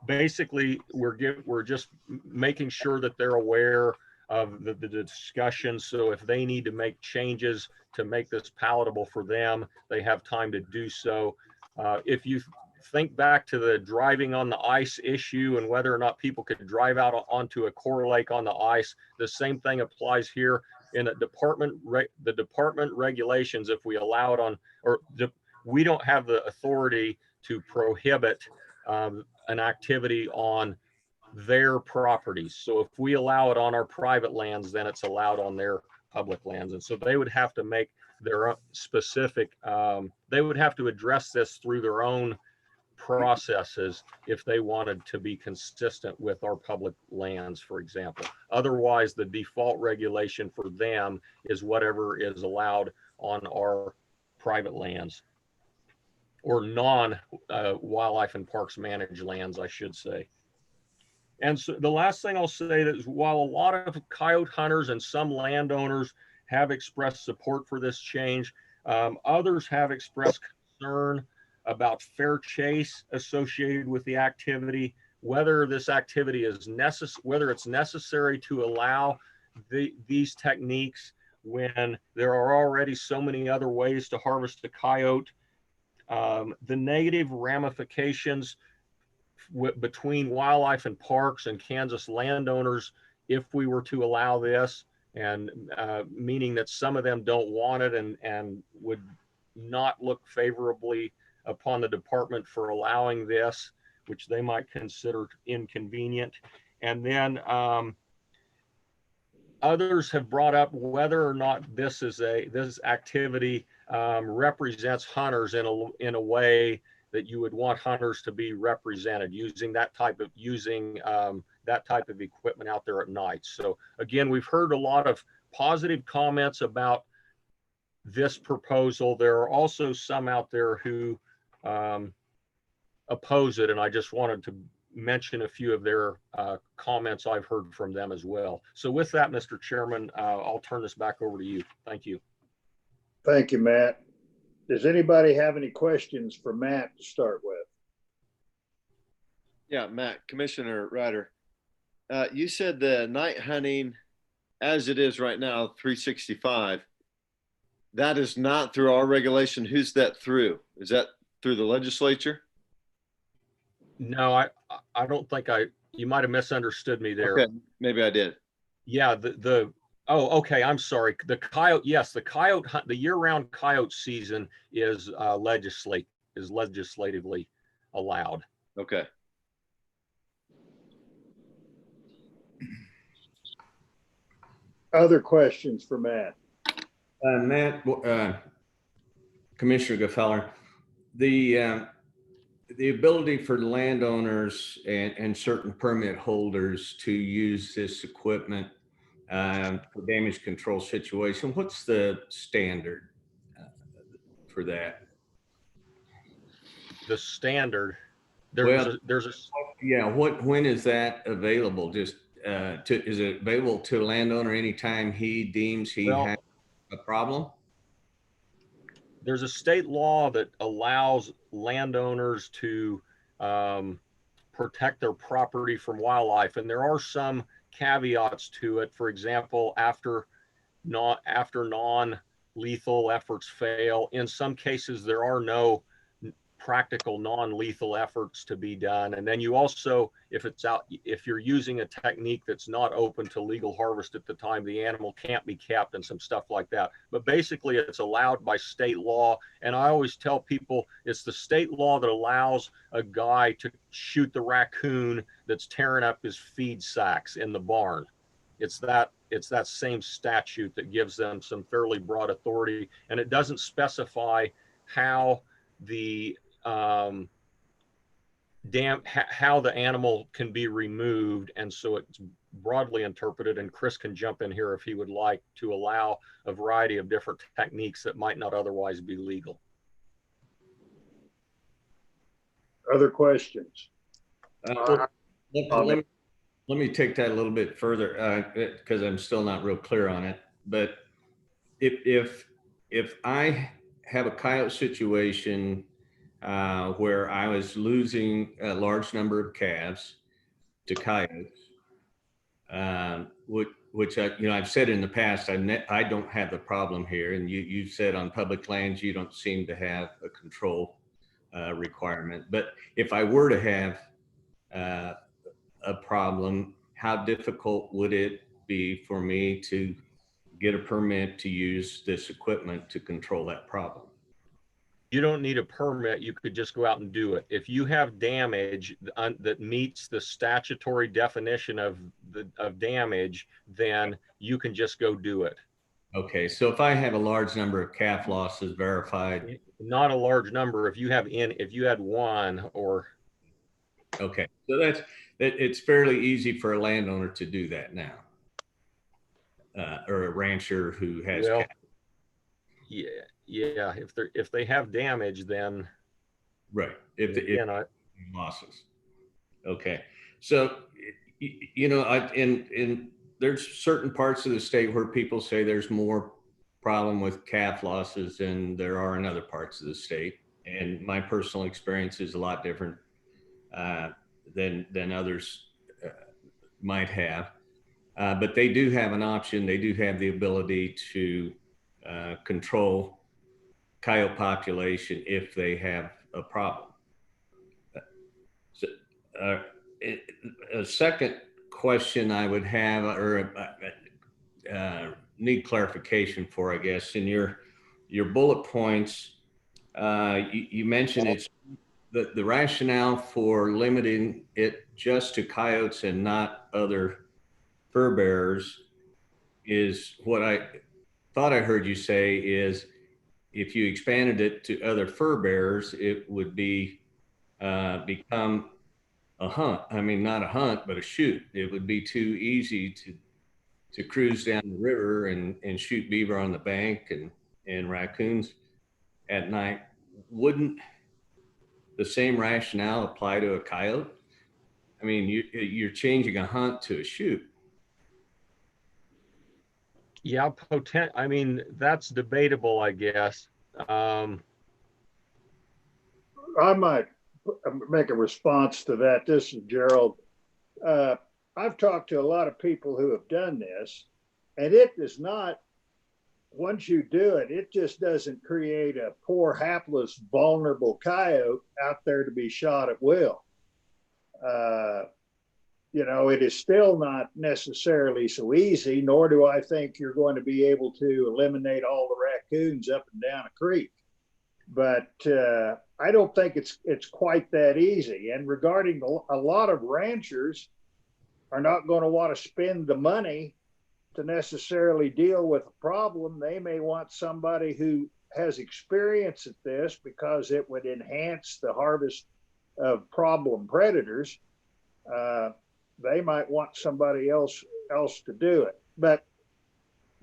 Speaker 16: basically, we're just making sure that they're aware of the discussion. So if they need to make changes to make this palatable for them, they have time to do so. If you think back to the driving on the ice issue and whether or not people could drive out onto a core lake on the ice, the same thing applies here. In the department regulations, if we allow it on, we don't have the authority to prohibit an activity on their properties. So if we allow it on our private lands, then it's allowed on their public lands. And so they would have to make their specific, they would have to address this through their own processes if they wanted to be consistent with our public lands, for example. Otherwise, the default regulation for them is whatever is allowed on our private lands, or non-wildlife and parks managed lands, I should say. And so the last thing I'll say is, while a lot of coyote hunters and some landowners have expressed support for this change, others have expressed concern about fair chase associated with the activity, whether this activity is whether it's necessary to allow these techniques when there are already so many other ways to harvest a coyote. The negative ramifications between wildlife and parks and Kansas landowners if we were to allow this, and meaning that some of them don't want it and would not look favorably upon the department for allowing this, which they might consider inconvenient. And then others have brought up whether or not this activity represents hunters in a way that you would want hunters to be represented using that type of equipment out there at night. So again, we've heard a lot of positive comments about this proposal. There are also some out there who oppose it, and I just wanted to mention a few of their comments I've heard from them as well. So with that, Mr. Chairman, I'll turn this back over to you. Thank you.
Speaker 1: Thank you, Matt. Does anybody have any questions for Matt to start with?
Speaker 7: Yeah, Matt, Commissioner Ryder, you said the night hunting as it is right now, 365, that is not through our regulation. Who's that through? Is that through the legislature?
Speaker 16: No, I don't think you might have misunderstood me there.
Speaker 7: Okay, maybe I did.
Speaker 16: Yeah, oh, okay, I'm sorry. The coyote, yes, the coyote hunt, the year-round coyote season is legislatively allowed.
Speaker 7: Okay.
Speaker 1: Other questions for Matt?
Speaker 17: Matt, Commissioner Gaffeller, the ability for landowners and certain permit holders to use this equipment for damage control situation, what's the standard for that?
Speaker 16: The standard,
Speaker 17: when is that available? Just is it available to a landowner anytime he deems he has a problem?
Speaker 16: There's a state law that allows landowners to protect their property from wildlife. And there are some caveats to it. For example, after non-lethal efforts fail, in some cases there are no practical non-lethal efforts to be done. And then you also, if you're using a technique that's not open to legal harvest at the time, the animal can't be kept and some stuff like that. But basically it's allowed by state law. And I always tell people it's the state law that allows a guy to shoot the raccoon that's tearing up his feed sacks in the barn. It's that same statute that gives them some fairly broad authority, and it doesn't specify how the how the animal can be removed. And so it's broadly interpreted, and Chris can jump in here if he would like, to allow a variety of different techniques that might not otherwise be legal.
Speaker 1: Other questions?
Speaker 17: Let me take that a little bit further because I'm still not real clear on it. But if I have a coyote situation where I was losing a large number of calves to coyotes, which I've said in the past, I don't have the problem here, and you've said on public lands you don't seem to have a control requirement. But if I were to have a problem, how difficult would it be for me to get a permit to use this equipment to control that problem?
Speaker 16: You don't need a permit. You could just go out and do it. If you have damage that meets the statutory definition of damage, then you can just go do it.
Speaker 17: Okay, so if I have a large number of calf losses verified,
Speaker 16: not a large number. If you had one or.
Speaker 17: Okay, so it's fairly easy for a landowner to do that now, or a rancher who has.
Speaker 16: Well, yeah. If they have damage, then.
Speaker 17: Right. If losses. Okay. So, there's certain parts of the state where people say there's more problem with calf losses than there are in other parts of the state. And my personal experience is a lot different than others might have. But they do have an option. They do have the ability to control coyote population if they have a problem. So, a second question I would have, or need clarification for, I guess, in your bullet points, you mentioned it's the rationale for limiting it just to coyotes and not other fur bearers is what I thought I heard you say is if you expanded it to other fur bearers, it would be become a hunt. I mean, not a hunt, but a shoot. It would be too easy to cruise down the river and shoot beaver on the bank and raccoons at night. Wouldn't the same rationale apply to a coyote? I mean, you're changing a hunt to a shoot.
Speaker 16: Yeah, I mean, that's debatable, I guess.
Speaker 1: I might make a response to that. This is Gerald. I've talked to a lot of people who have done this, and it does not, once you do it, it just doesn't create a poor, hapless, vulnerable coyote out there to be shot at will. It is still not necessarily so easy, nor do I think you're going to be able to eliminate all the raccoons up and down a creek. But I don't think it's quite that easy. And regarding a lot of ranchers are not going to want to spend the money to necessarily deal with a problem. They may want somebody who has experience at this because it would enhance the harvest of problem predators. They might want somebody else to do it. But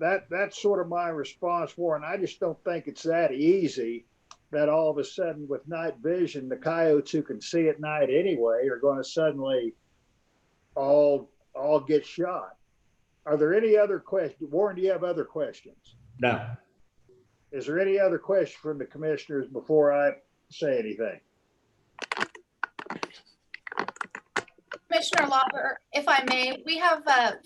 Speaker 1: that's sort of my response for it. And I just don't think it's that easy that all of a sudden with night vision, the coyotes who can see at night anyway are going to suddenly all get shot. Are there any other questions? Warren, do you have other questions?
Speaker 17: No.
Speaker 1: Is there any other question from the commissioners before I say anything?
Speaker 18: Commissioner Lauber, if I may, we have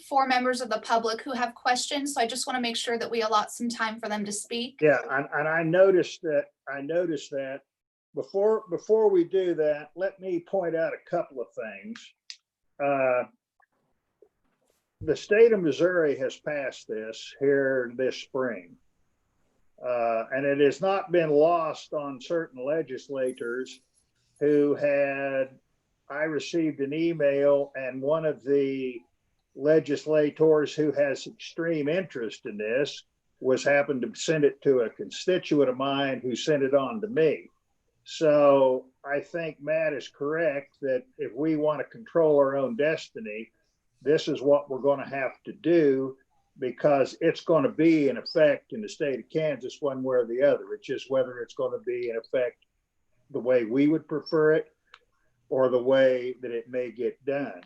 Speaker 18: 4 members of the public who have questions, so I just want to make sure that we allot some time for them to speak.
Speaker 1: Yeah, and I noticed that before we do that, let me point out a couple of things. The state of Missouri has passed this here this spring. And it has not been lost on certain legislators who I received an email, and one of the legislators who has extreme interest in this happened to send it to a constituent of mine who sent it on to me. So I think Matt is correct that if we want to control our own destiny, this is what we're going to have to do, because it's going to be in effect in the state of Kansas one way or the other. It's just whether it's going to be in effect the way we would prefer it or the way that it may get done.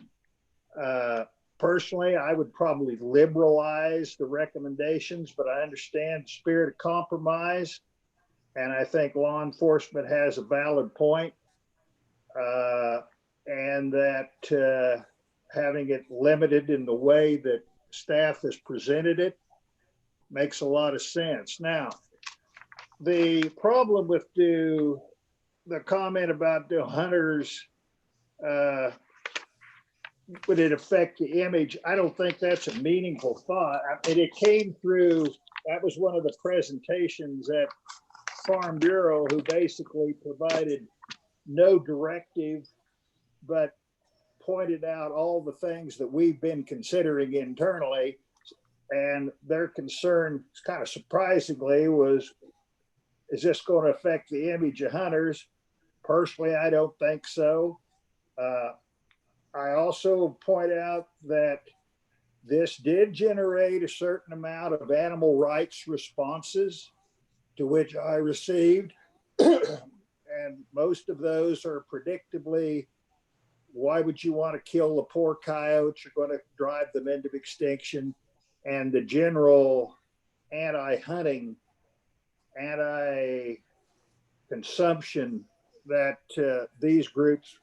Speaker 1: Personally, I would probably liberalize the recommendations, but I understand the spirit of compromise. And I think law enforcement has a valid point, and that having it limited in the way that staff has presented it makes a lot of sense. Now, the problem with the comment about the hunters, would it affect the image? I don't think that's a meaningful thought. I mean, it came through, that was one of the presentations at Farm Bureau, who basically provided no directive, but pointed out all the things that we've been considering internally. And their concern, kind of surprisingly, was, is this going to affect the image of hunters? Personally, I don't think so. I also point out that this did generate a certain amount of animal rights responses, to which I received. And most of those are predictably, why would you want to kill the poor coyotes? You're going to drive them into extinction. And the general anti-hunting, anti-consumption that these groups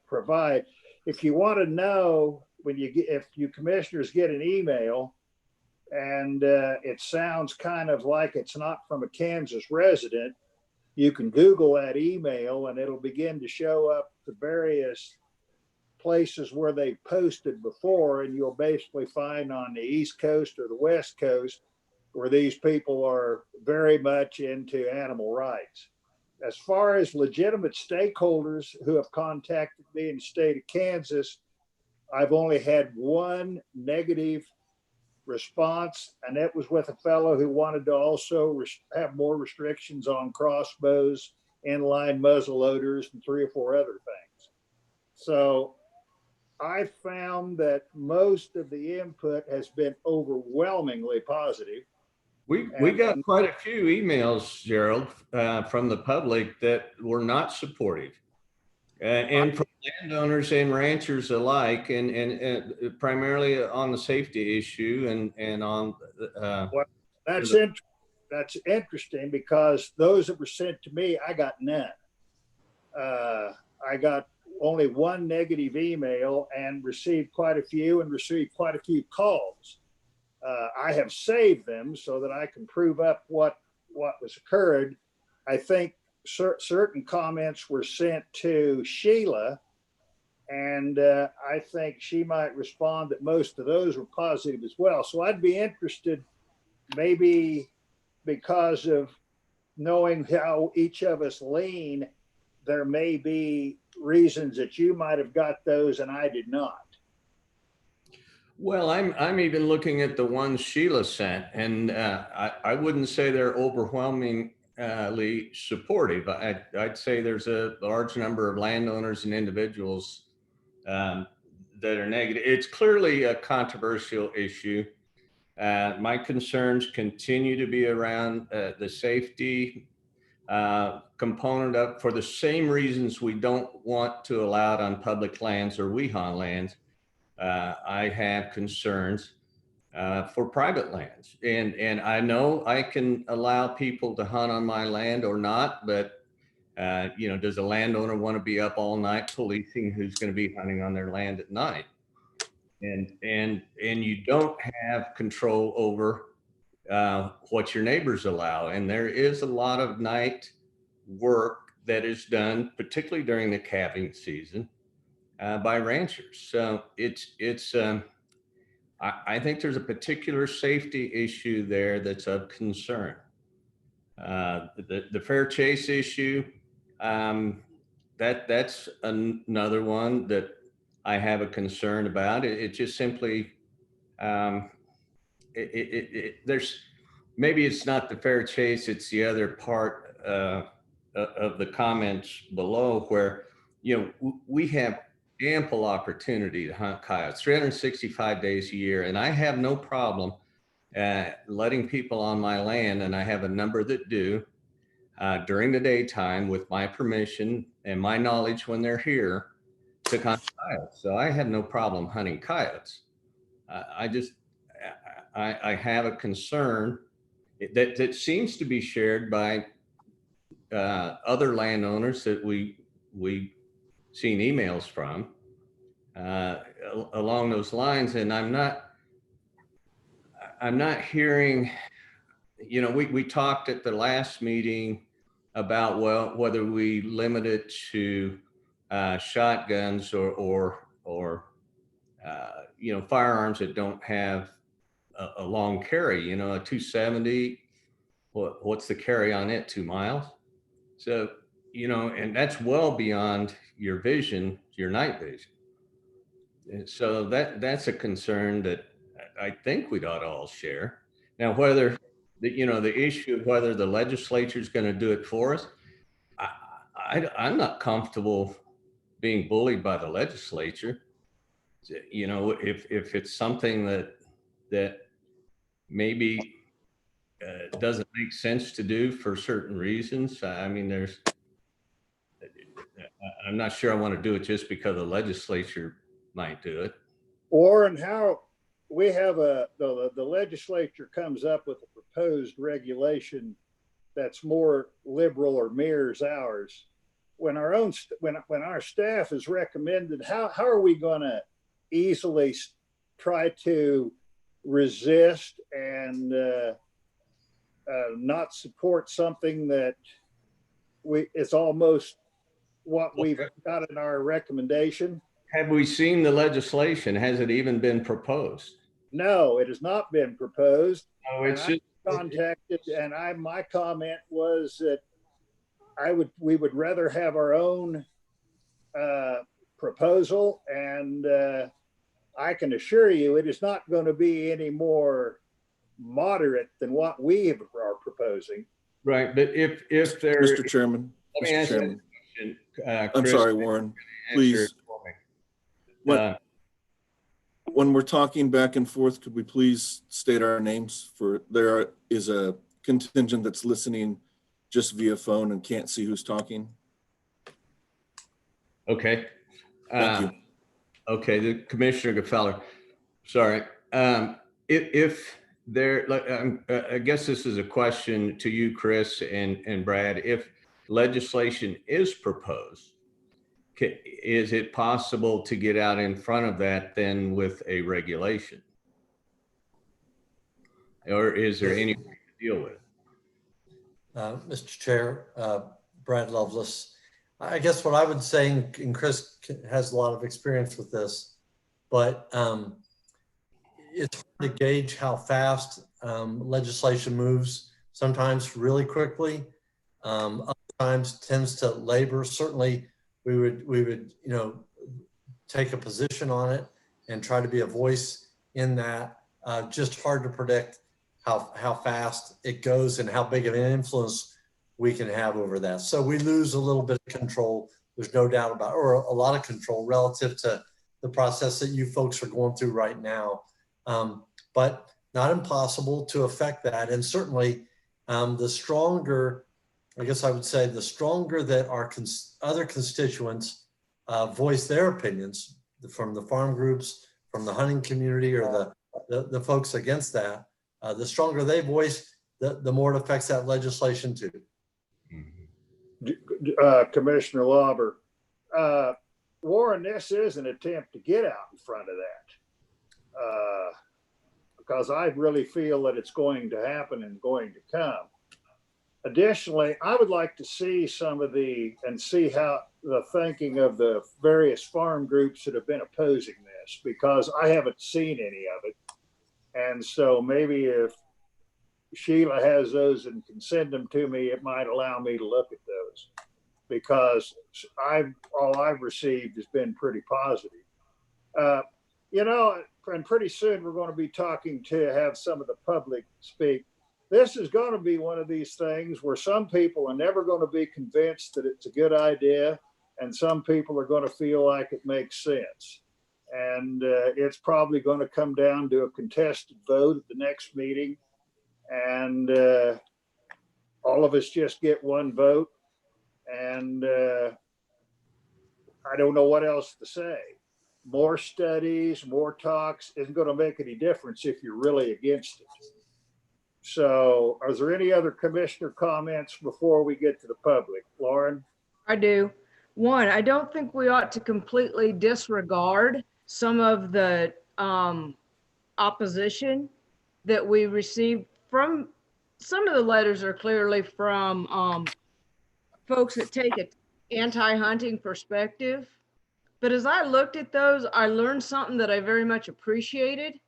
Speaker 1: provide. If you want to know, if you commissioners get an email and it sounds kind of like it's not from a Kansas resident, you can Google that email and it'll begin to show up the various places where they posted before, and you'll basically find on the East Coast or the West Coast where these people are very much into animal rights. As far as legitimate stakeholders who have contacted me in the state of Kansas, I've only had one negative response, and it was with a fellow who wanted to also have more restrictions on crossbows, inline muzzle loaders, and 3 or 4 other things. So I found that most of the input has been overwhelmingly positive.
Speaker 17: We got quite a few emails, Gerald, from the public that were not supportive, and from landowners and ranchers alike, and primarily on the safety issue and on.
Speaker 1: Well, that's interesting, because those that were sent to me, I got none. I got only one negative email and received quite a few calls. I have saved them so that I can prove up what was occurred. I think certain comments were sent to Sheila, and I think she might respond that most of those were positive as well. So I'd be interested, maybe because of knowing how each of us lean, there may be reasons that you might have got those and I did not.
Speaker 17: Well, I'm even looking at the ones Sheila sent, and I wouldn't say they're overwhelmingly supportive. I'd say there's a large number of landowners and individuals that are negative. It's clearly a controversial issue. My concerns continue to be around the safety component of, for the same reasons we don't want to allow it on public lands or WEHA lands. I have concerns for private lands, and I know I can allow people to hunt on my land or not, but Does a landowner want to be up all night policing who's going to be hunting on their land at night? And you don't have control over what your neighbors allow. And there is a lot of night work that is done, particularly during the calving season, by ranchers. So I think there's a particular safety issue there that's of concern. The fair chase issue, that's another one that I have a concern about. It just simply, there's, maybe it's not the fair chase, it's the other part of the comments below where, we have ample opportunity to hunt coyotes 365 days a year. And I have no problem letting people on my land, and I have a number that do, during the daytime with my permission and my knowledge when they're here to hunt coyotes. So I have no problem hunting coyotes. I have a concern that seems to be shared by other landowners that we've seen emails from along those lines. And I'm not hearing, we talked at the last meeting about, whether we limit it to shotguns or firearms that don't have a long carry, a 270, what's the carry on it? 2 miles. So, and that's well beyond your vision, your night vision. And so that's a concern that I think we'd ought to all share. Now, whether the issue of whether the legislature is going to do it for us, I'm not comfortable being bullied by the legislature. If it's something that maybe doesn't make sense to do for certain reasons. I mean, I'm not sure I want to do it just because the legislature might do it.
Speaker 1: Or and how we have the legislature comes up with a proposed regulation that's more liberal or mirrors ours. When when our staff is recommended, how are we going to easily try to resist and not support something that it's almost what we've got in our recommendation?
Speaker 17: Have we seen the legislation? Has it even been proposed?
Speaker 1: No, it has not been proposed.
Speaker 17: Oh, it's just
Speaker 1: contacted, and my comment was that we would rather have our own proposal, and I can assure you it is not going to be any more moderate than what we are proposing.
Speaker 17: Right, but if there,
Speaker 2: Mr. Chairman, I'm sorry, Warren, please. When we're talking back and forth, could we please state our names? There is a contingent that's listening just via phone and can't see who's talking.
Speaker 17: Okay.
Speaker 2: Thank you.
Speaker 17: Okay, the Commissioner Gefeller. Sorry. If there, I guess this is a question to you, Chris and Brad. If legislation is proposed, is it possible to get out in front of that then with a regulation? Or is there any way to deal with it?
Speaker 4: Mr. Chair, Brad Lovelace. I guess what I would say, and Chris has a lot of experience with this, but it's hard to gauge how fast legislation moves, sometimes really quickly, other times tends to labor. Certainly we would take a position on it and try to be a voice in that. Just hard to predict how fast it goes and how big of an influence we can have over that. So we lose a little bit of control. There's no doubt about it, or a lot of control relative to the process that you folks are going through right now. But not impossible to affect that. And certainly the stronger, I guess I would say, the stronger that our other constituents voice their opinions, from the farm groups, from the hunting community, or the folks against that, the stronger they voice, the more it affects that legislation too.
Speaker 1: Commissioner Lauber. Warren, this is an attempt to get out in front of that. Because I really feel that it's going to happen and going to come. Additionally, I would like to see see how the thinking of the various farm groups that have been opposing this, because I haven't seen any of it. And so maybe if Sheila has those and can send them to me, it might allow me to look at those, because all I've received has been pretty positive. You know, and pretty soon we're going to be talking to have some of the public speak. This is going to be one of these things where some people are never going to be convinced that it's a good idea, and some people are going to feel like it makes sense. And it's probably going to come down to a contested vote at the next meeting, and all of us just get one vote, and I don't know what else to say. More studies, more talks isn't going to make any difference if you're really against it. So are there any other commissioner comments before we get to the public? Lauren?
Speaker 19: I do. One, I don't think we ought to completely disregard some of the opposition that we received from, some of the letters are clearly from folks that take an anti-hunting perspective. But as I looked at those, I learned something that I very much appreciated.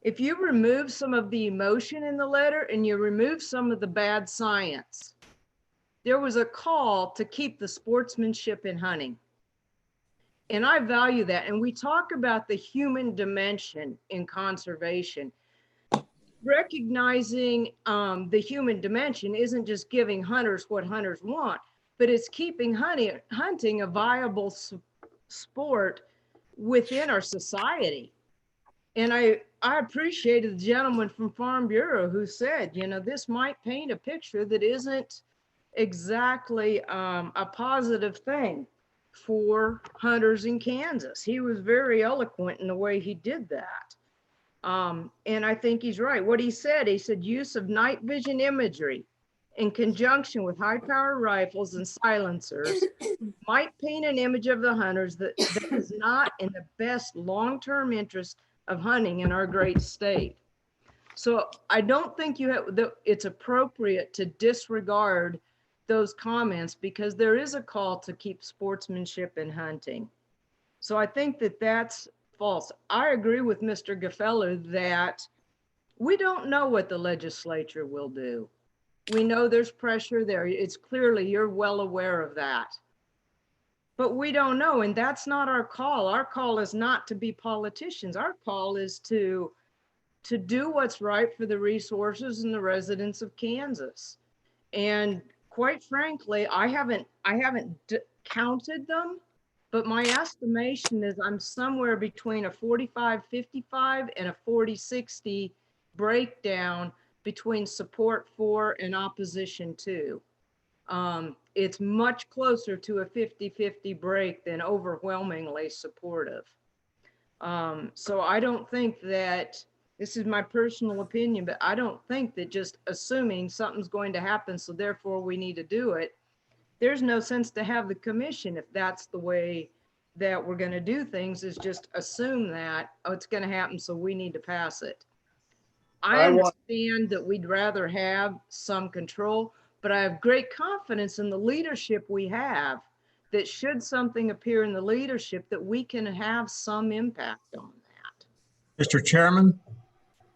Speaker 19: If you remove some of the emotion in the letter and you remove some of the bad science, there was a call to keep the sportsmanship in hunting. And I value that. And we talk about the human dimension in conservation. Recognizing the human dimension isn't just giving hunters what hunters want, but it's keeping hunting a viable sport within our society. And I appreciated the gentleman from Farm Bureau who said, you know, this might paint a picture that isn't exactly a positive thing for hunters in Kansas. He was very eloquent in the way he did that. And I think he's right. What he said use of night vision imagery in conjunction with high power rifles and silencers might paint an image of the hunters that is not in the best long-term interest of hunting in our great state. So I don't think it's appropriate to disregard those comments, because there is a call to keep sportsmanship in hunting. So I think that that's false. I agree with Mr. Gefeller that we don't know what the legislature will do. We know there's pressure there. It's clearly, you're well aware of that. But we don't know, and that's not our call. Our call is not to be politicians. Our call is to do what's right for the resources and the residents of Kansas. And quite frankly, I haven't counted them, but my estimation is I'm somewhere between a 45-55 and a 40-60 breakdown between support for and opposition to. It's much closer to a 50-50 break than overwhelmingly supportive. So I don't think that, this is my personal opinion, but I don't think that just assuming something's going to happen, so therefore we need to do it. There's no sense to have the commission if that's the way that we're going to do things, is just assume that, oh, it's going to happen, so we need to pass it. I understand that we'd rather have some control, but I have great confidence in the leadership we have, that should something appear in the leadership, that we can have some impact on that.
Speaker 20: Mr. Chairman?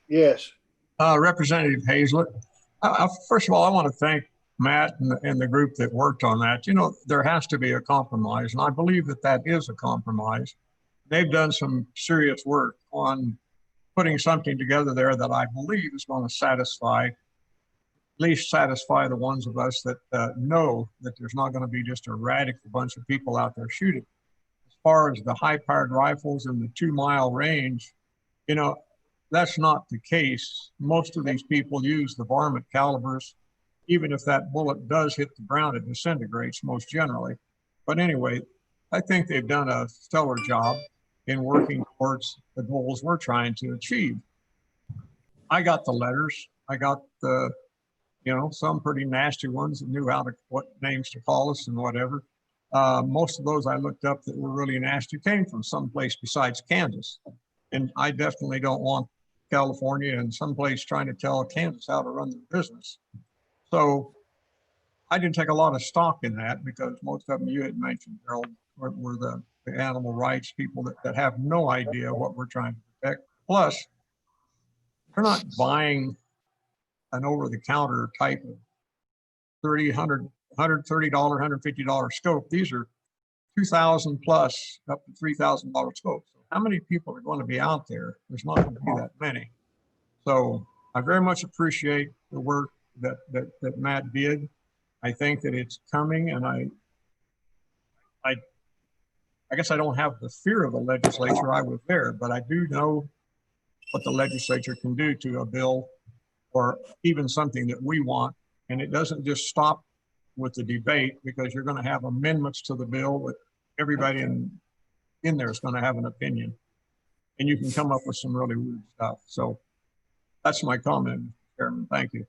Speaker 1: Yes.
Speaker 20: Representative Hazlett. First of all, I want to thank Matt and the group that worked on that. You know, there has to be a compromise, and I believe that that is a compromise. They've done some serious work on putting something together there that I believe is going to satisfy the ones of us that know that there's not going to be just a radical bunch of people out there shooting. As far as the high-powered rifles and the 2-mile range, you know, that's not the case. Most of these people use the varmint calibers. Even if that bullet does hit the ground, it disintegrates most generally. But anyway, I think they've done a stellar job in working towards the goals we're trying to achieve. I got the letters. I got the You know, some pretty nasty ones that knew what names to call us and whatever. Most of those I looked up that were really nasty came from someplace besides Kansas. And I definitely don't want California and someplace trying to tell Kansas how to run their business. So I didn't take a lot of stock in that because most of them you had mentioned, Harold, were the animal rights people that have no idea what we're trying to protect. Plus, they're not buying an over-the-counter type of $30, $100, $130, $150 scope. These are $2,000 plus up to $3,000 scopes. So how many people are going to be out there? There's not going to be that many. So I very much appreciate the work that Matt did. I think that it's coming, and I guess I don't have the fear of the legislature. I was there, but I do know what the legislature can do to a bill or even something that we want. And it doesn't just stop with the debate, because you're going to have amendments to the bill that everybody in there is going to have an opinion. And you can come up with some really weird stuff. So that's my comment, Mr. Chairman. Thank you.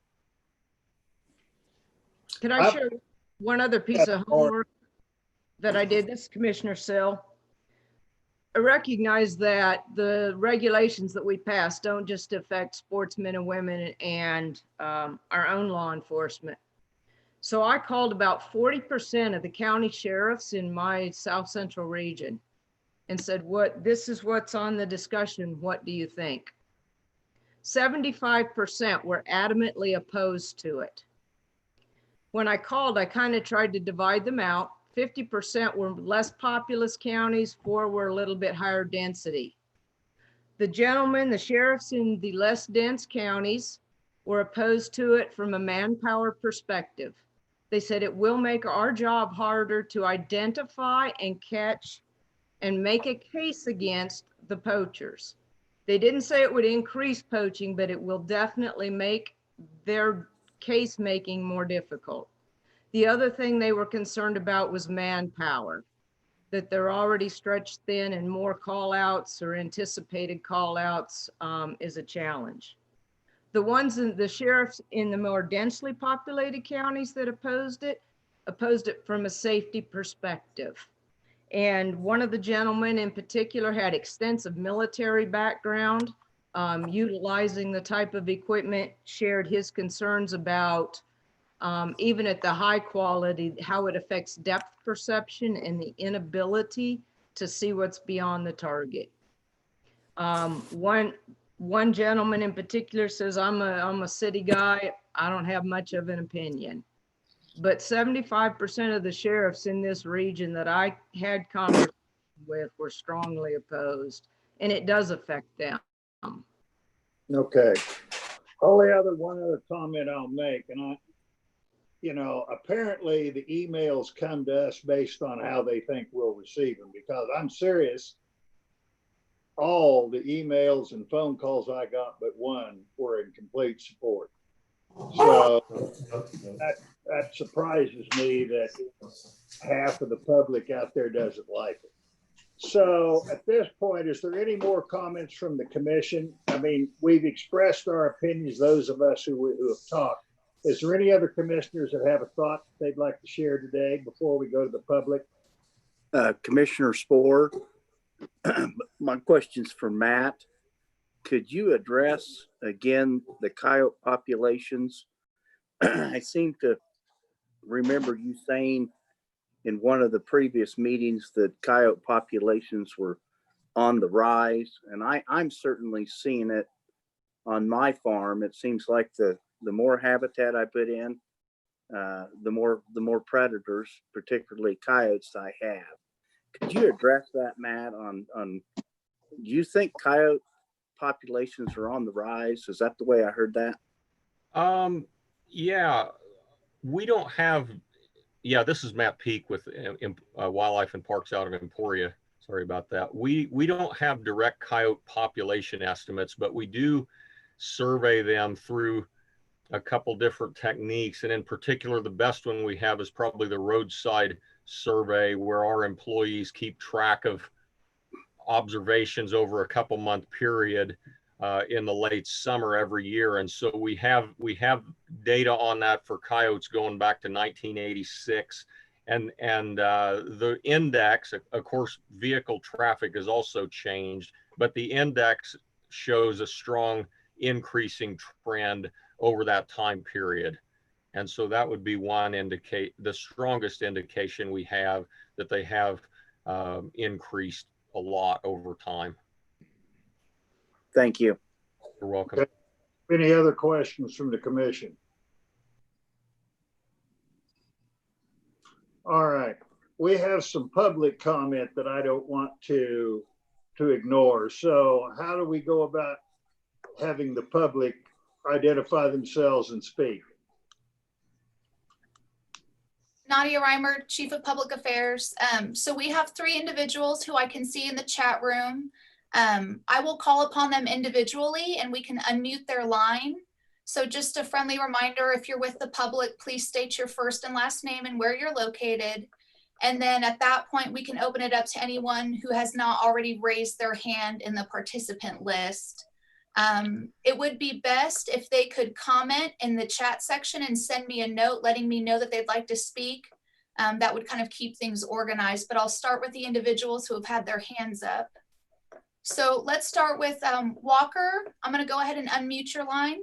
Speaker 19: Can I share one other piece of homework that I did? This is Commissioner Sill. I recognize that the regulations that we pass don't just affect sportsmen and women and our own law enforcement. So I called about 40% of the county sheriffs in my South Central region and said, this is what's on the discussion. What do you think? 75% were adamantly opposed to it. When I called, I kind of tried to divide them out. 50% were less populous counties, 4 were a little bit higher density. The gentlemen, the sheriffs in the less dense counties, were opposed to it from a manpower perspective. They said it will make our job harder to identify and catch and make a case against the poachers. They didn't say it would increase poaching, but it will definitely make their case making more difficult. The other thing they were concerned about was manpower, that they're already stretched thin and more call outs or anticipated call outs is a challenge. The sheriffs in the more densely populated counties that opposed it from a safety perspective. And one of the gentlemen in particular had extensive military background, utilizing the type of equipment, shared his concerns about even at the high quality, how it affects depth perception and the inability to see what's beyond the target. One gentleman in particular says, I'm a city guy, I don't have much of an opinion. But 75% of the sheriffs in this region that I had conversations with were strongly opposed, and it does affect them.
Speaker 1: Okay. One other comment I'll make, and apparently the emails come to us based on how they think we'll receive them, because I'm serious. All the emails and phone calls I got but one were in complete support. So that surprises me that half of the public out there doesn't like it. So at this point, is there any more comments from the commission? I mean, we've expressed our opinions, those of us who have talked. Is there any other commissioners that have a thought they'd like to share today before we go to the public?
Speaker 9: Commissioner Spohr, my question's for Matt. Could you address again the coyote populations? I seem to remember you saying in one of the previous meetings that coyote populations were on the rise, and I'm certainly seeing it on my farm. It seems like the more habitat I put in, the more predators, particularly coyotes, I have. Could you address that, Matt, on do you think coyote populations are on the rise? Is that the way I heard that?
Speaker 16: Yeah, we don't have, this is Matt Peak with Wildlife and Parks out of Emporia. Sorry about that. We don't have direct coyote population estimates, but we do survey them through a couple different techniques. And in particular, the best one we have is probably the roadside survey, where our employees keep track of observations over a couple month period in the late summer every year. And so we have data on that for coyotes going back to 1986. And the index, of course, vehicle traffic has also changed, but the index shows a strong increasing trend over that time period. And so that would be the strongest indication we have that they have increased a lot over time.
Speaker 9: Thank you.
Speaker 16: You're welcome.
Speaker 1: Any other questions from the commission? All right, we have some public comment that I don't want to ignore. So how do we go about having the public identify themselves and speak?
Speaker 18: Nadia Reimer, Chief of Public Affairs. So we have 3 individuals who I can see in the chat room. I will call upon them individually and we can unmute their line. So just a friendly reminder, if you're with the public, please state your first and last name and where you're located. And then at that point, we can open it up to anyone who has not already raised their hand in the participant list. It would be best if they could comment in the chat section and send me a note letting me know that they'd like to speak. That would kind of keep things organized, but I'll start with the individuals who have had their hands up. So let's start with Walker. I'm going to go ahead and unmute your line.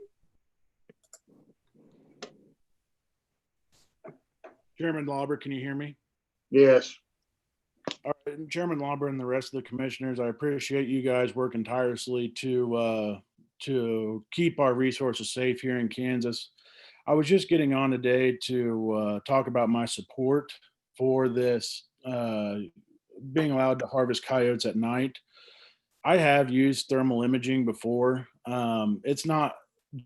Speaker 21: Chairman Lauber, can you hear me?
Speaker 1: Yes.
Speaker 21: All right, Chairman Lauber and the rest of the commissioners, I appreciate you guys working tirelessly to keep our resources safe here in Kansas. I was just getting on today to talk about my support for this being allowed to harvest coyotes at night. I have used thermal imaging before. It's not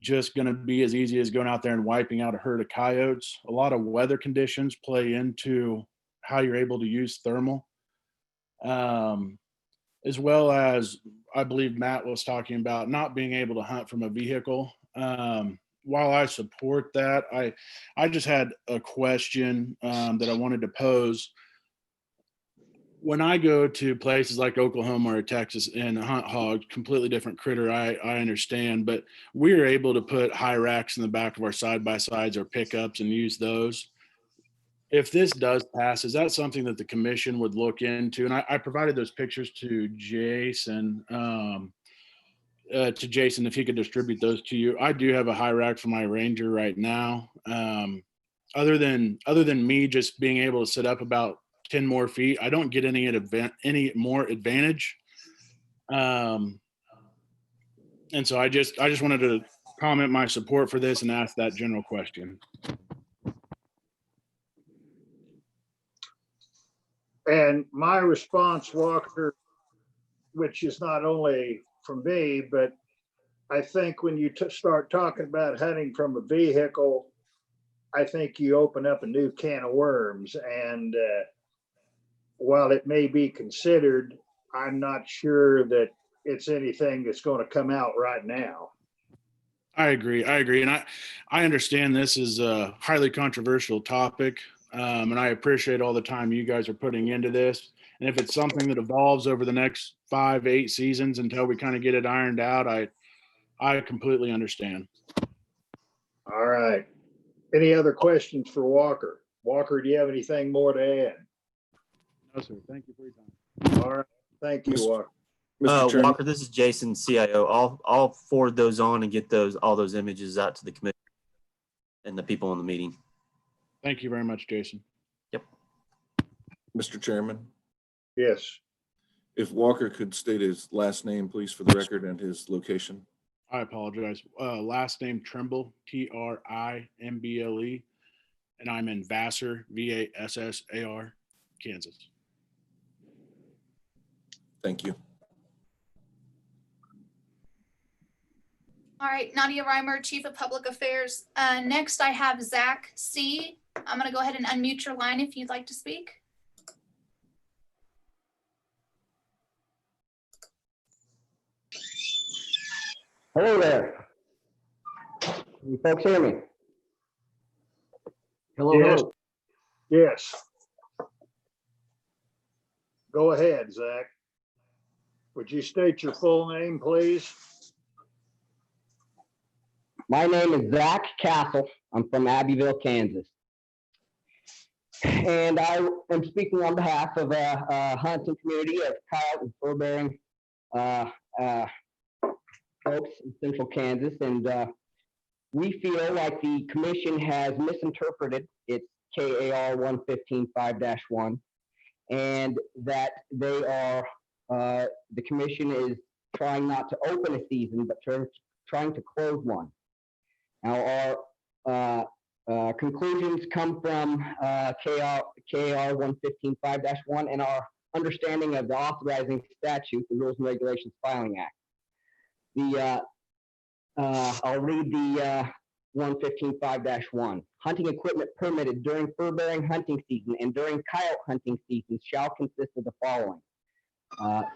Speaker 21: just going to be as easy as going out there and wiping out a herd of coyotes. A lot of weather conditions play into how you're able to use thermal, as well as I believe Matt was talking about not being able to hunt from a vehicle. While I support that, I just had a question that I wanted to pose. When I go to places like Oklahoma or Texas and hunt hogs, completely different critter, I understand, but we are able to put high racks in the back of our side-by-sides or pickups and use those. If this does pass, is that something that the commission would look into? And I provided those pictures to Jason, if he could distribute those to you. I do have a high rack for my Ranger right now. Other than me just being able to sit up about 10 more feet, I don't get any more advantage. And so I just wanted to comment my support for this and ask that general question.
Speaker 1: And my response, Walker, which is not only from me, but I think when you start talking about hunting from a vehicle, I think you open up a new can of worms. And while it may be considered, I'm not sure that it's anything that's going to come out right now.
Speaker 21: I agree. And I understand this is a highly controversial topic. And I appreciate all the time you guys are putting into this. And if it's something that evolves over the next 5-8 seasons until we kind of get it ironed out, I completely understand.
Speaker 1: All right. Any other questions for Walker? Walker, do you have anything more to add?
Speaker 21: No, sir. Thank you for your time.
Speaker 1: All right. Thank you, Walker.
Speaker 3: Walker, this is Jason, CIO. I'll forward those on and get all those images out to the committee and the people in the meeting.
Speaker 21: Thank you very much, Jason.
Speaker 3: Yep.
Speaker 2: Mr. Chairman,
Speaker 1: Yes.
Speaker 2: if Walker could state his last name, please, for the record, and his location.
Speaker 21: I apologize. Last name Trimble, Trimble, and I'm in Vassar, Vassar, Kansas.
Speaker 2: Thank you.
Speaker 18: All right, Nadia Reimer, Chief of Public Affairs. Next, I have Zach C. I'm going to go ahead and unmute your line if you'd like to speak.
Speaker 22: Hello there. Can you folks hear me? Hello,
Speaker 1: Yes.
Speaker 22: hello.
Speaker 1: Yes. Go ahead, Zach. Would you state your full name, please?
Speaker 22: My name is Zach Castle. I'm from Abbeville, Kansas. And I am speaking on behalf of a hunting community of coyote and fur-bearing folks in central Kansas. And we feel like the commission has misinterpreted its KAR 115.5-1, and that they are, the commission is trying not to open a season, but trying to close one. Now, our conclusions come from KR 115.5-1 and our understanding of the authorizing statute, the Rules and Regulations Filing Act. I'll read the 115.5-1. Hunting equipment permitted during fur-bearing hunting season and during coyote hunting season shall consist of the following.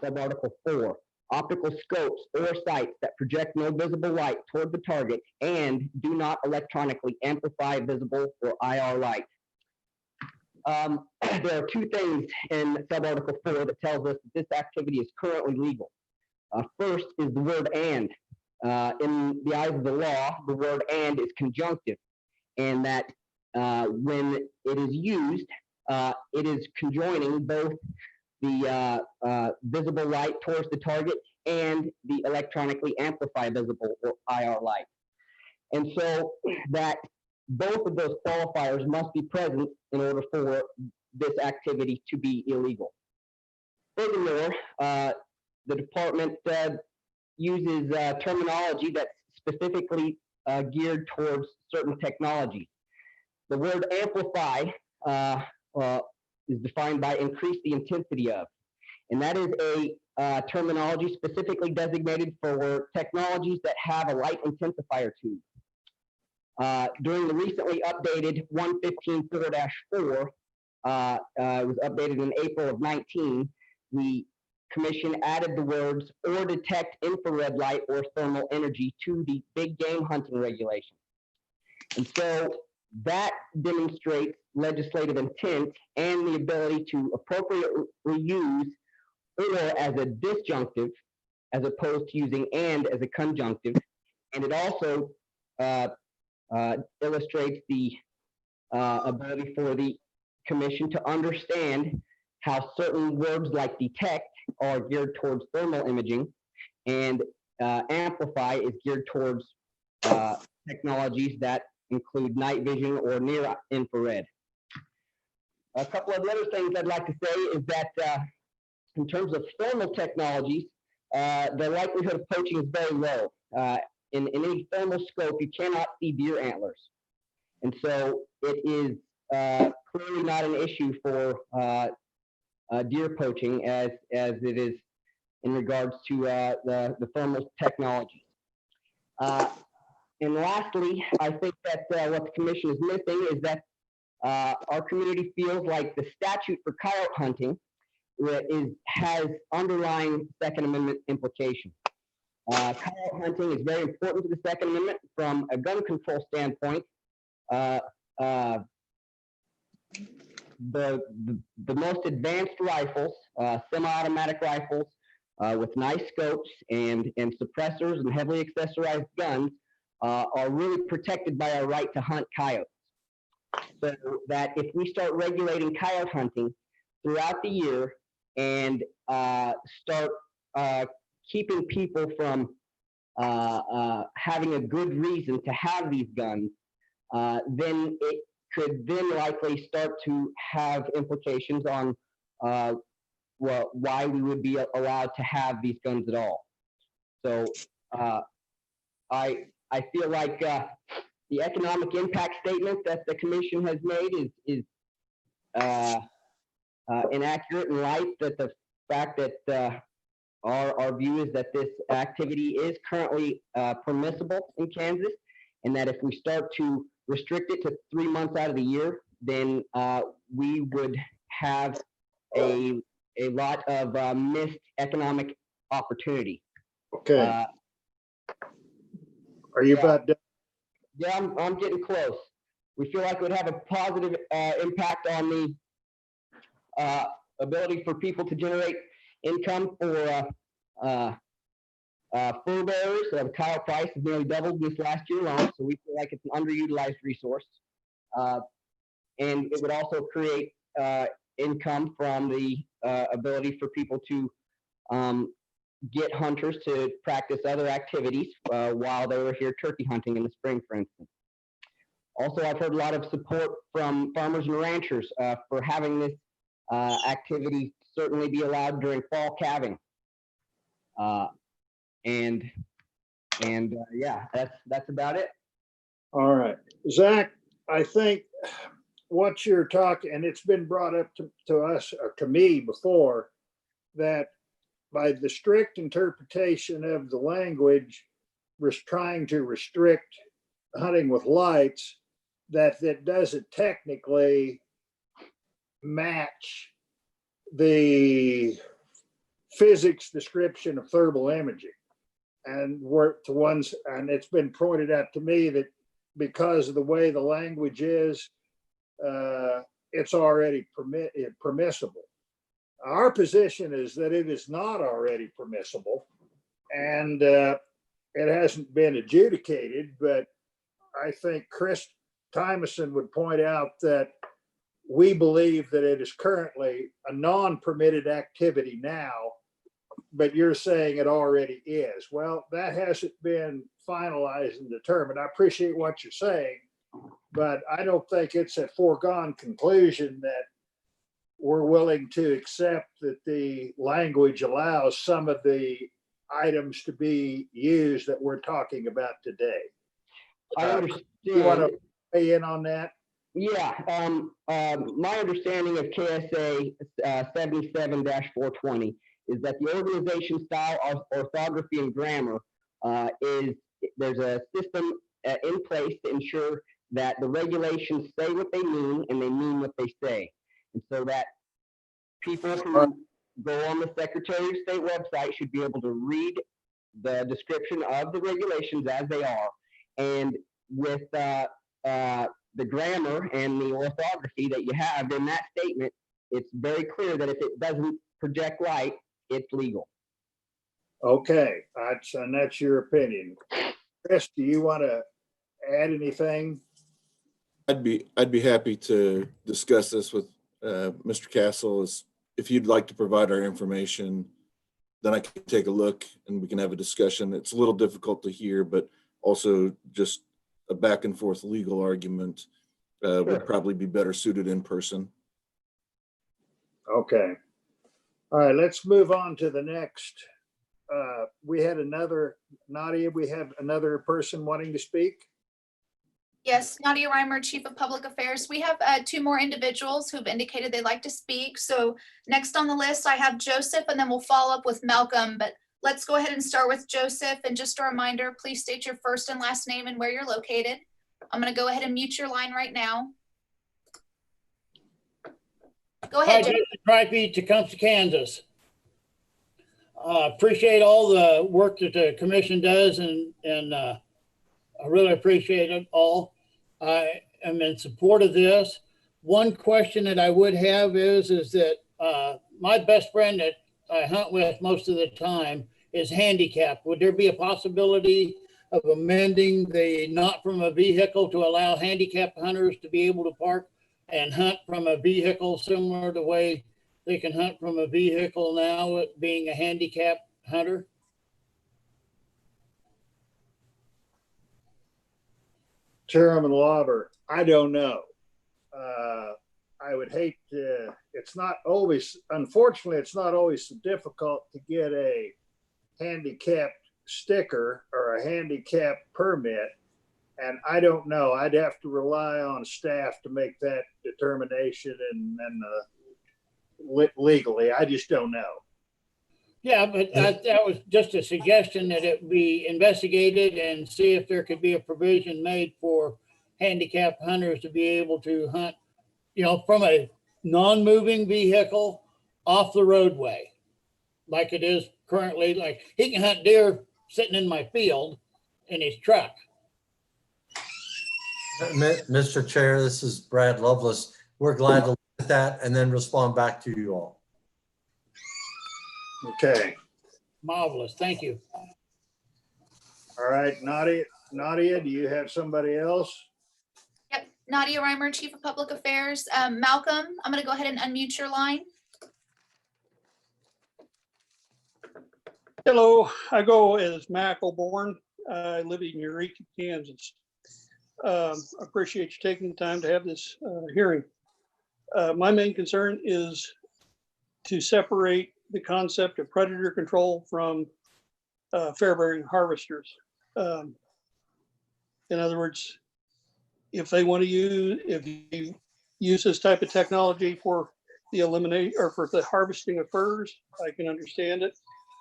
Speaker 22: Subarticle 4. Optical scopes or sights that project no visible light toward the target and do not electronically amplify visible or IR light. There are two things in subarticle 4 that tells us that this activity is currently legal. First is the word and. In the eyes of the law, the word and is conjunctive, and that when it is used, it is conjoining both the visible light towards the target and the electronically amplify visible or IR light. And so that both of those qualifiers must be present in order for this activity to be illegal. Furthermore, the department uses terminology that's specifically geared towards certain technologies. The word amplify is defined by increase the intensity of, and that is a terminology specifically designated for technologies that have a light intensifier tube. During the recently updated 115.4-4, it was updated in April of 19, the Commission added the words or detect infrared light or thermal energy to the big game hunting regulation. And so that demonstrates legislative intent and the ability to appropriately use or as a disjunctive as opposed to using and as a conjunctive. And it also illustrates the ability for the Commission to understand how certain words like detect are geared towards thermal imaging, and amplify is geared towards technologies that include night vision or near infrared. A couple of other things I'd like to say is that in terms of thermal technologies, the likelihood of poaching is very low. In any thermal scope, you cannot see deer antlers. And so it is clearly not an issue for deer poaching as it is in regards to the thermal technologies. And lastly, I think that what the Commission is missing is that our community feels like the statute for coyote hunting has underlying Second Amendment implications. Coyote hunting is very important to the Second Amendment from a gun control standpoint. The most advanced rifles, semi-automatic rifles with nice scopes and suppressors and heavily accessorized guns are really protected by our right to hunt coyotes. So that if we start regulating coyote hunting throughout the year and start keeping people from having a good reason to have these guns, then it could then likely start to have implications on why we would be allowed to have these guns at all. So I feel like the economic impact statement that the Commission has made is inaccurate in light that the fact that our view is that this activity is currently permissible in Kansas, and that if we start to restrict it to 3 months out of the year, then we would have a lot of missed economic opportunity.
Speaker 1: Okay. Are you about done?
Speaker 22: Yeah, I'm getting close. We feel like it would have a positive impact on the ability for people to generate income for Fur bearers, the coyote price has nearly doubled this last year alone, so we feel like it's an underutilized resource. And it would also create income from the ability for people to get hunters to practice other activities while they were here turkey hunting in the spring, for instance. Also, I've heard a lot of support from farmers and ranchers for having this activity certainly be allowed during fall calving. Yeah, that's about it.
Speaker 1: All right, Zach, I think what you're talking, and it's been brought up to us or to me before, that by the strict interpretation of the language, we're trying to restrict hunting with lights, that doesn't technically match the physics description of thermal imaging. And it's been pointed out to me that because of the way the language is, it's already permissible. Our position is that it is not already permissible, and it hasn't been adjudicated, but I think Chris Tymeson would point out that we believe that it is currently a non-permitted activity now, but you're saying it already is. Well, that hasn't been finalized and determined. I appreciate what you're saying, but I don't think it's a foregone conclusion that we're willing to accept that the language allows some of the items to be used that we're talking about today.
Speaker 22: I understand.
Speaker 1: You want to weigh in on that?
Speaker 22: Yeah, my understanding of KSA 77-420 is that the organization style of orthography and grammar is there's a system in place to ensure that the regulations say what they mean and they mean what they say. And so that people who go on the Secretary of State website should be able to read the description of the regulations as they are. And with the grammar and the orthography that you have in that statement, it's very clear that if it doesn't project light, it's legal.
Speaker 1: Okay, and that's your opinion. Chris, do you want to add anything?
Speaker 2: I'd be happy to discuss this with Mr. Castle. If you'd like to provide our information, then I can take a look and we can have a discussion. It's a little difficult to hear, but also just a back and forth legal argument would probably be better suited in person.
Speaker 1: Okay. All right, let's move on to the next. We had another, Nadia, we have another person wanting to speak.
Speaker 18: Yes, Nadia Reimer, Chief of Public Affairs. We have two more individuals who've indicated they'd like to speak. So next on the list, I have Joseph, and then we'll follow up with Malcolm. But let's go ahead and start with Joseph. And just a reminder, please state your first and last name and where you're located. I'm going to go ahead and mute your line right now. Go ahead,
Speaker 5: Joseph. Hi, Jason Tripe, Tecumseh, Kansas. Appreciate all the work that the commission does, and I really appreciate it all. I am in support of this. One question that I would have is that my best friend that I hunt with most of the time is handicapped. Would there be a possibility of amending the not from a vehicle to allow handicapped hunters to be able to park and hunt from a vehicle similar to the way they can hunt from a vehicle now, with being a handicapped hunter?
Speaker 1: Chairman Lauber, I don't know. I would hate to, it's not always, unfortunately, it's not always so difficult to get a handicapped sticker or a handicap permit. And I don't know, I'd have to rely on staff to make that determination and legally, I just don't know.
Speaker 5: Yeah, but that was just a suggestion that it be investigated and see if there could be a provision made for handicapped hunters to be able to hunt, from a non-moving vehicle off the roadway, like it is currently. Like he can hunt deer sitting in my field in his truck.
Speaker 4: Mr. Chair, this is Brad Lovelace. We're glad to look at that and then respond back to you all.
Speaker 1: Okay.
Speaker 5: Marvelous. Thank you.
Speaker 1: All right, Nadia, do you have somebody else?
Speaker 18: Yep, Nadia Reimer, Chief of Public Affairs. Malcolm, I'm going to go ahead and unmute your line.
Speaker 6: Hello, I go as Mac O'Born. I live in Eureka, Kansas. Appreciate you taking the time to have this hearing. My main concern is to separate the concept of predator control from fair-bearing harvesters. In other words, if they want to use this type of technology for the or for the harvesting of furs, I can understand it.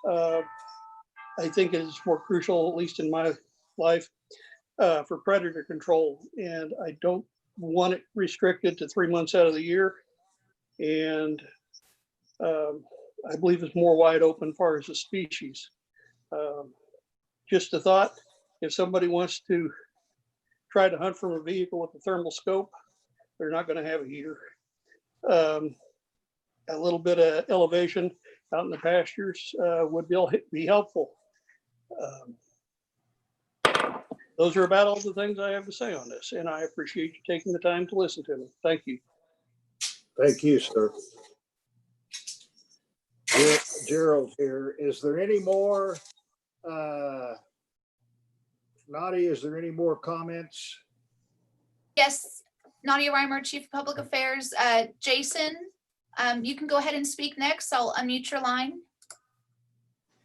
Speaker 6: I think it is more crucial, at least in my life, for predator control. And I don't want it restricted to 3 months out of the year. And I believe it's more wide open as far as the species. Just a thought, if somebody wants to try to hunt from a vehicle with a thermal scope, they're not going to have a heater. A little bit of elevation out in the pastures would be helpful. Those are about all the things I have to say on this, and I appreciate you taking the time to listen to me. Thank you.
Speaker 1: Thank you, sir. Gerald here. Is there any more, Nadia, is there any more comments?
Speaker 18: Yes, Nadia Reimer, Chief of Public Affairs. Jason, you can go ahead and speak next. I'll unmute your line.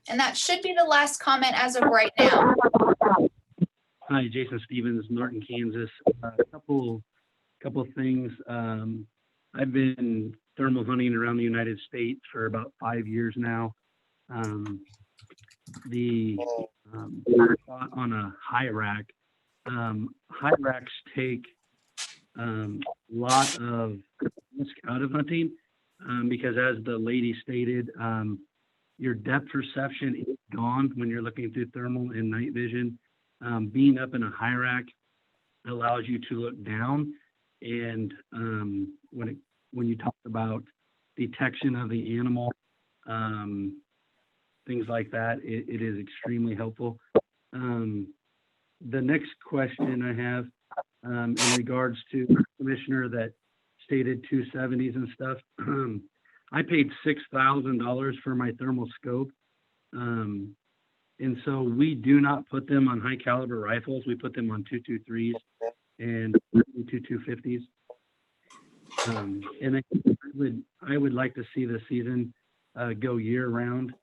Speaker 18: And that should be the last comment as of right now.
Speaker 8: Hi, Jason Stevens, Norton, Kansas. A couple things. I've been thermal hunting around the United States for about 5 years now. The thought on a high rack. High racks take a lot of risk out of hunting because, as the lady stated, your depth perception is gone when you're looking through thermal and night vision. Being up in a high rack allows you to look down, and when you talk about detection of the animal, things like that, it is extremely helpful. The next question I have in regards to the commissioner that stated 270s and stuff, I paid $6,000 for my thermal scope. And so we do not put them on high caliber rifles. We put them on 223s and 250s. And I would like to see the season go year round.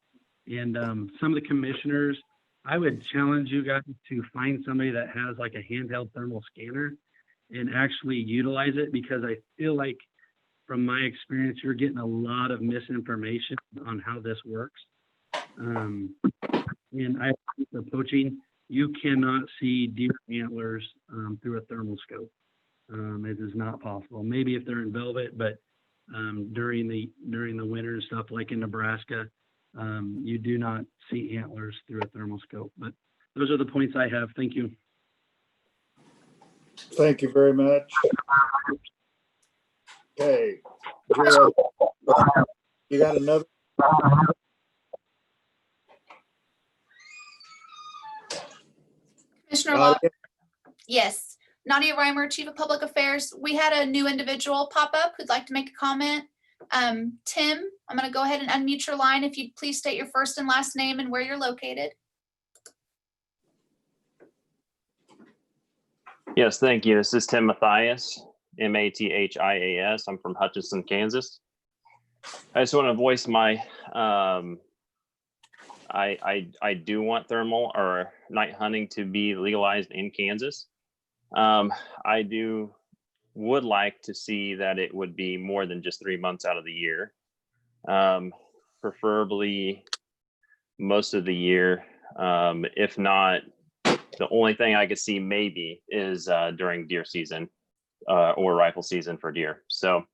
Speaker 8: And some of the commissioners, I would challenge you guys to find somebody that has like a handheld thermal scanner and actually utilize it, because I feel like from my experience, you're getting a lot of misinformation on how this works. And I think for poaching, you cannot see deer antlers through a thermal scope. It is not possible. Maybe if they're in velvet, but during the winter and stuff like in Nebraska, you do not see antlers through a thermal scope. But those are the points I have. Thank you.
Speaker 1: Thank you very much. Okay, Gerald, you got another?
Speaker 18: Commissioner Locke. Yes. Nadia Reimer, Chief of Public Affairs. We had a new individual pop up who'd like to make a comment. Tim, I'm going to go ahead and unmute your line. If you'd please state your first and last name and where you're located.
Speaker 23: Yes, thank you. This is Tim Mathias, Mathias. I'm from Hutchinson, Kansas. I just want to voice my, I do want thermal or night hunting to be legalized in Kansas. I would like to see that it would be more than just 3 months out of the year. Preferably most of the year. If not, the only thing I could see maybe is during deer season or rifle season for deer. So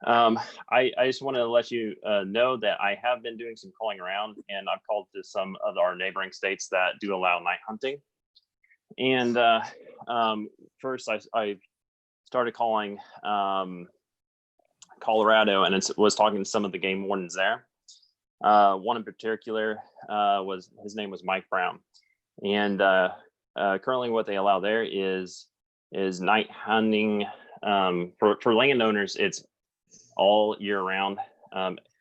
Speaker 23: I just want to let you know that I have been doing some calling around, and I've called to some of our neighboring states that do allow night hunting. And first I started calling Colorado, and was talking to some of the game wardens there. One in particular his name was Mike Brown. And currently what they allow there is night hunting. For landowners, it's all year round,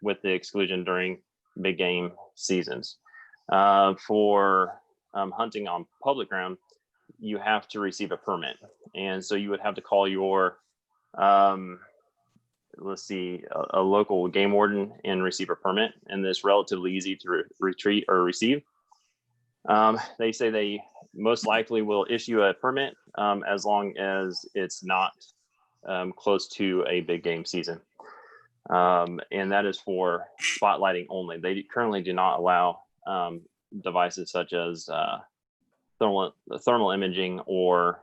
Speaker 23: with the exclusion during big game seasons. For hunting on public ground, you have to receive a permit. And so you would have to call your, let's see, a local game warden and receive a permit. And it's relatively easy to retreat or receive. They say they most likely will issue a permit as long as it's not close to a big game season. And that is for spotlighting only. They currently do not allow devices such as thermal imaging or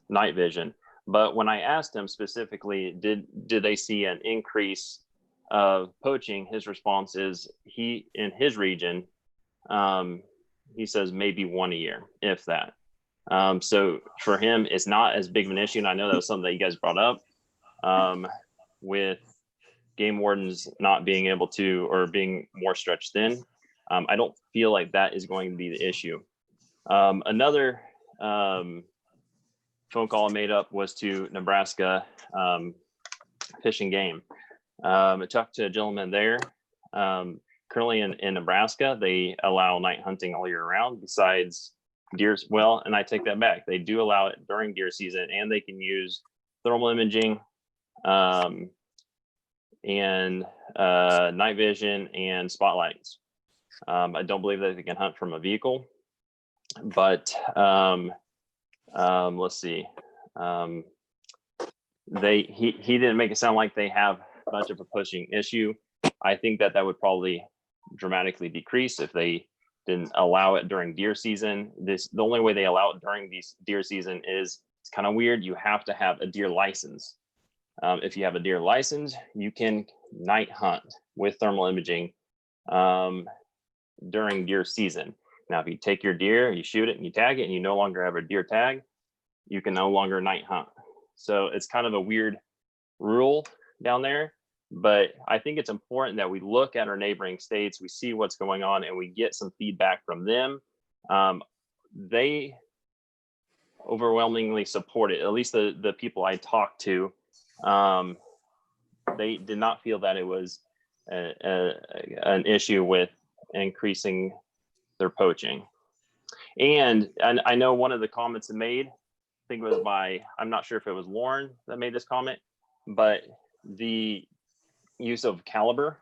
Speaker 23: night vision. But when I asked him specifically, did they see an increase of poaching, his response is in his region, he says maybe one a year, if that. So for him, it's not as big of an issue. And I know that was something that you guys brought up with game wardens not being able to, or being more stretched thin. I don't feel like that is going to be the issue. Another phone call I made up was to Nebraska Fish and Game. I talked to a gentleman there. Currently in Nebraska, they allow night hunting all year round besides deer. Well, and I take that back. They do allow it during deer season, and they can use thermal imaging and night vision and spotlights. I don't believe that they can hunt from a vehicle, but let's see. He didn't make it sound like they have much of a pushing issue. I think that would probably dramatically decrease if they didn't allow it during deer season. The only way they allow it during these deer season is, it's kind of weird. You have to have a deer license. If you have a deer license, you can night hunt with thermal imaging during deer season. Now, if you take your deer, you shoot it and you tag it, and you no longer have a deer tag, you can no longer night hunt. So it's kind of a weird rule down there. But I think it's important that we look at our neighboring states, we see what's going on, and we get some feedback from them. They overwhelmingly support it. At least the people I talked to, they did not feel that it was an issue with increasing their poaching. And I know one of the comments it made, I think it was I'm not sure if it was Lauren that made this comment, but the use of caliber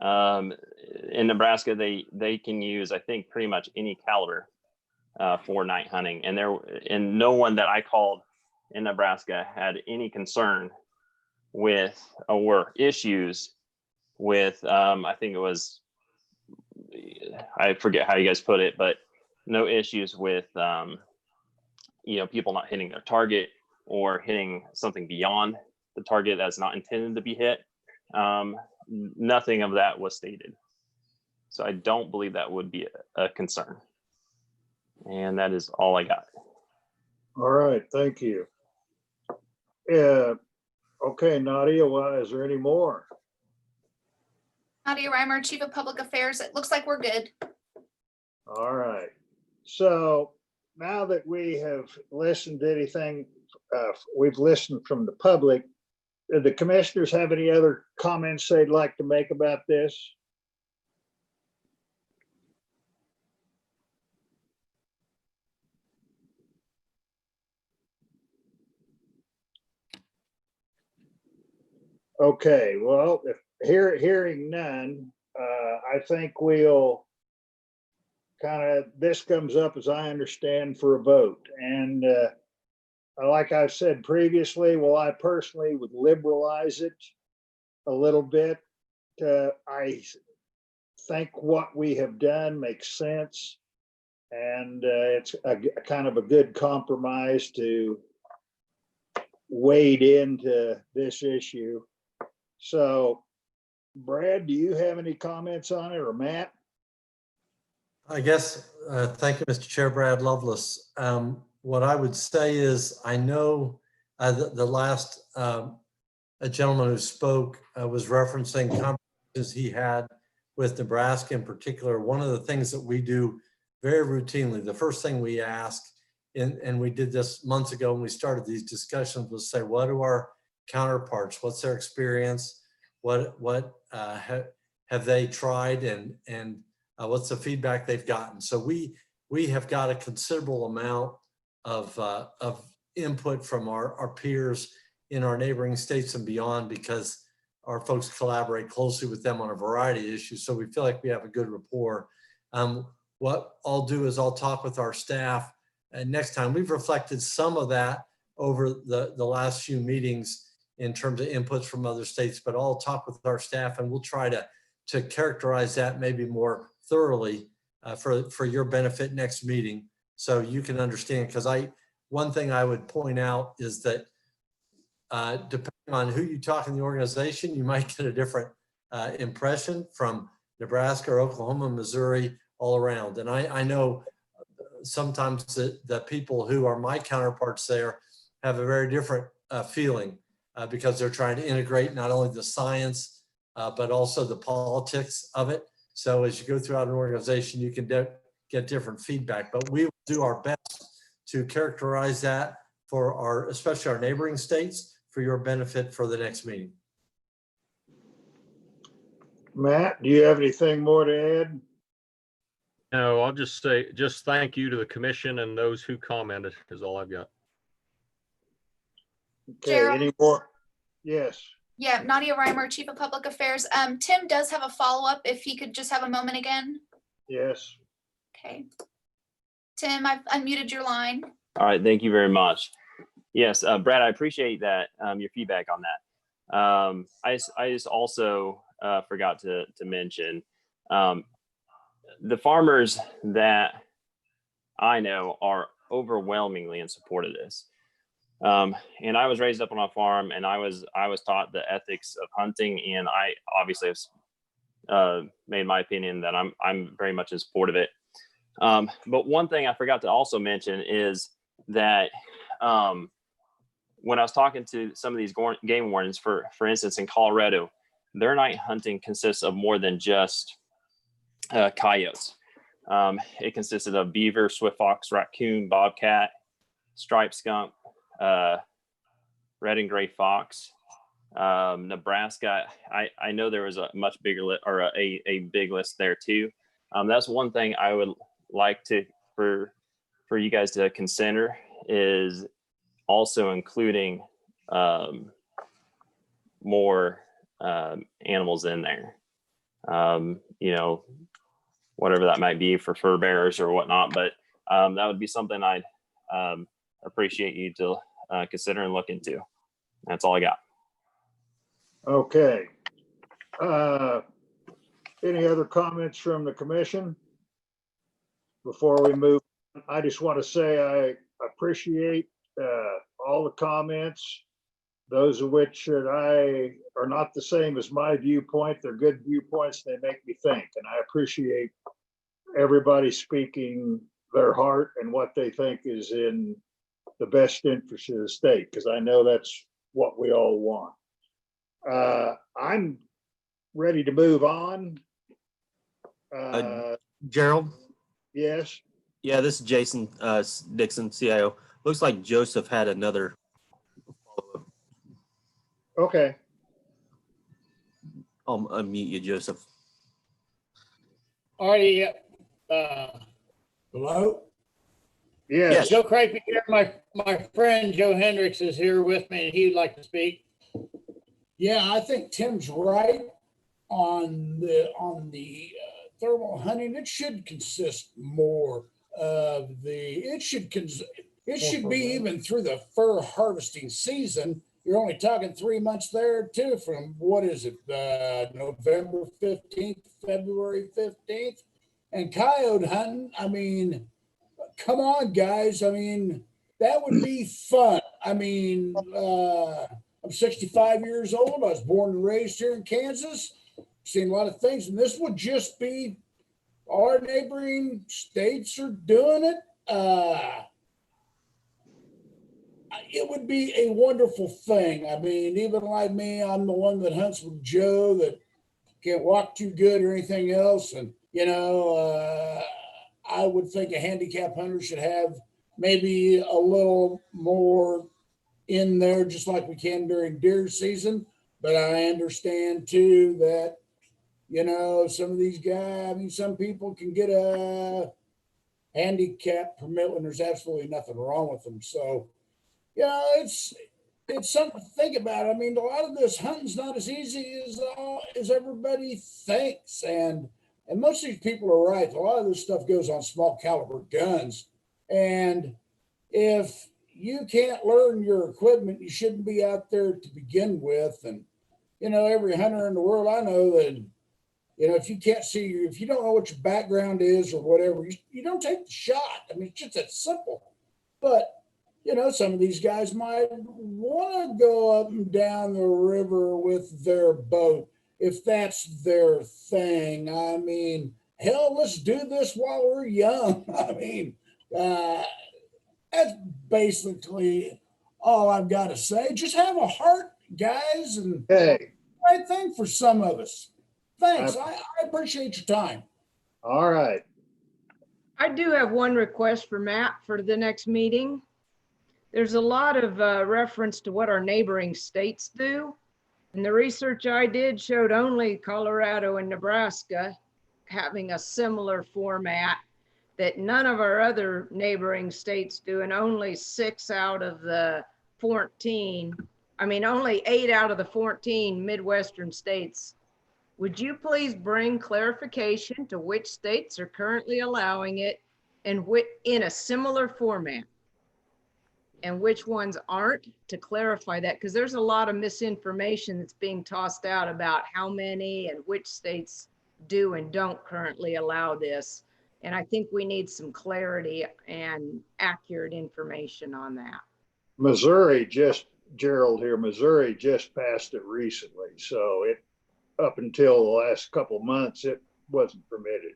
Speaker 23: in Nebraska, they can use, I think, pretty much any caliber for night hunting, and no one that I called in Nebraska had any concern with or issues with I think it was, I forget how you guys put it, but no issues with people not hitting their target or hitting something beyond the target that's not intended to be hit. Nothing of that was stated. So I don't believe that would be a concern. And that is all I got.
Speaker 1: All right, thank you. Yeah. Okay, Nadia, is there any more?
Speaker 18: Nadia Reimer, Chief of Public Affairs. It looks like we're good.
Speaker 1: All right. So now that we have listened to anything, we've listened from the public, do the commissioners have any other comments they'd like to make about this? Okay, well, if hearing none, I think we'll this comes up, as I understand, for a vote. And like I've said previously, I personally would liberalize it a little bit. I think what we have done makes sense. And it's a kind of a good compromise to wade into this issue. So, Brad, do you have any comments on it, or Matt?
Speaker 4: I guess, thank you, Mr. Chair, Brad Lovelace. What I would say is, I know the last a gentleman who spoke was referencing conversations he had with Nebraska in particular. One of the things that we do very routinely, the first thing we ask, and we did this months ago when we started these discussions, was say, what do our counterparts, what's their experience? What have they tried, and what's the feedback they've gotten? So we have got a considerable amount of input from our peers in our neighboring states and beyond, because our folks collaborate closely with them on a variety of issues. So we feel like we have a good rapport. What I'll do is I'll talk with our staff, and next time. We've reflected some of that over the last few meetings in terms of inputs from other states, but I'll talk with our staff and we'll try to characterize that maybe more thoroughly for your benefit next meeting, so you can understand. Because one thing I would point out is that depending on who you talk in the organization, you might get a different impression from Nebraska or Oklahoma, Missouri, all around. And I know sometimes the people who are my counterparts there have a very different feeling because they're trying to integrate not only the science, but also the politics of it. So as you go throughout an organization, you can get different feedback, but we will do our best to characterize that for especially our neighboring states, for your benefit for the next meeting.
Speaker 1: Matt, do you have anything more to add?
Speaker 16: No, I'll just say, thank you to the commission and those who commented is all I've got.
Speaker 1: Okay,
Speaker 18: Gerald?
Speaker 1: any more? Yes.
Speaker 18: Yeah, Nadia Reimer, Chief of Public Affairs. Tim does have a follow-up if he could just have a moment again.
Speaker 1: Yes.
Speaker 18: Okay. Tim, I've unmuted your line.
Speaker 23: All right, thank you very much. Yes, Brad, I appreciate that, your feedback on that. I just also forgot to mention the farmers that I know are overwhelmingly in support of this. And I was raised up on a farm, and I was taught the ethics of hunting, and I obviously have made my opinion that I'm very much in support of it. But one thing I forgot to also mention is that when I was talking to some of these game wardens, for instance, in Colorado, their night hunting consists of more than just coyotes. It consisted of beaver, swift fox, raccoon, bobcat, striped skunk, red and gray fox. Nebraska, I know there was a much bigger list, or a big list there too. That's one thing I would like for you guys to consider, is also including more animals in there. Whatever that might be for fur bearers or whatnot, but that would be something I'd appreciate you to consider and look into. That's all I got.
Speaker 1: Okay. Any other comments from the commission before we move? I just want to say I appreciate all the comments, those of which that are not the same as my viewpoint. They're good viewpoints. They make me think, and I appreciate everybody speaking their heart and what they think is in the best interest of the state, because I know that's what we all want. I'm ready to move on.
Speaker 3: Gerald?
Speaker 1: Yes.
Speaker 3: Yeah, this is Jason Dixon, CIO. Looks like Joseph had another follow-up.
Speaker 1: Okay.
Speaker 3: I'll unmute you, Joseph.
Speaker 5: Already, hello?
Speaker 1: Yes.
Speaker 5: Joe Crape here. My friend Joe Hendricks is here with me, and he'd like to speak.
Speaker 10: Yeah, I think Tim's right on the thermal hunting. It should consist more of it should be even through the fur harvesting season. You're only talking 3 months there too, from what is it, November 15th, February 15th, and coyote hunting. I mean, come on, guys. I mean, that would be fun. I mean, I'm 65 years old. I was born and raised here in Kansas. Seen a lot of things, and this would just be our neighboring states are doing it. It would be a wonderful thing. I mean, even like me, I'm the one that hunts with Joe that can't walk too good or anything else. And, I I would think a handicap hunter should have maybe a little more in there, just like we can during deer season. But I understand too that, you know, some of these guys, I mean, some people can get a handicap permit when there's absolutely nothing wrong with them. So, you know, it's something to think about. I mean, a lot of this hunting's not as easy as everybody thinks, and most of these people are right. A lot of this stuff goes on small caliber guns, and if you can't learn your equipment, you shouldn't be out there to begin with. And you know, every hunter in the world I know that, you know, if you can't see, if you don't know what your background is or whatever, you don't take the shot. I mean, it's just that simple. But you know, some of these guys might want to go up and down the river with their boat if that's their thing. I mean, hell, let's do this while we're young. I mean, that's basically all I've got to say. Just have a heart, guys, and
Speaker 1: Okay.
Speaker 10: right thing for some of us. Thanks. I appreciate your time.
Speaker 1: All right.
Speaker 19: I do have one request for Matt for the next meeting. There's a lot of reference to what our neighboring states do. And the research I did showed only Colorado and Nebraska having a similar format that none of our other neighboring states do, and only 6 out of the 14, I mean, only 8 out of the 14 Midwestern states. Would you please bring clarification to which states are currently allowing it and in a similar format, and which ones aren't, to clarify that? Because there's a lot of misinformation that's being tossed out about how many and which states do and don't currently allow this. And I think we need some clarity and accurate information on that.
Speaker 1: Missouri Gerald here, Missouri just passed it recently. So it, up until the last couple months, it wasn't permitted.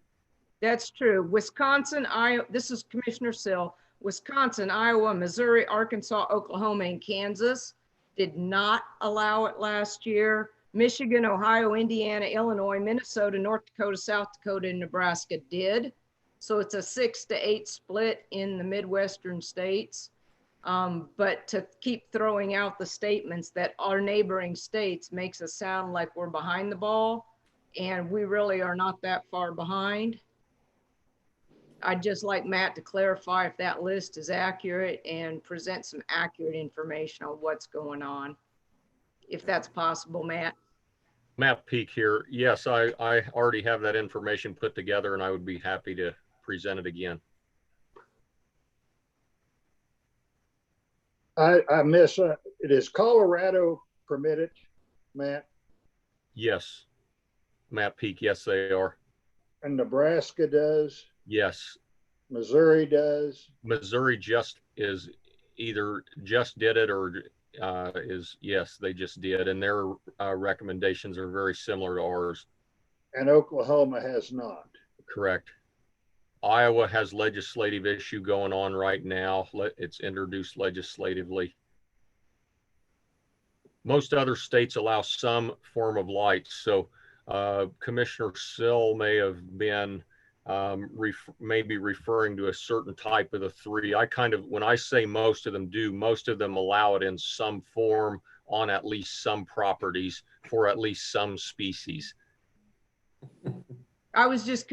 Speaker 19: That's true. Wisconsin, Iowa, this is Commissioner Sill. Wisconsin, Iowa, Missouri, Arkansas, Oklahoma, and Kansas did not allow it last year. Michigan, Ohio, Indiana, Illinois, Minnesota, North Dakota, South Dakota, and Nebraska did. So it's a 6-8 split in the Midwestern states. But to keep throwing out the statements that our neighboring states makes us sound like we're behind the ball, and we really are not that far behind. I'd just like Matt to clarify if that list is accurate and present some accurate information on what's going on, if that's possible, Matt.
Speaker 16: Matt Peak here. Yes, I already have that information put together, and I would be happy to present it again.
Speaker 1: I miss it. Is Colorado permitted, Matt?
Speaker 16: Yes, Matt Peak. Yes, they are.
Speaker 1: And Nebraska does?
Speaker 16: Yes.
Speaker 1: Missouri does?
Speaker 16: Missouri just did it or yes, they just did. And their recommendations are very similar to ours.
Speaker 1: And Oklahoma has not.
Speaker 16: Correct. Iowa has legislative issue going on right now. It's introduced legislatively. Most other states allow some form of lights. So Commissioner Sill may have been maybe referring to a certain type of the 3. I kind of, when I say most of them do, most of them allow it in some form on at least some properties for at least some species.
Speaker 19: I was just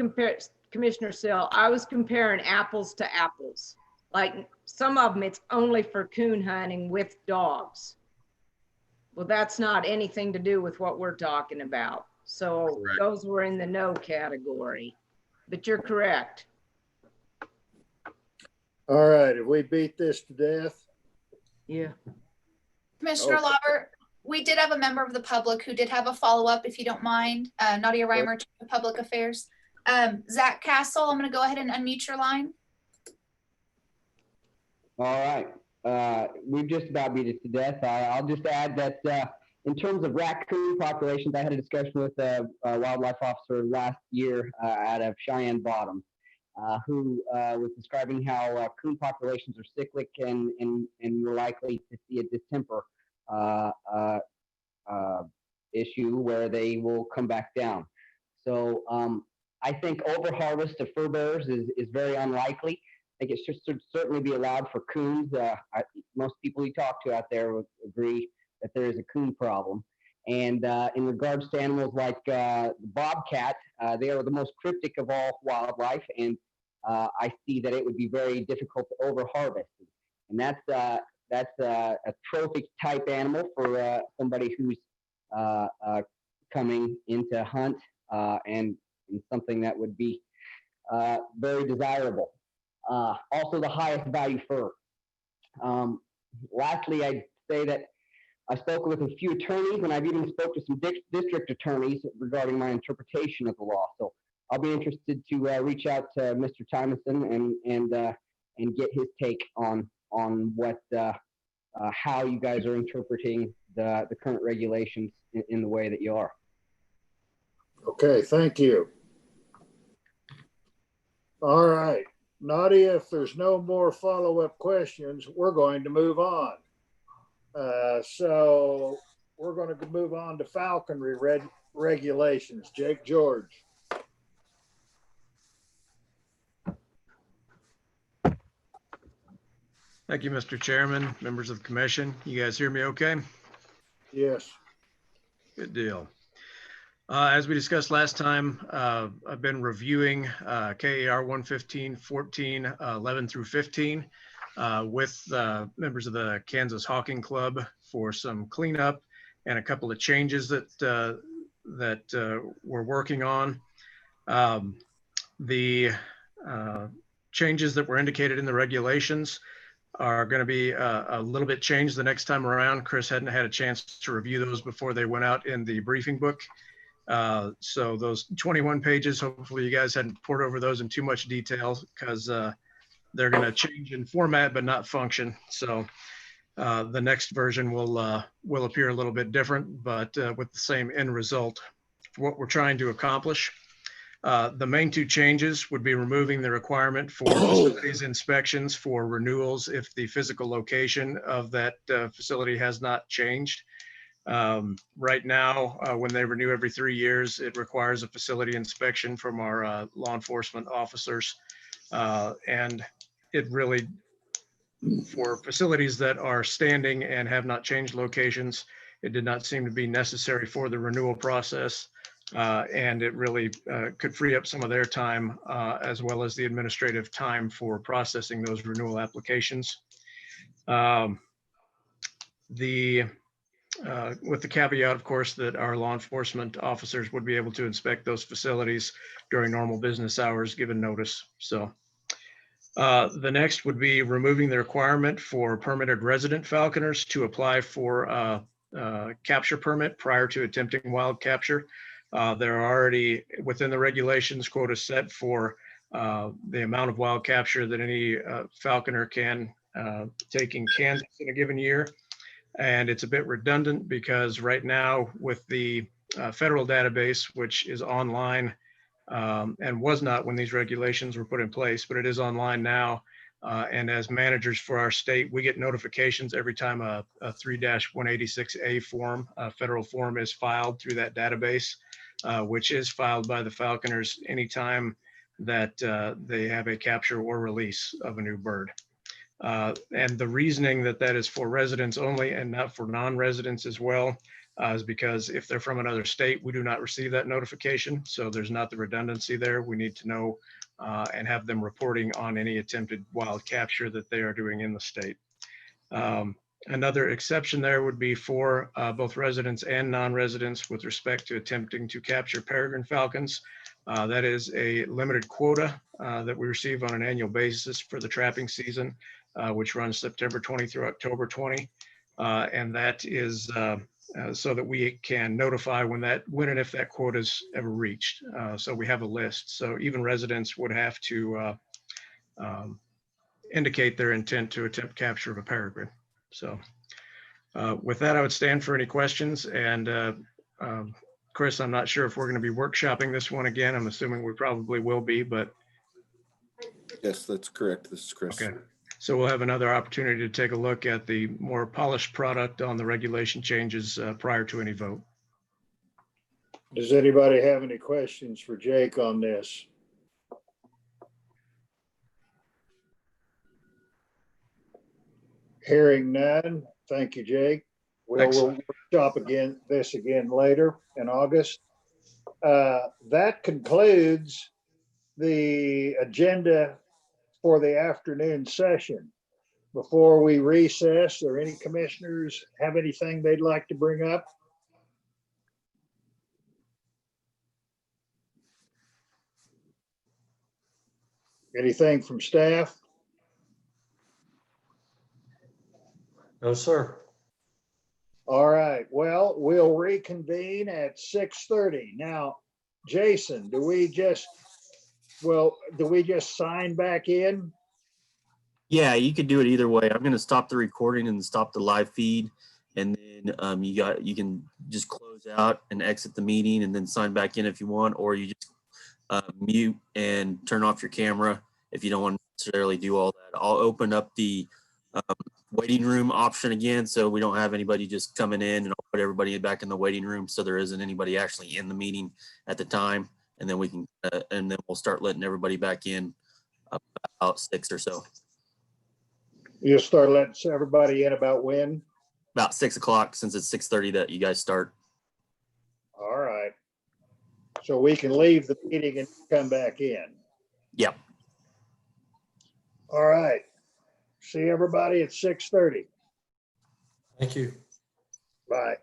Speaker 19: Commissioner Sill, I was comparing apples to apples. Like some of them, it's only for coon hunting with dogs. Well, that's not anything to do with what we're talking about. So correct. Those were in the no category, but you're correct.
Speaker 1: All right, have we beat this to death?
Speaker 19: Yeah.
Speaker 18: Commissioner
Speaker 1: Okay.
Speaker 18: Lauber, we did have a member of the public who did have a follow-up, if you don't mind. Nadia Reimer, Chief of Public Affairs. Zach Castle, I'm going to go ahead and unmute your line.
Speaker 22: All right. We've just about beat it to death. I'll just add that in terms of raccoon populations, I had a discussion with a wildlife officer last year out of Cheyenne Bottom, who was describing how coon populations are cyclic and you're likely to see a distemper issue where they will come back down. So I think overharvest of fur bearers is very unlikely. I think it should certainly be allowed for coons. Most people you talk to out there would agree that there is a coon problem. And in regards to animals like the bobcat, they are the most cryptic of all wildlife, and I see that it would be very difficult to overharvest. And that's a trophy type animal for somebody who's coming into hunt and something that would be very desirable. Also, the highest value fur. Lastly, I'd say that I spoke with a few attorneys, and I've even spoke to some district attorneys regarding my interpretation of the law. So I'll be interested to reach out to Mr. Tymason and get his take on what how you guys are interpreting the current regulations in the way that you are.
Speaker 1: Okay, thank you. All right, Nadia, if there's no more follow-up questions, we're going to move on. So we're going to move on to falconry regulations. Jake George.
Speaker 12: Thank you, Mr. Chairman, members of the commission. You guys hear me okay?
Speaker 1: Yes.
Speaker 12: Good deal. As we discussed last time, I've been reviewing KAR 115, 14, 11 through 15 with members of the Kansas Hawking Club for some cleanup and a couple of changes that we're working on. The changes that were indicated in the regulations are going to be a little bit changed the next time around. Chris hadn't had a chance to review those before they went out in the briefing book. So those 21 pages, hopefully you guys hadn't poured over those in too much detail, because they're going to change in format but not function. So the next version will appear a little bit different, but with the same end result for what we're trying to accomplish. The main two changes would be removing the requirement for facilities inspections for renewals if the physical location of that facility has not changed. Right now, when they renew every 3 years, it requires a facility inspection from our law enforcement officers. And it really, for facilities that are standing and have not changed locations, it did not seem to be necessary for the renewal process. And it really could free up some of their time as well as the administrative time for processing those renewal applications. With the caveat, of course, that our law enforcement officers would be able to inspect those facilities during normal business hours given notice. So the next would be removing the requirement for permitted resident falconers to apply for a capture permit prior to attempting wild capture. There are already within the regulations quotas set for the amount of wild capture that any falconer can take in Kansas in a given year. And it's a bit redundant because right now with the federal database, which is online and was not when these regulations were put in place, but it is online now. And as managers for our state, we get notifications every time a 3-186A form, a federal form, is filed through that database, which is filed by the falconers anytime that they have a capture or release of a new bird. And the reasoning that that is for residents only and not for non-residents as well is because if they're from another state, we do not receive that notification. So there's not the redundancy there. We need to know and have them reporting on any attempted wild capture that they are doing in the state. Another exception there would be for both residents and non-residents with respect to attempting to capture peregrine falcons. That is a limited quota that we receive on an annual basis for the trapping season, which runs September 20 through October 20. And that is so that we can notify when and if that quota is ever reached. So we have a list. So even residents would have to indicate their intent to attempt capture of a peregrine. So with that, I would stand for any questions. And Chris, I'm not sure if we're going to be workshopping this one again. I'm assuming we probably will be, but.
Speaker 2: Yes, that's correct. This is Chris.
Speaker 12: Okay. So we'll have another opportunity to take a look at the more polished product on the regulation changes prior to any vote.
Speaker 1: Does anybody have any questions for Jake on this? Hearing none. Thank you, Jake. We'll workshop this again later in August. That concludes the agenda for the afternoon session. Before we recess, or any commissioners have anything they'd like to bring up? Anything from staff?
Speaker 4: No, sir.
Speaker 1: All right, well, we'll reconvene at 6:30. Now, Jason, do we just sign back in?
Speaker 3: Yeah, you could do it either way. I'm going to stop the recording and stop the live feed. And then you can just close out and exit the meeting and then sign back in if you want, or you just mute and turn off your camera if you don't want to necessarily do all that. I'll open up the waiting room option again, so we don't have anybody just coming in, and I'll put everybody back in the waiting room so there isn't anybody actually in the meeting at the time. And then we can, and then we'll start letting everybody back in about 6 or so.
Speaker 1: You'll start letting everybody in about when?
Speaker 3: About 6 o'clock, since it's 6:30 that you guys start.
Speaker 1: All right. So we can leave the meeting and come back in.
Speaker 3: Yep.
Speaker 1: All right. See everybody at 6:30.
Speaker 4: Thank you.
Speaker 1: Bye.